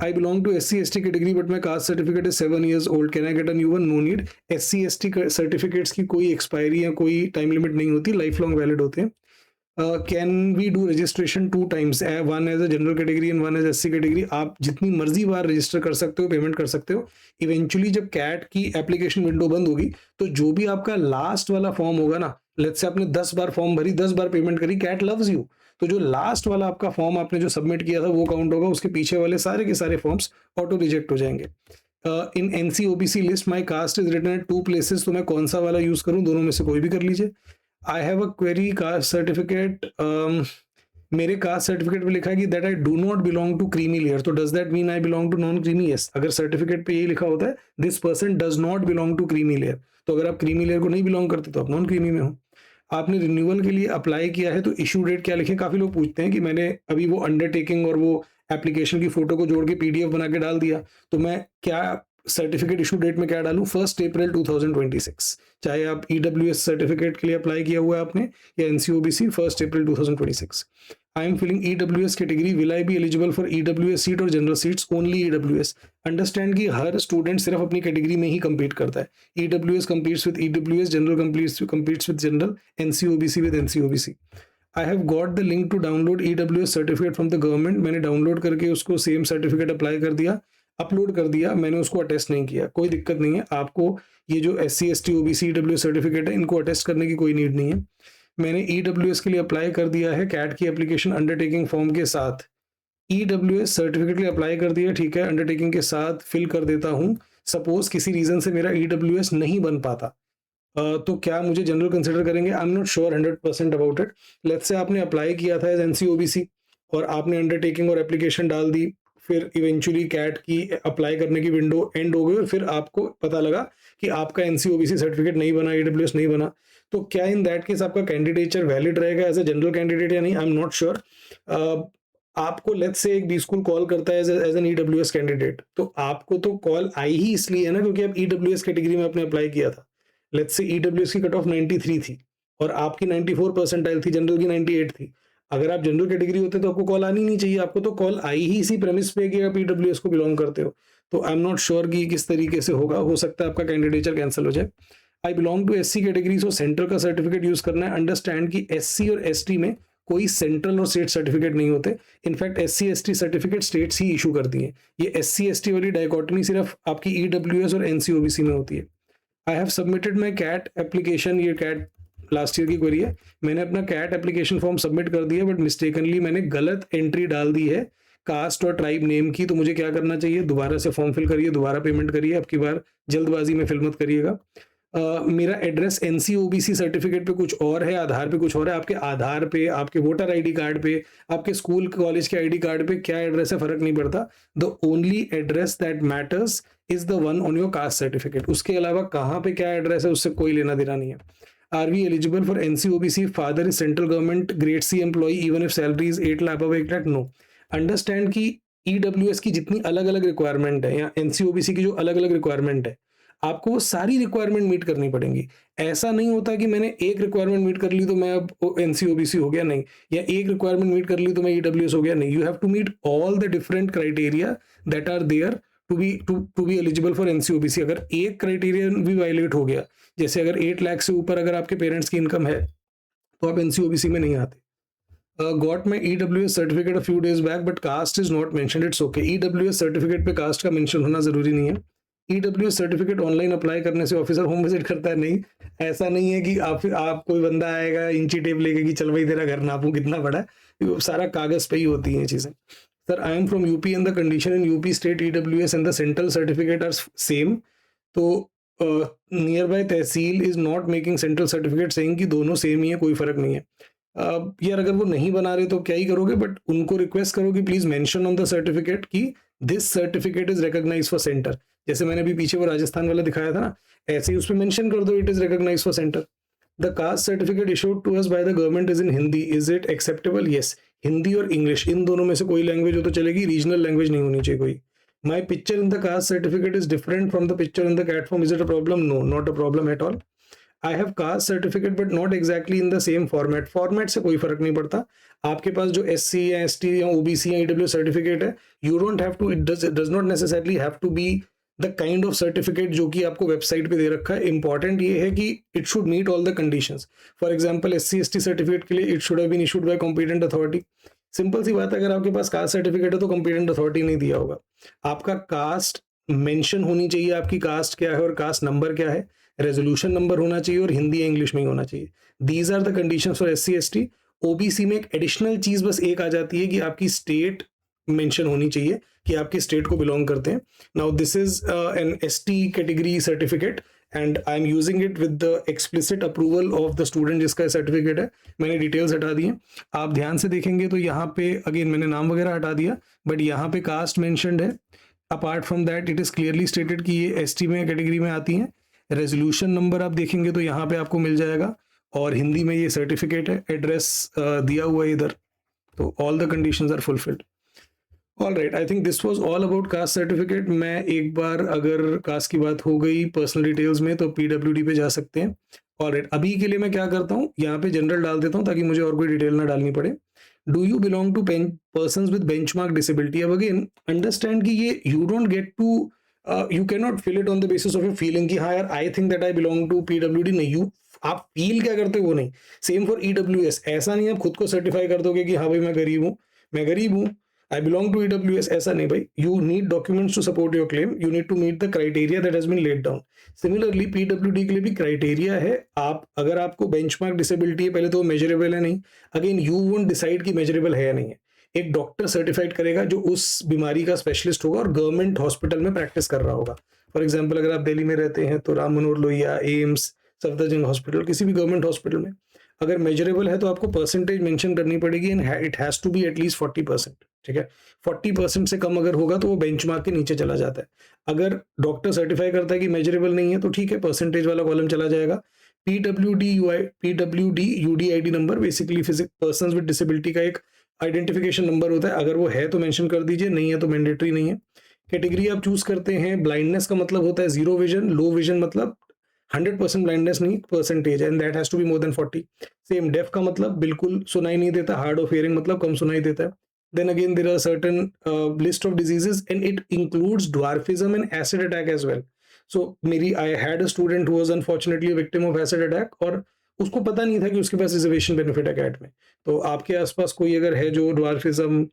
A: I belong to SC ST category but my caste certificate is 7 years old, can I get a new one? No need. SC ST certificates की कोई एक्सपायरी या कोई टाइम लिमिट नहीं होती, लाइफ लॉन्ग वैलिड होते हैं। Can we do registration 2 times, one as a general category and one as SC category? आप जितनी मर्जी बार रजिस्टर कर सकते हो, पेमेंट कर सकते हो। इवेंचुअली जब कैट की एप्लीकेशन विंडो बंद होगी तो जो भी आपका लास्ट वाला फॉर्म होगा ना, लेट्स से आपने 10 बार फॉर्म भरी, 10 बार पेमेंट करी, कैट लव्स यू, तो जो लास्ट वाला आपका फॉर्म आपने जो सबमिट किया था वो काउंट होगा, उसके पीछे वाले सारे के सारे फॉर्म्स ऑटो रिजेक्ट हो जाएंगे। In NCOBC list my caste is written at 2 places, तो मैं कौन सा वाला यूज करूं? दोनों में से कोई भी कर लीजिए। I have a query caste certificate, मेरे कास्ट सर्टिफिकेट पे लिखा है कि that I do not belong to creamy layer, तो does that mean I belong to non creamy? Yes, अगर सर्टिफिकेट पे ये लिखा होता है this person does not belong to creamy layer, तो अगर आप क्रीमी लेयर को नहीं बिलोंग करते तो आप नॉन क्रीमी में हो। आपने रिन्यूअल के लिए अप्लाई किया है तो इशू डेट क्या लिखे? काफी लोग पूछते हैं कि मैंने अभी वो अंडरटेकिंग और वो एप्लीकेशन की फोटो को जोड़ के पीडीएफ बना के डाल दिया, तो मैं क्या सर्टिफिकेट इशू डेट में क्या डालूं? 1 April 2026। चाहे आप EWS सर्टिफिकेट के लिए अप्लाई किया हुआ है आपने या NCOBC, 1 April 2026। I am filling EWS category, will I be eligible for EWS seat or general seats? Only EWS। Understand कि हर स्टूडेंट सिर्फ अपनी कैटेगरी में ही compete करता है। EWS competes with EWS, general competes with general, NCOBC with NCOBC। I have got the link to download EWS certificate from the government, मैंने download करके उसको सेम सर्टिफिकेट अप्लाई कर दिया, अपलोड कर दिया, मैंने उसको अटेस्ट नहीं किया। कोई दिक्कत नहीं है, आपको ये जो SC ST OBC EWS certificate है इनको अटेस्ट करने की कोई नीड नहीं है। मैंने EWS के लिए अप्लाई कर दिया है, कैट की एप्लीकेशन अंडरटेकिंग फॉर्म के साथ EWS सर्टिफिकेट के लिए अप्लाई कर दिया, ठीक है, अंडरटेकिंग के साथ फिल कर देता हूँ। सपोज किसी रीजन से मेरा EWS नहीं बन पाता, तो क्या मुझे जनरल कंसिडर करेंगे? I am not sure 100% about it. Let's say आपने अप्लाई किया था एज NCOBC और आपने अंडरटेकिंग और एप्लीकेशन डाल दी, फिर इवेंचुअली कैट की अप्लाई करने की विंडो एंड हो गई और फिर आपको पता लगा कि आपका NCOBC सर्टिफिकेट नहीं बना, EWS नहीं बना, तो क्या इन दैट केस आपका कैंडिडेचर वैलिड रहेगा एज अ जनरल कैंडिडेट या नहीं? I am not sure. आपको लेट्स से एक बी स्कूल कॉल करता है एज एन EWS कैंडिडेट, तो आपको तो कॉल आई ही इसलिए है ना क्योंकि आप EWS कैटेगरी में आपने अप्लाई किया था। लेट्स से EWS की कट ऑफ 93 थी और आपकी 94 परसेंटाइल थी, जनरल की 98 थी। अगर आप जनरल कैटेगरी होते तो आपको कॉल आनी नहीं चाहिए, आपको तो कॉल आई ही इसी प्रेमिस पे कि आप EWS को बिलोंग करते हो। तो आई एम नॉट श्योर कि किस तरीके से होगा, हो सकता है आपका कैंडिडेचर कैंसिल हो जाए। I belong to SC category, so central का सर्टिफिकेट यूज करना है। अंडरस्टैंड कि SC और ST में कोई सेंट्रल और स्टेट सर्टिफिकेट नहीं होते, in fact SC ST certificate states ही इशू करती हैं। ये SC ST वाली डायकोटमी सिर्फ आपकी EWS और NCOBC में होती है। I have submitted my CAT application, ये कैट लास्ट ईयर की क्वेरी है, मैंने अपना कैट एप्लीकेशन फॉर्म सबमिट कर दिया बट मिस्टेकनली मैंने गलत एंट्री डाल दी है कास्ट और ट्राइब नेम की, तो मुझे क्या करना चाहिए? दोबारा से फॉर्म फिल करिए, दोबारा पेमेंट करिए, आपकी बार जल्दबाजी में फिल मत करिएगा। मेरा एड्रेस NCOBC सर्टिफिकेट पे कुछ और है, आधार पे कुछ और है। आपके आधार पे, आपके वोटर ID कार्ड पे, आपके स्कूल कॉलेज के ID कार्ड पे क्या एड्रेस है फर्क नहीं पड़ता। The only address that matters is the one on your caste certificate. उसके अलावा कहाँ पे क्या एड्रेस है उससे कोई लेना देना नहीं है। Are we eligible for NCOBC? Father is central government grade C employee even if salary is 8 lakh above 8 lakh? No. Understand कि EWS की जितनी अलग अलग रिक्वायरमेंट है या NCOBC की जो अलग अलग रिक्वायरमेंट है, आपको वो सारी रिक्वायरमेंट मीट करनी पड़ेंगी। ऐसा नहीं होता कि मैंने एक रिक्वायरमेंट मीट कर ली तो मैं अब एनसी-ओबीसी हो गया, नहीं, या एक रिक्वायरमेंट मीट कर ली तो मैं ईडब्ल्यूएस हो गया, नहीं। You have to meet all the different criteria that are there to be eligible for NCOBC. अगर एक क्राइटेरिया भी वायलेट हो गया, जैसे अगर 8 लाख से ऊपर अगर आपके पेरेंट्स की इनकम है, तो आप एनसी-ओबीसी में नहीं आते। Got my EWS certificate a few days back but caste is not mentioned, it's okay. EWS certificate पे कास्ट का मेंशन होना जरूरी नहीं है। ईडब्ल्यूएस सर्टिफिकेट ऑनलाइन अप्लाई करने से ऑफिसर होम विजिट करता है, नहीं। ऐसा नहीं है कि आप कोई बंदा आएगा इंची टेप लेके कि चल भाई तेरा घर नापूं कितना बड़ा है, वो सारा कागज पे ही होती हैं चीजें। Sir I am from UP and the condition in UP state EWS and the central certificate are same, तो nearby tehsil is not making central certificate saying कि दोनों सेम ही है, कोई फर्क नहीं है। यार अगर वो नहीं बना रहे तो क्या ही करोगे, बट उनको रिक्वेस्ट करो कि please mention on the certificate कि this certificate is recognised for centre. जैसे मैंने अभी पीछे वो राजस्थान वाला दिखाया था ना, ऐसे ही उस पर मेंशन कर दो it is recognised for centre. The caste certificate issued to us by the government is in Hindi, is it acceptable? Yes, Hindi और इंग्लिश इन दोनों में से कोई लैंग्वेज हो तो चलेगी, रीजनल लैंग्वेज नहीं होनी चाहिए कोई। My picture in the caste certificate is different from the picture in the CAT form, is it a problem? No, not a problem at all. I have caste certificate but not exactly in the same format. Format से कोई फर्क नहीं पड़ता। आपके पास जो SC या ST या OBC या ईडब्ल्यू सर्टिफिकेट है, you don't have to, it does not necessarily have to be the kind of certificate जो कि आपको वेबसाइट पे दे रखा है। इंपॉर्टेंट ये है कि it should meet all the conditions. For example SC ST certificate के लिए it should have been issued by competent authority. Simple सी बात है, अगर आपके पास कास्ट सर्टिफिकेट है तो कॉम्पिटेंट अथॉरिटी नहीं दिया होगा। आपका कास्ट मेंशन होनी चाहिए, आपकी कास्ट क्या है और कास्ट नंबर क्या है, रेजोल्यूशन नंबर होना चाहिए और हिंदी या इंग्लिश में ही होना चाहिए। These are the conditions for SC ST. OBC में एक एडिशनल चीज बस एक आ जाती है कि आपकी स्टेट मेंशन होनी चाहिए कि आपकी स्टेट को बिलोंग करते हैं। Now this is N ST category certificate and I am using it with the explicit approval of the student जिसका सर्टिफिकेट है। मैंने डिटेल्स हटा दी हैं, आप ध्यान से देखेंगे तो यहाँ पे अगेन मैंने नाम वगैरह हटा दिया, बट यहाँ पे कास्ट मेंशन्ड है। Apart from that it is clearly stated कि ये एसटी में कैटेगरी में आती हैं। रेजोल्यूशन नंबर आप देखेंगे तो यहाँ पे आपको मिल जाएगा, और हिंदी में ये सर्टिफिकेट है, एड्रेस दिया हुआ है इधर, तो all the conditions are fulfilled. All right, I think this was all about caste certificate. मैं एक बार अगर कास्ट की बात हो गई पर्सनल डिटेल्स में तो पीडब्ल्यूडी पे जा सकते हैं। ऑल राइट, अभी के लिए मैं क्या करता हूँ, यहाँ पे जनरल डाल देता हूँ ताकि मुझे और कोई डिटेल ना डालनी पड़े। Do you belong to persons with benchmark disability? अब अगेन अंडरस्टैंड कि ये you don't get to, you can not fill it on the basis of your feeling कि हाँ यार I think that I belong to PWD. नहीं, you आप feel क्या करते हो वो नहीं। सेम फॉर ईडब्ल्यूएस, ऐसा नहीं आप खुद को सर्टिफाई कर दोगे कि हाँ भाई मैं गरीब हूँ, I belong to EWS, ऐसा नहीं भाई। You need documents to support your claim. You need to meet the criteria that has been laid down. Similarly, PWD के लिए भी क्राइटेरिया है। आप अगर आपको बेंचमार्क डिसेबिलिटी है, पहले तो वो मेजरेबल है नहीं। अगेन यू वोंट डिसाइड कि मेजरेबल है या नहीं है, एक डॉक्टर सर्टिफाइड करेगा जो उस बीमारी का स्पेशलिस्ट होगा और गवर्नमेंट हॉस्पिटल में प्रैक्टिस कर रहा होगा। फॉर एग्जाम्पल अगर आप दिल्ली में रहते हैं तो राम मनोहर लोहिया, एम्स, सफदरजंग हॉस्पिटल, किसी भी गवर्नमेंट हॉस्पिटल में अगर मेजरेबल है तो आपको परसेंटेज मेंशन करनी पड़ेगी and it has to be at least 40%। ठीक है, 40% से कम अगर होगा तो वो बेंचमार्क के नीचे चला जाता है। अगर डॉक्टर सर्टिफाई करता है कि मेजरेबल नहीं है तो ठीक है, परसेंटेज वाला कॉलम चला जाएगा। PWD UDID number basically persons with disability का एक आइडेंटिफिकेशन नंबर होता है। अगर वो है तो मेंशन कर दीजिए, नहीं है तो मैंडेटरी नहीं है। कैटेगरी आप चूज करते हैं, ब्लाइंडनेस का मतलब होता है जीरो विजन, लो विजन मतलब 100% ब्लाइंडनेस नहीं, percentage, and that has to be more than 40। Same deaf का मतलब बिल्कुल सुनाई नहीं देता, हार्ड ऑफ हियरिंग मतलब कम सुनाई देता है। Then again, there are certain list of diseases, and it includes dwarfism and acid attack as well. So, I had a student who was unfortunately a victim of acid attack, और उसको पता नहीं था कि उसके पास रिजर्वेशन बेनिफिट है cat में। तो आपके आसपास कोई अगर है जो dwarfism,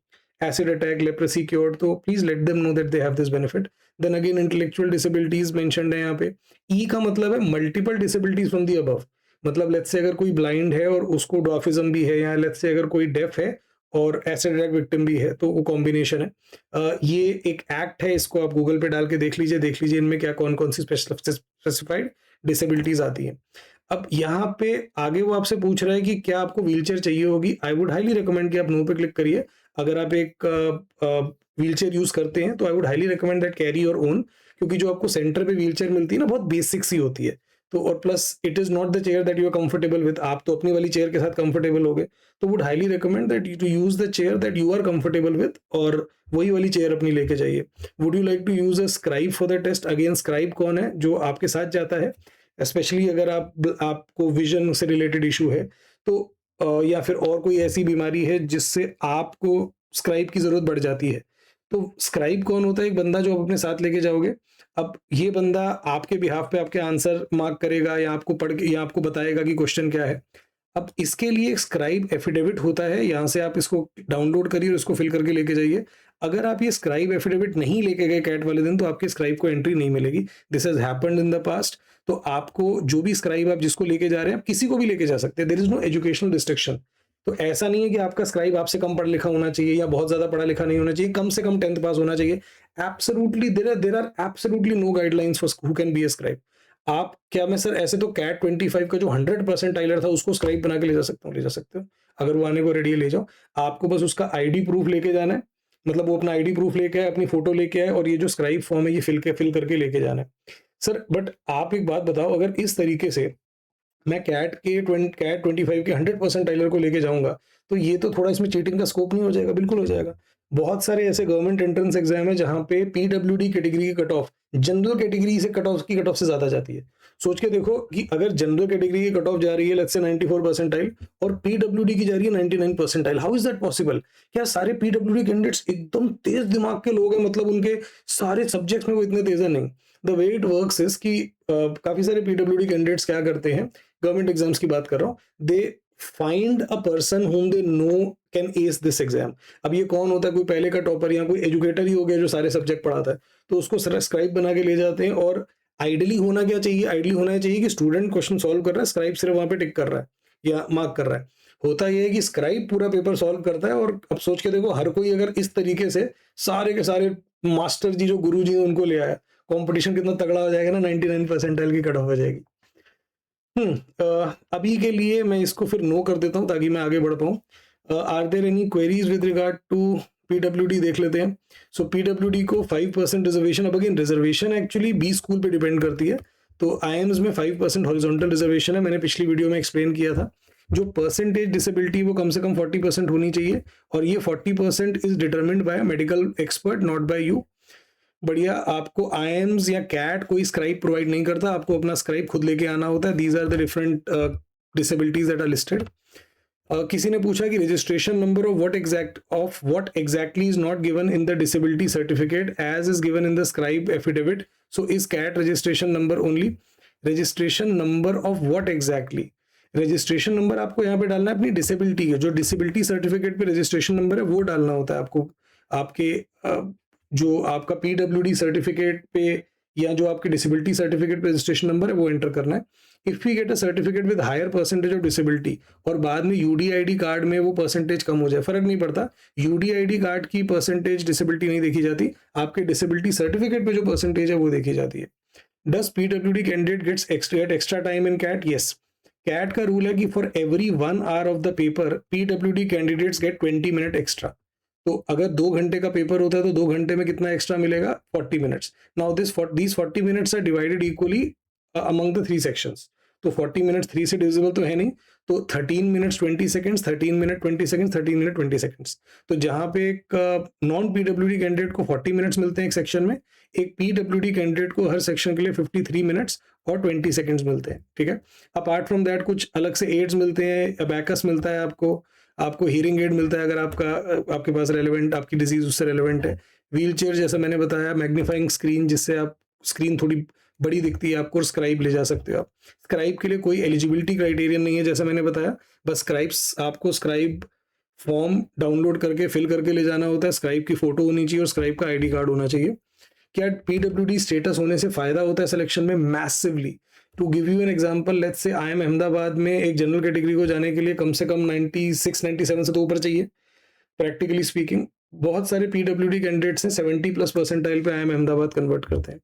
A: acid attack, leprosy cured, तो please let them know that they have this benefit. Then again, intellectual disabilities mentioned है यहाँ पे। E का मतलब है multiple disabilities from the above। मतलब लेट्स से अगर कोई ब्लाइंड है और उसको dwarfism भी है, या लेट्स से अगर कोई डेफ है और एसिड अटैक विक्टिम भी है, तो वो कॉम्बिनेशन है। ये एक एक्ट है, इसको आप गूगल पे डाल के देख लीजिए इनमें क्या कौन कौन सी स्पेसिफाइड डिसेबिलिटीज आती हैं। अब यहाँ पे आगे वो आपसे पूछ रहा है कि क्या आपको व्हीलचेयर चाहिए होगी। आई वुड हाईली रिकमेंड कि आप नो पे क्लिक करिए। अगर आप एक व्हीलचेयर यूज करते हैं तो आई would highly recommend that carry your own, क्योंकि जो आपको सेंटर पे व्हीलचेयर मिलती है ना बहुत बेसिक सी होती है, तो और plus it is not the chair that you are comfortable with, आप तो अपनी वाली चेयर के साथ कंफर्टेबल हो गए, तो would highly recommend that you to use the chair that you are comfortable with, और वही वाली चेयर अपनी लेके जाइए। Would you like to use a scribe for the test? Again scribe कौन है? जो आपके साथ जाता है, स्पेशली अगर आपको विजन से रिलेटेड इशू है, तो या फिर और कोई ऐसी बीमारी है जिससे आपको स्क्राइब की जरूरत बढ़ जाती है। तो स्क्राइब कौन होता है? एक बंदा जो आप अपने साथ लेके जाओगे। अब ये बंदा आपके बिहाफ पे आपके आंसर मार्क करेगा, या आपको पढ़ के या आपको बताएगा कि क्वेश्चन क्या है। अब इसके लिए एक स्क्राइब एफिडेविट होता है, यहाँ से आप इसको डाउनलोड करिए और इसको फिल करके लेके जाइए। अगर आप ये स्क्राइब एफिडेविट नहीं लेके गए कैट वाले दिन, तो आपके स्क्राइब को एंट्री नहीं मिलेगी। This has happened in the past. तो आपको जो भी स्क्राइब आप जिसको लेके जा रहे हैं, आप किसी को भी लेके जा सकते हैं, there is no educational restriction. तो ऐसा नहीं है कि आपका स्क्राइब आपसे कम पढ़ा लिखा होना चाहिए या बहुत ज्यादा पढ़ा लिखा नहीं होना चाहिए, कम से कम 10th पास होना चाहिए। Absolutely there are absolutely no guidelines for who can be a scribe. आप क्या, मैं सर ऐसे तो कैट 25 का जो 100% टाइलर था उसको स्क्राइब बना के ले जा सकता हूँ, ले जा सकते हो, अगर वो आने को रेडी है ले जाओ। आपको बस उसका आईडी प्रूफ लेके जाना है, मतलब वो अपना आईडी प्रूफ लेके आए, अपनी फोटो लेके आए, और ये जो स्क्राइब फॉर्म है ये फिल करके लेके जाना है सर। बट आप एक बात बताओ, अगर इस तरीके से मैं कैट 25 के 100% टाइलर को लेके जाऊंगा, तो ये तो थोड़ा इसमें चीटिंग का स्कोप नहीं हो जाएगा? बिल्कुल हो जाएगा। बहुत सारे ऐसे गवर्नमेंट एंट्रेंस एग्जाम है जहां पे पीडब्ल्यूडी कैटेगरी की कट ऑफ जनरल कैटेगरी से कट ऑफ से ज्यादा जाती है। सोच के देखो कि अगर जनरल कैटेगरी की कट ऑफ जा रही है लेट्स से 94 परसेंटाइल, और पीडब्ल्यूडी की जा रही है 99 percentile, how is that possible? क्या सारे पीडब्ल्यूडी कैंडिडेट्स एकदम तेज दिमाग के लोग हैं, मतलब उनके सारे सब्जेक्ट्स में वो इतने तेज है? नहीं। The way it works is कि काफी सारे पीडब्ल्यूडी कैंडिडेट्स क्या करते हैं, गवर्नमेंट एग्जाम्स की बात कर रहा हूँ, they find a person whom they know can ace this exam। अब ये कौन होता है? कोई पहले का टॉपर या कोई एजुकेटर ही हो गया जो सारे सब्जेक्ट पढ़ाता है, तो उसको स्क्राइब बना के ले जाते हैं। और आइडियली होना क्या चाहिए? आइडियली होना चाहिए कि स्टूडेंट क्वेश्चन सॉल्व कर रहा है, स्क्राइब सिर्फ वहां पे टिक कर रहा है या मार्क कर रहा है। होता यह है कि स्क्राइब पूरा पेपर सॉल्व करता है। और अब सोच के देखो, हर कोई अगर इस तरीके से सारे के सारे मास्टर जी जो गुरु जी हैं उनको ले आया, कॉम्पिटिशन कितना तगड़ा हो जाएगा ना, 99 परसेंटाइल की कट ऑफ हो जाएगी। अभी के लिए मैं इसको फिर नो कर देता हूँ ताकि मैं आगे बढ़ पाऊँ। Are there any queries with regard to पीडब्ल्यूडी? देख लेते हैं। सो पीडब्ल्यूडी को 5% रिजर्वेशन। अब अगेन रिजर्वेशन एक्चुअली 20 स्कूल पे डिपेंड करती है। तो आईएम्स में 5% हॉरिजॉन्टल रिजर्वेशन है, मैंने पिछली वीडियो में एक्सप्लेन किया था। जो परसेंटेज डिसेबिलिटी वो कम से कम 40% होनी चाहिए, और ये 40% is determined by medical expert, not by you. बढ़िया। आपको आईएम्स या कैट कोई स्क्राइब प्रोवाइड नहीं करता, आपको अपना स्क्राइब खुद लेके आना होता है। These are the different disabilities that are listed. किसी ने पूछा कि registration number of what exactly is not given in the disability certificate as is given in the scribe affidavit, so is CAT registration number only? Registration number of what exactly? Registration number आपको यहाँ पे डालना है अपनी disability के, जो disability certificate पे registration number है वो डालना होता है आपको। आपके जो आपका पीडब्ल्यूडी सर्टिफिकेट पे या जो आपके डिसेबिलिटी सर्टिफिकेट पे रजिस्ट्रेशन नंबर है वो एंटर करना है। If we get a certificate with higher percentage of disability, और बाद में यूडीआईडी कार्ड में वो परसेंटेज कम हो जाए, फर्क नहीं पड़ता। यूडीआईडी कार्ड की परसेंटेज डिसेबिलिटी नहीं देखी जाती, आपके डिसेबिलिटी सर्टिफिकेट पे जो परसेंटेज है वो देखी जाती है। डज पीडब्ल्यूडी candidate gets extra time in CAT? Yes. CAT का रूल है कि for every 1 hour of the paper पीडब्ल्यूडी कैंडिडेट्स गेट 20 मिनट एक्स्ट्रा। तो अगर 2 घंटे का पेपर होता है तो 2 घंटे में कितना एक्स्ट्रा मिलेगा? 40 minutes. Now these 40 minutes are divided equally among the 3 sections. तो 40 मिनट्स 3 से डिविजिबल तो है नहीं, तो 13 minutes 20 seconds, 13 minute 20 seconds, 13 minute 20 seconds. तो जहां पे एक नॉन पीडब्ल्यूडी कैंडिडेट को 40 मिनट्स मिलते हैं एक सेक्शन में, एक पीडब्ल्यूडी कैंडिडेट को हर सेक्शन के लिए 53 मिनट्स और 20 सेकंड्स मिलते हैं। ठीक है। अपार्ट फ्रॉम दैट कुछ अलग से एड्स मिलते हैं, अबैकस मिलता है आपको हियरिंग एड मिलता है अगर आपके पास रेलेवेंट आपकी डिजीज उससे रेलेवेंट है। व्हील चेयर जैसा मैंने बताया, मैग्नीफाइंग स्क्रीन जिससे आप स्क्रीन थोड़ी बड़ी दिखती है आपको, स्क्राइब ले जा सकते हो आप। स्क्राइब के लिए कोई एलिजिबिलिटी क्राइटेरियन नहीं है जैसा मैंने बताया, बस आपको स्क्राइब फॉर्म डाउनलोड करके फिल करके ले जाना होता है, स्क्राइब की फोटो होनी चाहिए और स्क्राइब का आईडी कार्ड होना चाहिए। क्या पीडब्ल्यूडी स्टेटस होने से फायदा होता है सिलेक्शन में? Massively. To give you an example, let's say I M Ahmedabad में एक जनरल कैटेगरी को जाने के लिए कम से कम 96-97 से तो ऊपर चाहिए प्रैक्टिकली स्पीकिंग। बहुत सारे पीडब्ल्यूडी कैंडिडेट्स हैं 70+ परसेंटाइल पे आई एम अहमदाबाद कन्वर्ट करते हैं।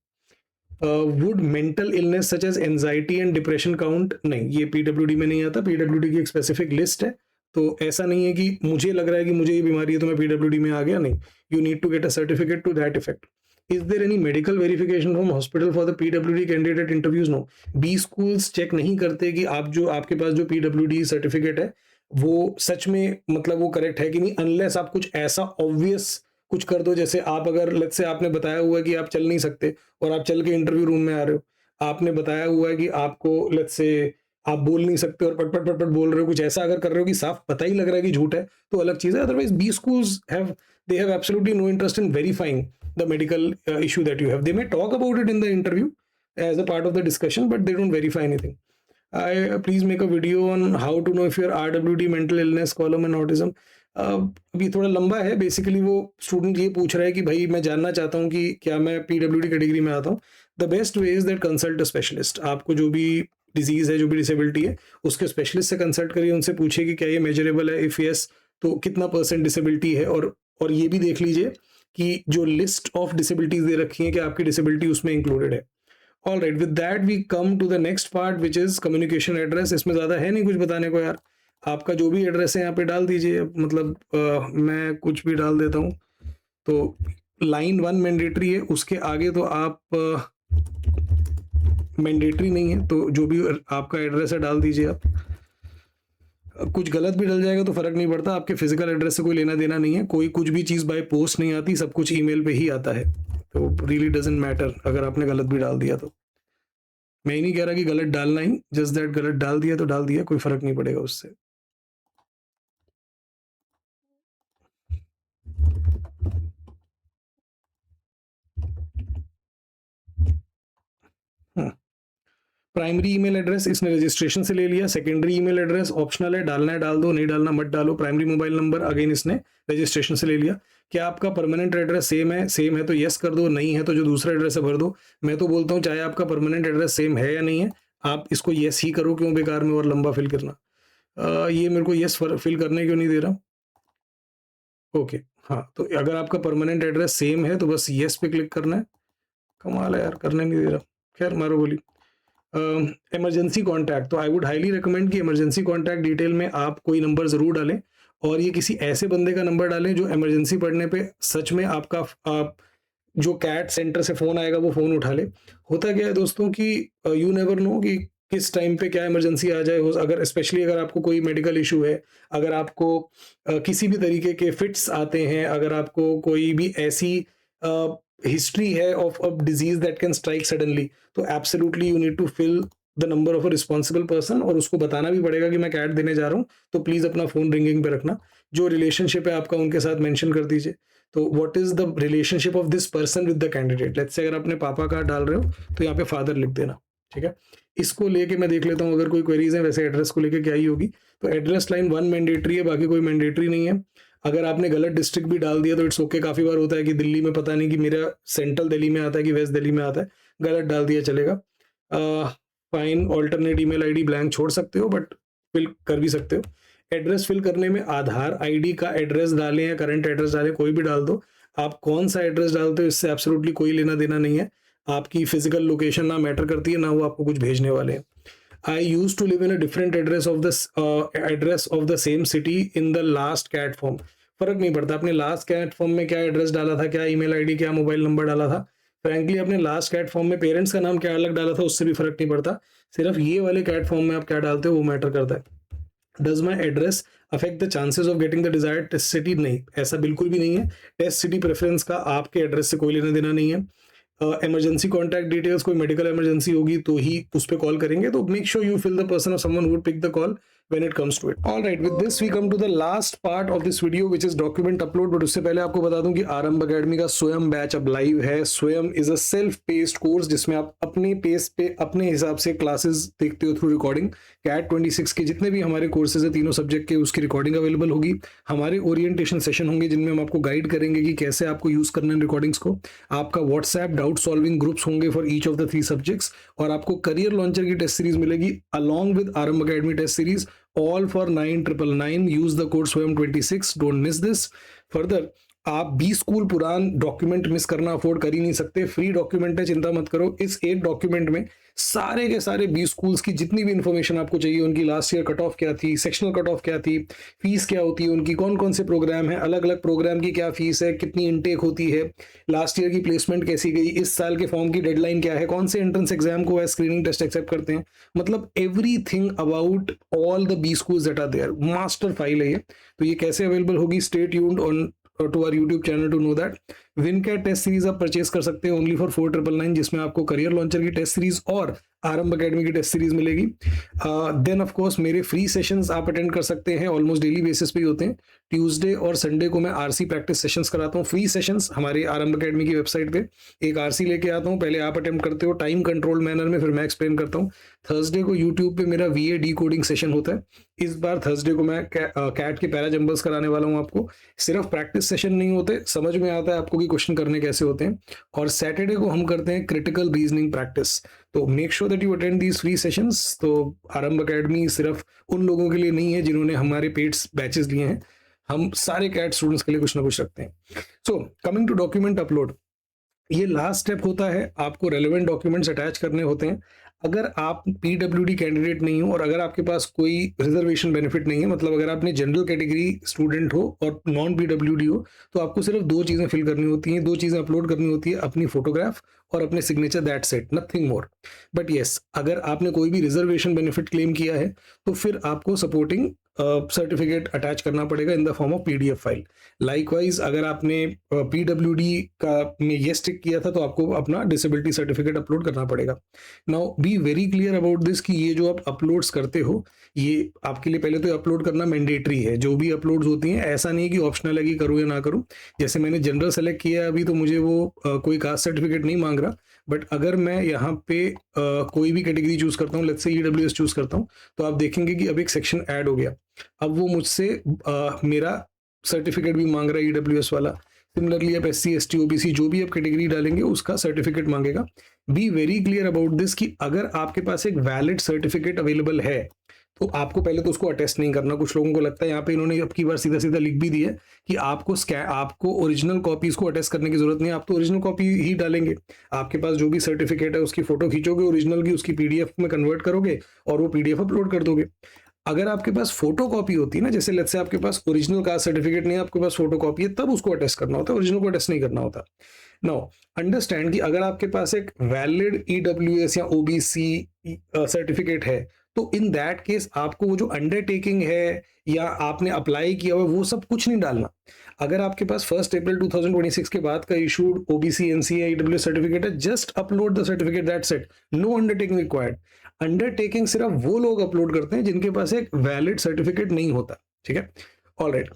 A: Would mental illness such as anxiety and depression count? नहीं, ये पीडब्ल्यूडी में नहीं आता। पीडब्ल्यूडी की एक स्पेसिफिक लिस्ट है, तो ऐसा नहीं है कि मुझे लग रहा है कि मुझे ये बीमारी है तो मैं पीडब्ल्यूडी में आ गया, नहीं। You need to get a certificate to that effect. Is there any medical verification from hospital for the पीडब्ल्यूडी candidate interviews? No, B schools check नहीं करते कि आप जो आपके पास जो पीडब्ल्यूडी सर्टिफिकेट है वो सच में मतलब वो करेक्ट है कि नहीं, अनलेस आप कुछ ऐसा ऑब्वियस कुछ कर दो। जैसे आप अगर लेट्स से आपने बताया हुआ है कि आप चल नहीं सकते और आप चल के इंटरव्यू रूम में आ रहे हो, आपने बताया हुआ है कि आपको लेट्स से आप बोल नहीं सकते और पट पट पट पट बोल रहे हो, कुछ ऐसा अगर कर रहे हो कि साफ पता ही लग रहा है कि झूठ है, तो अलग चीज है। Otherwise B schools have they have absolutely no interest in verifying the medical issue that you have. They may talk about it in the interview as a part of the discussion, but they don't verify anything. Please make a video on how to know if your RWD, mental illness, column and autism. अभी थोड़ा लंबा है। Basically वो student ये पूछ रहा है कि भाई मैं जानना चाहता हूँ कि क्या मैं पीडब्ल्यूडी कैटेगरी में आता हूँ। The best way is that consult a specialist. आपको जो भी डिजीज है, जो भी डिसेबिलिटी है, उसके स्पेशलिस्ट से कंसल्ट करिए, उनसे पूछिए कि क्या ये मेजरेबल है, इफ यस तो कितना % डिसेबिलिटी है। और ये भी देख लीजिए कि जो लिस्ट ऑफ डिसेबिलिटीज दे रखी है कि आपकी डिसेबिलिटी उसमें इंक्लूडेड है। All right, with that we come to the next part which is communication address. इसमें ज़्यादा है नहीं कुछ बताने को यार, आपका जो भी एड्रेस है यहाँ पे डाल दीजिए। मतलब मैं कुछ भी डाल देता हूँ। तो लाइन 1 मैंडेटरी है, उसके आगे तो आप मैंडेटरी नहीं है, तो जो भी आपका एड्रेस है डाल दीजिए आप। कुछ गलत भी डल जाएगा तो फर्क नहीं पड़ता, आपके फिजिकल एड्रेस से कोई लेना देना नहीं है। कोई कुछ भी चीज़ बाय पोस्ट नहीं आती, सब कुछ ईमेल पे ही आता है, तो रियली डजंट मैटर अगर आपने गलत भी डाल दिया तो। मैं ही नहीं कह रहा कि गलत डालना ही, जस्ट दैट गलत डाल दिया तो डाल दिया, कोई फर्क नहीं पड़ेगा उससे। प्राइमरी ईमेल एड्रेस इसने रजिस्ट्रेशन से ले लिया। सेकेंडरी ईमेल एड्रेस ऑप्शनल है, डालना है डाल दो, नहीं डालना मत डालो। प्राइमरी मोबाइल नंबर अगेन इसने रजिस्ट्रेशन से ले लिया। क्या आपका परमानेंट एड्रेस सेम है? सेम है तो यस कर दो, नहीं है तो जो दूसरा एड्रेस है भर दो। मैं तो बोलता हूँ चाहे आपका परमानेंट एड्रेस सेम है या नहीं है, आप इसको यस ही करो, क्यों बेकार में और लंबा फिल करना। ये मेरे को यस फिल करने क्यों नहीं दे रहा? ओके हाँ, तो अगर आपका परमानेंट एड्रेस सेम है तो बस यस पे क्लिक करना है। कमाल है यार, करने नहीं दे रहा। खैर मारो गोली। इमरजेंसी कॉन्टैक्ट, तो आई वुड हाईली रिकमेंड कि इमरजेंसी कॉन्टैक्ट डिटेल में आप कोई नंबर ज़रूर डालें, और ये किसी ऐसे बंदे का नंबर डालें जो इमरजेंसी पड़ने पे सच में आपका जो कैट सेंटर से फ़ोन आएगा वो फ़ोन उठा ले। होता क्या है दोस्तों कि यू नेवर नो कि किस टाइम पे क्या इमरजेंसी आ जाए। अगर स्पेशली अगर आपको कोई मेडिकल इशू है, अगर आपको किसी भी तरीके के फिट्स आते हैं, अगर आपको कोई भी ऐसी हिस्ट्री है of a disease that can strike suddenly, तो absolutely you need to fill the number of a responsible person, और उसको बताना भी पड़ेगा कि मैं कैट देने जा रहा हूँ, तो प्लीज अपना फोन रिंगिंग पे रखना। जो रिलेशनशिप है आपका उनके साथ मेंशन कर दीजिए। तो what is the relationship of this person with the candidate. Let's say अगर अपने पापा का डाल रहे हो तो यहाँ पे फादर लिख देना, ठीक है। इसको लेके मैं देख लेता हूँ अगर कोई क्वेरीज है। वैसे एड्रेस को लेके क्या ही होगी, तो एड्रेस लाइन 1 मैंडेटरी है, बाकी कोई मैंडेटरी नहीं है। अगर आपने गलत डिस्ट्रिक्ट भी डाल दिया तो इट्स ओके। काफ़ी बार होता है कि दिल्ली में पता नहीं कि मेरा सेंट्रल दिल्ली में आता है कि वेस्ट दिल्ली में आता है, गलत डाल दिया चलेगा। Fine, alternate email ID blank छोड़ सकते हो, बट फिल कर भी सकते हो। एड्रेस फिल करने में आधार आईडी का एड्रेस डालें या करंट एड्रेस डालें, कोई भी डाल दो। आप कौन सा एड्रेस डालते हो इससे एब्सोल्युटली कोई लेना देना नहीं है। आपकी फिजिकल लोकेशन ना मैटर करती है, ना वो आपको कुछ भेजने वाले हैं। I used to live in a different address of the same city in the last CAT form. फर्क नहीं पड़ता आपने लास्ट कैट फॉर्म में क्या एड्रेस डाला था, क्या ईमेल आईडी, क्या मोबाइल नंबर डाला था। फ्रैंकली अपने लास्ट कैट फॉर्म में पेरेंट्स का नाम क्या अलग डाला था, उससे भी फर्क नहीं पड़ता। सिर्फ ये वाले कैट फॉर्म में आप क्या डालते हो वो मैटर करता है। Does my address affect the chances of getting the desired test city? नहीं, ऐसा बिल्कुल भी नहीं है। टेस्ट सिटी प्रेफरेंस का आपके एड्रेस से कोई लेना देना नहीं है। इमरजेंसी कॉन्टैक्ट डिटेल्स, कोई मेडिकल इमरजेंसी होगी तो ही उस पर कॉल करेंगे, तो make sure you fill the person और someone who would pick the call when it comes to it. All right, with this we come to the last part of this video which is document upload. but उससे पहले आपको बता दूं कि आरंभ academy का स्वयं बैच अब लाइव है। स्वयं is a self paced course जिसमें आप अपने पेस पे अपने हिसाब से क्लासेस देखते हो थ्रू रिकॉर्डिंग। कैट 26 के जितने भी हमारे कोर्सेज है तीनों सब्जेक्ट के, उसकी रिकॉर्डिंग अवेलेबल होगी। हमारे ओरिएंटेशन सेशन होंगे जिनमें हम आपको गाइड करेंगे कि कैसे आपको यूज करना है रिकॉर्डिंग्स को। आपका व्हाट्सएप डाउट सॉल्विंग ग्रुप्स होंगे for each of the 3 subjects, और आपको करियर लॉन्चर की टेस्ट सीरीज मिलेगी along with Aarambh academy test series, all for 9999. Use the code Swayam 26, don't miss this. Further आप 20 स्कूल पुरान डॉक्यूमेंट मिस करना अफोर्ड कर ही नहीं सकते। फ्री डॉक्यूमेंट है, चिंता मत करो। इस एक डॉक्यूमेंट में सारे के सारे 20 स्कूल्स की जितनी भी इंफॉर्मेशन आपको चाहिए, उनकी लास्ट ईयर कट ऑफ क्या थी, सेक्शनल कट ऑफ क्या थी, फीस क्या होती है उनकी, कौन कौन से प्रोग्राम है, अलग अलग प्रोग्राम की क्या फीस है, कितनी इनटेक होती है, लास्ट ईयर की प्लेसमेंट कैसी गई, इस साल के फॉर्म की डेडलाइन क्या है, कौन से एंट्रेंस एग्जाम को स्क्रीनिंग टेस्ट एक्सेप्ट करते हैं, मतलब everything about all the 20 schools that are there, master file है ये। तो ये कैसे अवेलेबल होगी, stay tuned on to our YouTube channel to know that. WinCAT test series आप परचेज कर सकते हैं ओनली फॉर 4999, जिसमें आपको करियर लॉन्चर की टेस्ट सीरीज और आरंभ अकेडमी की टेस्ट सीरीज मिलेगी। देन ऑफ कोर्स मेरे फ्री सेशंस आप अटेंड कर सकते हैं, ऑलमोस्ट डेली बेसिस पे ही होते हैं। ट्यूसडे और संडे को मैं आरसी प्रैक्टिस सेशंस कराता हूँ, फ्री सेशंस हमारे आरंभ अकेडमी की वेबसाइट पे। एक आरसी लेके आता हूँ, पहले आप अटेम्प्ट करते हो टाइम कंट्रोल मैनर में, फिर मैं एक्सप्लेन करता हूँ। थर्सडे को यूट्यूब पे मेरा वीए डी कोडिंग सेशन होता है। इस बार थर्सडे को मैं कैट के पैरा जंबल्स कराने वाला हूँ आपको। सिर्फ प्रैक्टिस सेशन नहीं होते, समझ में आता है आपको कि क्वेश्चन करने कैसे होते हैं। और सैटरडे को हम करते हैं क्रिटिकल रीजनिंग प्रैक्टिस। तो make sure that you attend these free sessions. तो आरंभ अकेडमी सिर्फ उन लोगों के लिए नहीं है जिन्होंने हमारे पेड बैचेस लिए हैं, हम सारे कैट स्टूडेंट्स के लिए कुछ ना कुछ रखते हैं। So coming to document upload, ये लास्ट स्टेप होता है, आपको रेलेवेंट डॉक्यूमेंट्स अटैच करने होते हैं। अगर आप पीडब्ल्यूडी कैंडिडेट नहीं हो और अगर आपके पास कोई रिजर्वेशन बेनिफिट नहीं है, मतलब अगर आपने जनरल कैटेगरी स्टूडेंट हो और नॉन पीडब्ल्यूडी हो, तो आपको सिर्फ दो चीज़ें फिल करनी होती हैं, दो चीज़ें अपलोड करनी होती है, अपनी फोटोग्राफ और अपने signature, that's it, nothing more. But yes, अगर आपने कोई भी रिजर्वेशन बेनिफिट क्लेम किया है तो फिर आपको सपोर्टिंग सर्टिफिकेट अटैच करना पड़ेगा इन the form of PDF file. Likewise अगर आपने पीडब्ल्यूडी का में ये टिक किया था तो आपको अपना डिसेबिलिटी सर्टिफिकेट अपलोड करना पड़ेगा। Now be very clear about this कि ये जो आप अपलोड्स करते हो, ये आपके लिए पहले तो अपलोड करना मैंडेटरी है। जो भी अपलोड्स होती हैं, ऐसा नहीं है कि ऑप्शनल है कि करूँ या ना करूँ। जैसे मैंने जनरल सेलेक्ट किया अभी, तो मुझे वो कोई कास्ट सर्टिफिकेट नहीं मांग रहा। बट अगर मैं यहाँ पे कोई भी कैटेगरी चूज करता हूँ, लेट्स से ईडब्ल्यूएस चूज करता हूँ, तो आप देखेंगे कि अब एक सेक्शन ऐड हो गया। अब वो मुझसे मेरा सर्टिफिकेट भी मांग रहा है ईडब्ल्यूएस वाला। सिमिलरली आप एससी एसटी ओबीसी जो भी आप कैटेगरी डालेंगे उसका सर्टिफिकेट मांगेगा। Be very clear about this कि अगर आपके पास एक वैलिड सर्टिफिकेट अवेलेबल है तो आपको पहले तो उसको अटेस्ट नहीं करना। कुछ लोगों को लगता है, यहाँ पे इन्होंने अब की बार सीधा सीधा लिख भी दिया कि आपको ओरिजिनल कॉपीज को अटेस्ट करने की जरूरत नहीं है, आप तो ओरिजिनल कॉपी ही डालेंगे। आपके पास जो भी सर्टिफिकेट है उसकी फोटो खींचोगे ओरिजिनल की, उसकी पीडीएफ में कन्वर्ट करोगे और वो पीडीएफ अपलोड कर दोगे। अगर आपके पास फोटो कॉपी होती है ना, जैसे लेट्स से आपके पास ओरिजिनल कास्ट सर्टिफिकेट नहीं है, आपके पास फोटो कॉपी है, तब उसको अटेस्ट करना होता है, ओरिजिनल को अटेस्ट नहीं करना होता। नाउ अंडरस्टैंड कि अगर आपके पास एक वैलिड ईडब्ल्यूएस या ओबीसी सर्टिफिकेट है, तो इन दैट केस आपको वो जो अंडरटेकिंग है या आपने अप्लाई किया हुआ वो सब कुछ नहीं डालना। अगर आपके पास 1 अप्रैल 2026 के बाद का इशूड ओबीसी एनसी या ईडब्ल्यूएस सर्टिफिकेट है, just upload the certificate, that's it, no undertaking required. Undertaking सिर्फ वो लोग अपलोड करते हैं जिनके पास एक वैलिड सर्टिफिकेट नहीं होता। ठीक है, ऑलराइट।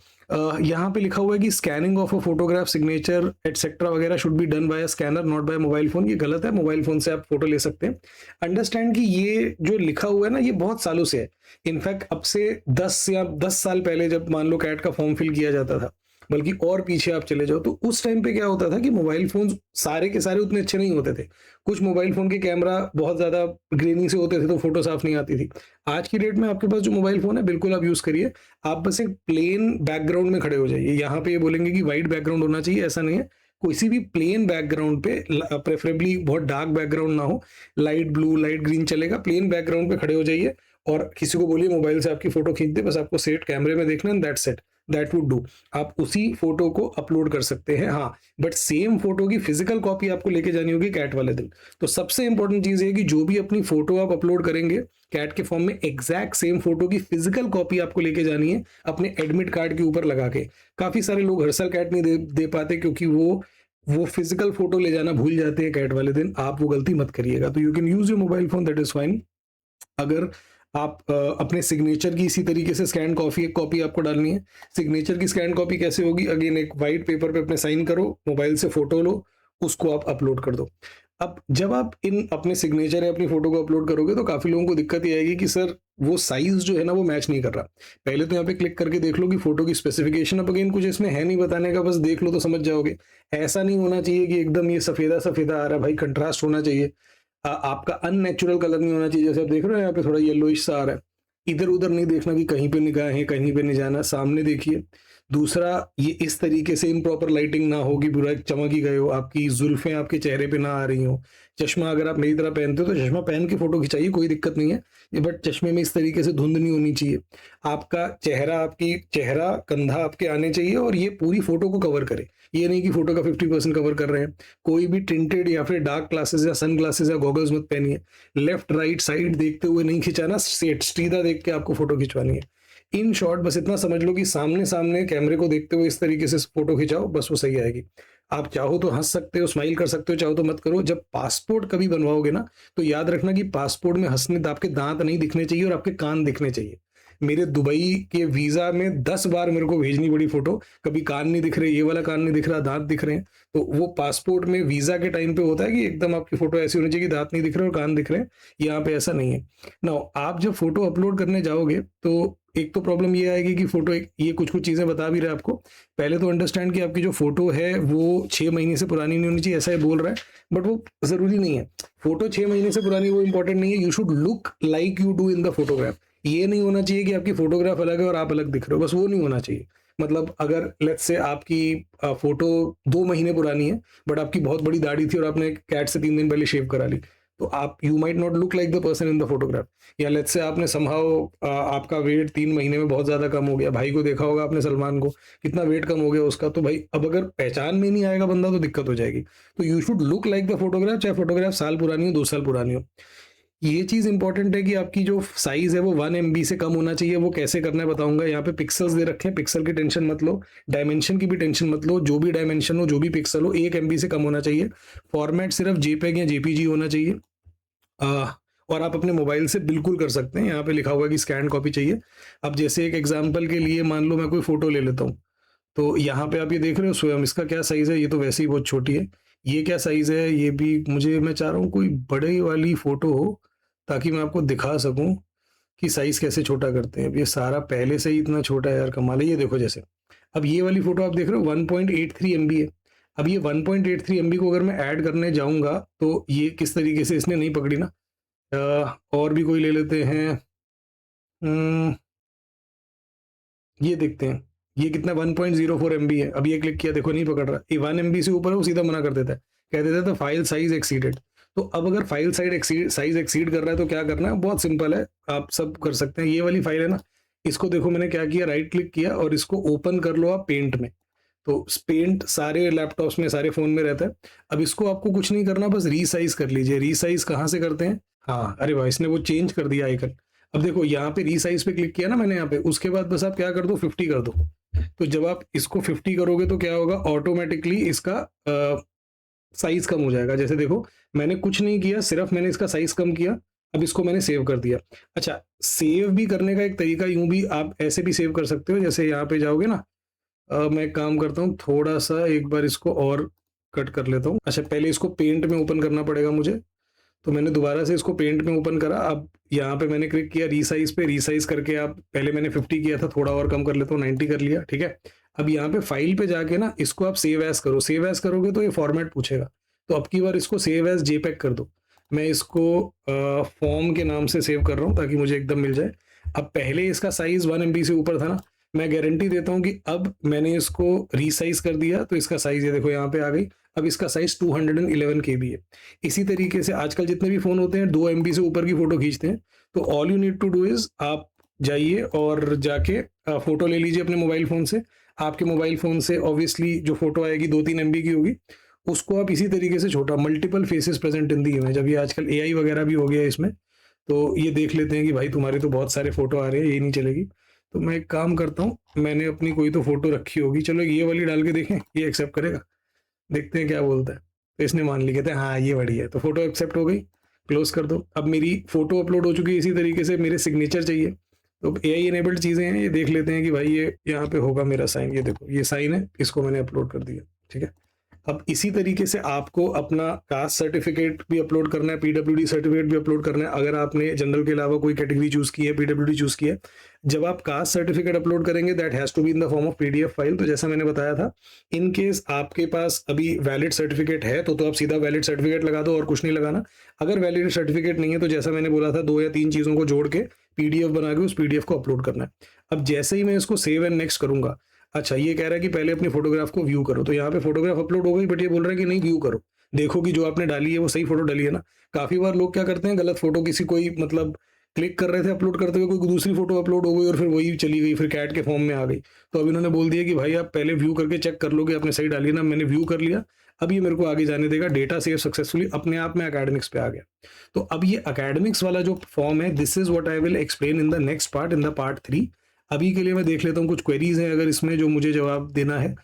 A: यहाँ पे लिखा हुआ है कि scanning of a photograph, signature etcetera वगैरह should be done by a scanner, not by mobile phone. ये गलत है, मोबाइल फोन से आप फोटो ले सकते हैं। अंडरस्टैंड कि ये जो लिखा हुआ है ना, ये बहुत सालों से है। इनफैक्ट अब से 10 साल पहले जब मान लो कैट का फॉर्म फिल किया जाता था, बल्कि और पीछे आप चले जाओ, तो उस टाइम पे क्या होता था कि मोबाइल फोन सारे के सारे उतने अच्छे नहीं होते थे। कुछ मोबाइल फोन के कैमरा बहुत ज्यादा ग्रेनिंग से होते थे तो फोटो साफ नहीं आती थी। आज की डेट में आपके पास जो मोबाइल फोन है, बिल्कुल आप यूज करिए, आप बस एक प्लेन बैकग्राउंड में खड़े हो जाइए। यहाँ पे ये बोलेंगे कि वाइट बैकग्राउंड होना चाहिए, ऐसा नहीं है। किसी भी प्लेन बैकग्राउंड पे, प्रेफरेबली बहुत डार्क बैकग्राउंड ना हो, लाइट ब्लू लाइट ग्रीन चलेगा, प्लेन बैकग्राउंड पे खड़े हो जाइए और किसी को बोलिए मोबाइल से आपकी फोटो खींच दे, बस आपको सेट कैमरे में देखना है, that's it, that would do. आप उसी फोटो को अपलोड कर सकते हैं। हाँ, बट सेम फोटो की फिजिकल कॉपी आपको लेके जानी होगी कैट वाले दिन। तो सबसे इंपॉर्टेंट चीज है कि जो भी अपनी फोटो आप अपलोड करेंगे कैट के फॉर्म में, एग्जैक्ट सेम फोटो की फिजिकल कॉपी आपको लेके जानी है अपने एडमिट कार्ड के ऊपर लगा के। काफी सारे लोग हर साल कैट नहीं दे पाते क्योंकि वो फिजिकल फोटो ले जाना भूल जाते हैं कैट वाले दिन। आप वो गलती मत करिएगा। तो you can use your mobile phone, that is fine. अगर आप अपने सिग्नेचर की इसी तरीके से स्कैन कॉपी आपको डालनी है। सिग्नेचर की स्कैन कॉपी कैसे होगी? अगेन एक वाइट पेपर पे अपने साइन करो, मोबाइल से फोटो लो, उसको आप अपलोड कर दो। अब जब आप इन अपने सिग्नेचर या अपनी फोटो को अपलोड करोगे तो काफी लोगों को दिक्कत ये आएगी कि सर वो साइज जो है ना वो मैच नहीं कर रहा। पहले तो यहाँ पे क्लिक करके देख लो कि फोटो की स्पेसिफिकेशन, अब अगेन कुछ इसमें है नहीं बताने का, बस देख लो तो समझ जाओगे। ऐसा नहीं होना चाहिए कि एकदम ये सफेदा सफेदा आ रहा है, भाई कंट्रास्ट होना चाहिए। आपका अननेचुरल कलर नहीं होना चाहिए। जैसे आप देख रहे हो यहाँ पे थोड़ा येलोइश सा आ रहा है, इधर उधर नहीं देखना कि कहीं पे निगाह है कहीं पे नहीं जाना, सामने देखिए। दूसरा, ये इस तरीके से इम्प्रॉपर लाइटिंग ना हो कि पूरा चमक ही गए हो, आपकी जुल्फें आपके चेहरे पे ना आ रही हो। चश्मा अगर आप मेरी तरह पहनते हो तो चश्मा पहन के फोटो खिंचाइए, कोई दिक्कत नहीं है, ये बट चश्मे में इस तरीके से धुंध नहीं होनी चाहिए। आपका चेहरा, आपकी चेहरा कंधा आपके आने चाहिए और ये पूरी फोटो को कवर करे। ये नहीं कि फोटो का 50% कवर कर रहे हैं। कोई भी टिंटेड या फिर डार्क ग्लासेस या सन ग्लासेस या गॉगल्स मत पहनिए। लेफ्ट राइट साइड देखते हुए नहीं खिंचाना, सीधा देख के आपको फोटो खिंचवानी है। इन शॉर्ट बस इतना समझ लो कि सामने सामने कैमरे को देखते हुए इस तरीके से फोटो खिंचाओ, बस वो सही आएगी। आप चाहो तो हंस सकते हो, स्माइल कर सकते हो, चाहो तो मत करो। जब पासपोर्ट कभी बनवाओगे ना, तो याद रखना कि पासपोर्ट में हंसने आपके दांत नहीं दिखने चाहिए और आपके कान दिखने चाहिए। मेरे दुबई के वीजा में 10 बार मेरे को भेजनी पड़ी फोटो, कभी कान नहीं दिख रहे, ये वाला कान नहीं दिख रहा, दांत दिख रहे हैं। तो वो पासपोर्ट में वीजा के टाइम पे होता है कि एकदम आपकी फोटो ऐसी होनी चाहिए कि दांत नहीं दिख रहे और कान दिख रहे हैं। यहाँ पे ऐसा नहीं है ना। आप जब फोटो अपलोड करने जाओगे तो एक तो प्रॉब्लम ये आएगी कि फोटो, ये कुछ कुछ चीजें बता भी रहा है आपको। पहले तो अंडरस्टैंड कि आपकी जो फोटो है वो 6 महीने से पुरानी नहीं होनी चाहिए, ऐसा ही बोल रहा है, बट वो जरूरी नहीं है। फोटो 6 महीने से पुरानी वो इंपॉर्टेंट नहीं है। You should look like you do in the photograph. ये नहीं होना चाहिए कि आपकी फोटोग्राफ अलग है और आप अलग दिख रहे हो, बस वो नहीं होना चाहिए। मतलब अगर लेट्स से आपकी फोटो 2 महीने पुरानी है बट आपकी बहुत बड़ी दाढ़ी थी और आपने कैट से 3 दिन पहले शेव करा ली, तो आप you might not look like the person in the photograph. या लेट्स से आपने समहाउ आपका वेट 3 महीने में बहुत ज्यादा कम हो गया, भाई को देखा होगा आपने सलमान को, कितना वेट कम हो गया उसका, तो भाई अब अगर पहचान में नहीं आएगा बंदा तो दिक्कत हो जाएगी। तो you should look like the photograph, चाहे फोटोग्राफ साल पुरानी हो 2 साल पुरानी हो। ये चीज इंपॉर्टेंट है कि आपकी जो साइज है वो 1 MB से कम होना चाहिए। वो कैसे करना है बताऊंगा। यहाँ पे पिक्सल्स दे रखे हैं, पिक्सल की टेंशन मत लो, डायमेंशन की भी टेंशन मत लो। जो भी डायमेंशन हो, जो भी पिक्सल हो, 1 MB से कम होना चाहिए। फॉर्मेट सिर्फ JPEG या JPG होना चाहिए। और आप अपने मोबाइल से बिल्कुल कर सकते हैं। यहाँ पे लिखा हुआ है कि स्कैन कॉपी चाहिए। अब जैसे एक एग्जाम्पल के लिए मान लो मैं कोई फोटो ले लेता हूँ, तो यहाँ पे आप ये देख रहे हो स्वयं, इसका क्या साइज है, ये तो वैसे ही बहुत छोटी है। ये क्या साइज है, ये भी मुझे, मैं चाह रहा हूँ कोई बड़े वाली फोटो हो ताकि मैं आपको दिखा सकूं कि साइज कैसे छोटा करते हैं। अब ये सारा पहले से ही इतना छोटा है यार, कमाल है। ये देखो जैसे अब ये वाली फोटो आप देख रहे हो 1.83 MB है। अब ये 1.83 MB को अगर मैं ऐड करने जाऊंगा तो ये किस तरीके से इसने नहीं पकड़ी ना। और भी कोई ले लेते हैं। ये देखते हैं ये कितना 1.04 MB है। अब ये क्लिक किया, देखो नहीं पकड़ रहा। ये 1 MB से ऊपर है वो सीधा मना कर देता है, कह देता है तो फाइल साइज एक्सीडेड। तो अब अगर फाइल साइज एक्सीड कर रहा है तो क्या करना है, बहुत सिंपल है, आप सब कर सकते हैं। ये वाली फाइल है ना, इसको देखो मैंने क्या किया, राइट क्लिक किया और इसको ओपन कर लो आप पेंट में। तो पेंट सारे लैपटॉप्स में, सारे फोन में रहता है। अब इसको आपको कुछ नहीं करना, बस रीसाइज कर लीजिए। रीसाइज कहाँ से करते हैं, हाँ अरे वाह, इसने वो चेंज कर दिया आइकन। अब देखो यहाँ पे रीसाइज पे क्लिक किया ना मैंने यहाँ पे, उसके बाद बस आप क्या कर दो, 50 कर दो। तो जब आप इसको 50 करोगे तो क्या होगा, ऑटोमेटिकली इसका साइज कम हो जाएगा। जैसे देखो मैंने कुछ नहीं किया, सिर्फ मैंने इसका साइज कम किया। अब इसको मैंने सेव कर दिया। अच्छा, सेव भी करने का एक तरीका, यूं भी आप ऐसे भी सेव कर सकते हो। जैसे यहाँ पे जाओगे ना, मैं एक काम करता हूँ, थोड़ा सा एक बार इसको और कट कर लेता हूँ। अच्छा, पहले इसको पेंट में ओपन करना पड़ेगा मुझे, तो मैंने दोबारा से इसको पेंट में ओपन करा। अब यहाँ पे मैंने क्लिक किया रीसाइज पे, रीसाइज करके आप, पहले मैंने 50 किया था, थोड़ा और कम कर लेता हूँ, 90 कर लिया, ठीक है। अब यहाँ पे फाइल पे जाके ना इसको आप सेव एज करो। सेव एज करोगे तो ये फॉर्मेट पूछेगा, तो अब की बार इसको सेव एज JPEG कर दो। मैं इसको फॉर्म के नाम से सेव कर रहा हूँ ताकि मुझे एकदम मिल जाए। अब पहले इसका साइज 1 MB से ऊपर था ना, मैं गारंटी देता हूँ कि अब मैंने इसको रीसाइज कर दिया तो इसका साइज ये देखो यहाँ पे आ गई। अब इसका साइज 211 KB है। इसी तरीके से आजकल जितने भी फोन होते हैं 2 MB से ऊपर की फोटो खींचते हैं। तो all you need to do is, आप जाइए और जाके फोटो ले लीजिए अपने मोबाइल फोन से। आपके मोबाइल फोन से ऑब्वियसली जो फोटो आएगी 2-3 MB की होगी, उसको आप इसी तरीके से छोटा, multiple faces present in the image, अभी आजकल AI वगैरह भी हो गया है इसमें, तो ये देख लेते हैं कि भाई तुम्हारे तो बहुत सारे फोटो आ रहे हैं, ये नहीं चलेगी। तो मैं एक काम करता हूँ, मैंने अपनी कोई तो फोटो रखी होगी, चलो ये वाली डाल के देखें, ये एक्सेप्ट करेगा, देखते हैं क्या बोलता है। तो इसने मान ली, कहते हैं हाँ ये बढ़िया है, तो फोटो एक्सेप्ट हो गई, क्लोज कर दो। अब मेरी फोटो अपलोड हो चुकी है। इसी तरीके से मेरे सिग्नेचर चाहिए, तो AI इनेबल्ड चीज़ें हैं, ये देख लेते हैं कि भाई ये यहाँ पे होगा मेरा साइन। ये देखो ये साइन है, इसको मैंने अपलोड कर दिया, ठीक है। अब इसी तरीके से आपको अपना कास्ट सर्टिफिकेट भी अपलोड करना है, PWD सर्टिफिकेट भी अपलोड करना है। अगर आपने जनरल के अलावा कोई कैटेगरी चूज की है, PWD चूज की है, जब आप कास्ट सर्टिफिकेट अपलोड करेंगे that has to be in the form of PDF file. तो जैसा मैंने बताया था, इन केस आपके पास अभी वैलिड सर्टिफिकेट है तो आप सीधा वैलिड सर्टिफिकेट लगा दो और कुछ नहीं लगाना। अगर वैलिड सर्टिफिकेट नहीं है तो जैसा मैंने बोला था 2 या 3 चीजों को जोड़ के PDF बना के उस PDF को अपलोड करना है। अब जैसे ही मैं इसको सेव एंड नेक्स्ट करूंगा, अच्छा ये कह रहा है कि पहले अपनी फोटोग्राफ को व्यू करो, तो यहाँ पे फोटोग्राफ अपलोड हो गई, बट ये बोल रहा है कि नहीं व्यू करो, देखो कि जो आपने डाली है वो सही फोटो डाली है ना। काफी बार लोग क्या करते हैं, गलत फोटो किसी कोई मतलब क्लिक कर रहे थे अपलोड करते हुए, कोई दूसरी फोटो अपलोड हो गई और फिर वही चली गई, फिर कैट के फॉर्म में आ गई। तो अब इन्होंने बोल दिया कि भाई आप पहले व्यू करके चेक कर लो कि आपने सही डाली है ना। मैंने व्यू कर लिया, अब ये मेरे को आगे जाने देगा, डेटा सेव सक्सेसफुली अपने आप में एकेडमिक्स पे आ गया। तो अब ये एकेडमिक्स वाला जो फॉर्म है, this is what I will explain in the next part, in the part 3। अभी के लिए मैं देख लेता हूँ कुछ क्वेरीज हैं अगर इसमें जो मुझे जवाब देना है।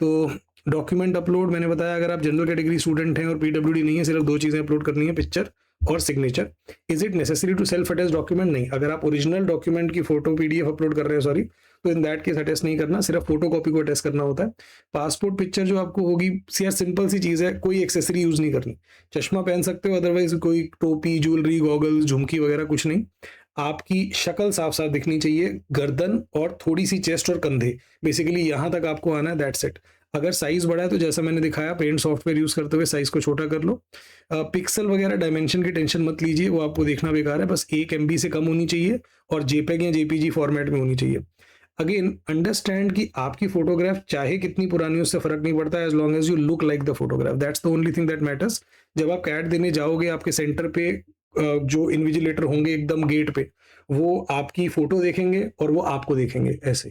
A: तो डॉक्यूमेंट अपलोड मैंने बताया, अगर आप जनरल कैटेगरी स्टूडेंट हैं और पीडब्ल्यूडी नहीं है, सिर्फ 2 चीजें अपलोड करनी है, पिक्चर और signature. Is it necessary to self attest document? नहीं। अगर आप ओरिजिनल डॉक्यूमेंट की फोटो पीडीएफ अपलोड कर रहे हैं, सॉरी, तो इन दैट केस अटेस्ट नहीं करना, सिर्फ फोटो कॉपी को अटेस्ट करना होता है। पासपोर्ट पिक्चर जो आपको होगी, यार सिंपल सी चीज है, कोई एक्सेसरी यूज नहीं करनी। चश्मा पहन सकते हो, अदरवाइज कोई टोपी, ज्वेलरी, गॉगल्स, झुमकी वगैरह कुछ नहीं। आपकी शक्ल साफ साफ दिखनी चाहिए, गर्दन और थोड़ी सी चेस्ट और कंधे, बेसिकली यहां तक आपको आना है, दैट्स इट। अगर साइज बड़ा है तो जैसा मैंने दिखाया, पेंट सॉफ्टवेयर यूज करते हुए साइज को छोटा कर लो। पिक्सल वगैरह डायमेंशन की टेंशन मत लीजिए, वो आपको देखना बेकार है, बस 1 MB से कम होनी चाहिए और जेपेग या जेपीजी फॉर्मेट में होनी चाहिए। अगेन अंडरस्टैंड कि आपकी फोटोग्राफ चाहे कितनी पुरानी हो, उससे फर्क नहीं पड़ता, as long as you look like the photograph, that's the only thing that matters. जब आप कैट देने जाओगे, आपके सेंटर पे जो इन्विजिलेटर होंगे एकदम गेट पे, वो आपकी फोटो देखेंगे और वो आपको देखेंगे ऐसे,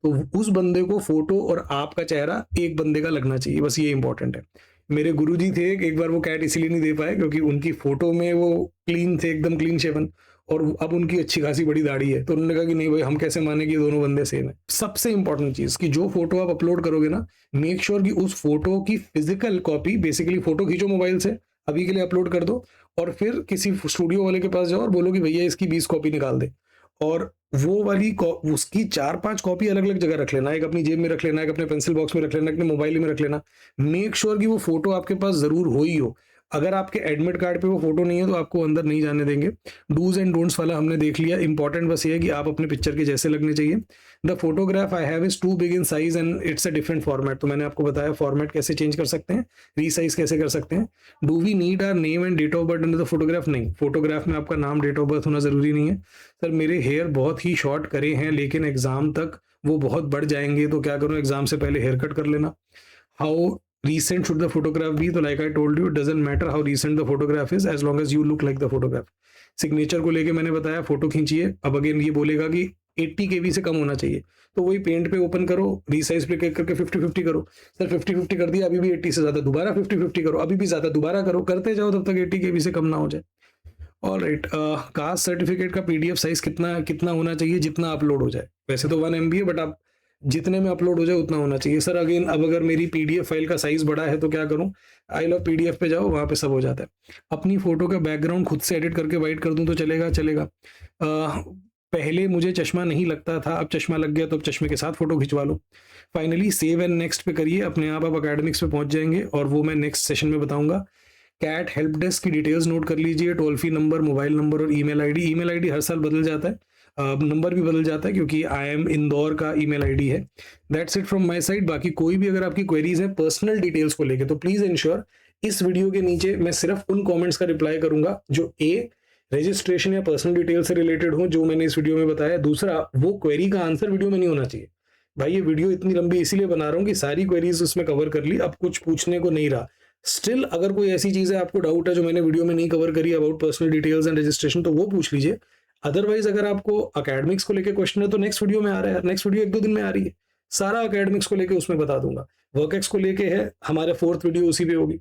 A: तो उस बंदे को फोटो और आपका चेहरा एक बंदे का लगना चाहिए, बस ये इंपॉर्टेंट है। मेरे गुरुजी थे, एक बार वो कैट इसीलिए नहीं दे पाए क्योंकि उनकी फोटो में वो क्लीन थे, एकदम क्लीन शेवन, और अब उनकी अच्छी खासी बड़ी दाढ़ी है, तो उन्होंने कहा कि नहीं भाई, हम कैसे माने कि ये दोनों बंदे सेम है। सबसे इंपॉर्टेंट चीज कि जो फोटो आप अपलोड करोगे ना, मेक श्योर कि उस फोटो की फिजिकल कॉपी, बेसिकली फोटो खींचो मोबाइल से, अभी के लिए अपलोड कर दो, और फिर किसी स्टूडियो वाले के पास जाओ और बोलो कि भैया इसकी 20 कॉपी निकाल दे, और वो वाली उसकी 4-5 कॉपी अलग अलग जगह रख लेना, एक अपनी जेब में रख लेना, एक अपने पेंसिल बॉक्स में रख लेना, अपने मोबाइल में रख लेना। मेक श्योर कि वो फोटो आपके पास जरूर हो ही हो। अगर आपके एडमिट कार्ड पे वो फोटो नहीं है तो आपको अंदर नहीं जाने देंगे। डूज एंड डोंट्स वाला हमने देख लिया, इंपॉर्टेंट बस ये है कि आप अपने पिक्चर के जैसे लगने चाहिए। The photograph I have is too big in size and it's a different format, तो मैंने आपको बताया फॉर्मेट कैसे चेंज कर सकते हैं, रीसाइज कैसे कर सकते हैं। Do we need our name and date of birth in the photograph? नहीं, फोटोग्राफ में आपका नाम, डेट ऑफ बर्थ होना जरूरी नहीं है। सर मेरे हेयर बहुत ही शॉर्ट करे हैं लेकिन एग्जाम तक वो बहुत बढ़ जाएंगे, तो क्या करूं, एग्जाम से पहले हेयर कट कर लेना। How recent should the photograph be? तो like I told you, it doesn't matter how recent the photograph is as long as you look like the photograph. Signature को लेके मैंने बताया, फोटो खींचिए, अब अगेन ये बोलेगा कि 80 KB से कम होना चाहिए, तो वही पेंट पे ओपन करो, रीसाइज पे क्लिक करके 50-50 करो। सर 50-50 कर दिया, अभी भी 80 से ज्यादा, दोबारा 50-50 करो, अभी भी ज्यादा, दोबारा करो, करते जाओ तब तक 80 KB से कम ना हो जाए। ऑलराइट, कास्ट सर्टिफिकेट का पीडीएफ साइज कितना कितना होना चाहिए? जितना अपलोड हो जाए, वैसे तो 1 MB है, बट आप जितने में अपलोड हो जाए उतना होना चाहिए। सर अगेन, अब अगर मेरी पीडीएफ फाइल का साइज बड़ा है तो क्या करूं? आई लव पीडीएफ पे जाओ, वहां पे सब हो जाता है। अपनी फोटो का बैकग्राउंड खुद से एडिट करके वाइट कर दूं तो चलेगा? चलेगा। पहले मुझे चश्मा नहीं लगता था, अब चश्मा लग गया तो अब चश्मे के साथ फोटो खिंचवा लो। फाइनली सेव एंड नेक्स्ट पे करिए, अपने आप एकेडमिक्स पे पहुंच जाएंगे, और वो मैं नेक्स्ट सेशन में बताऊंगा। कैट हेल्प डेस्क की डिटेल्स नोट कर लीजिए, toll free number, mobile number और ईमेल आईडी। ईमेल आईडी हर साल बदल जाता है, नंबर भी बदल जाता है क्योंकि आई एम इंदौर का ईमेल आईडी है। That's it from my side. बाकी कोई भी अगर आपकी क्वेरीज है पर्सनल डिटेल्स को लेके, तो प्लीज इंश्योर इस वीडियो के नीचे मैं सिर्फ उन कमेंट्स का रिप्लाई करूंगा जो रजिस्ट्रेशन या पर्सनल डिटेल से रिलेटेड हो, जो मैंने इस वीडियो में बताया। दूसरा, वो क्वेरी का आंसर वीडियो में नहीं होना चाहिए। भाई ये वीडियो इतनी लंबी इसीलिए बना रहा हूँ कि सारी क्वेरीज उसमें कवर कर ली, अब कुछ पूछने को नहीं रहा। स्टिल अगर कोई ऐसी चीज है, आपको डाउट है जो मैंने वीडियो में नहीं कवर करी about personal details and registration, तो वो पूछ लीजिए। अदरवाइज अगर आपको अकेडमिक्स को लेके क्वेश्चन है तो नेक्स्ट वीडियो में आ रहा है, नेक्स्ट वीडियो 1-2 दिन में आ रही है, सारा अकेडमिक्स को लेके उसमें बता दूंगा। वर्कएक्स को लेके है, हमारे 4th वीडियो उसी पे होगी।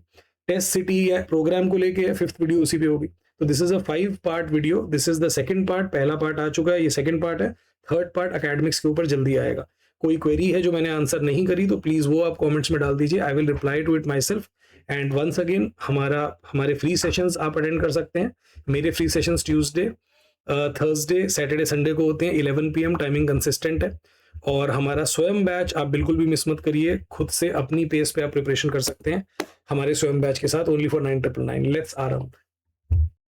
A: टेस्ट सिटी या प्रोग्राम को लेके है, 5th वीडियो उसी पे होगी। तो this is a 5-part video, this is the second part. पहला पार्ट आ चुका है, ये सेकंड पार्ट है, थर्ड पार्ट अकेडमिक्स के ऊपर जल्दी आएगा। कोई क्वेरी है जो मैंने आंसर नहीं करी तो प्लीज वो आप कमेंट्स में डाल दीजिए, I will reply to it myself. And once again, हमारे फ्री सेशंस आप अटेंड कर सकते हैं। मेरे free sessions Tuesday, Thursday, Saturday, Sunday को होते हैं, 11 PM टाइमिंग कंसिस्टेंट है। और हमारा स्वयं बैच आप बिल्कुल भी मिस मत करिए, खुद से अपनी पेस पे आप प्रिपरेशन कर सकते हैं हमारे स्वयं बैच के साथ, ओनली फॉर 9999। लेट्स आरंभ।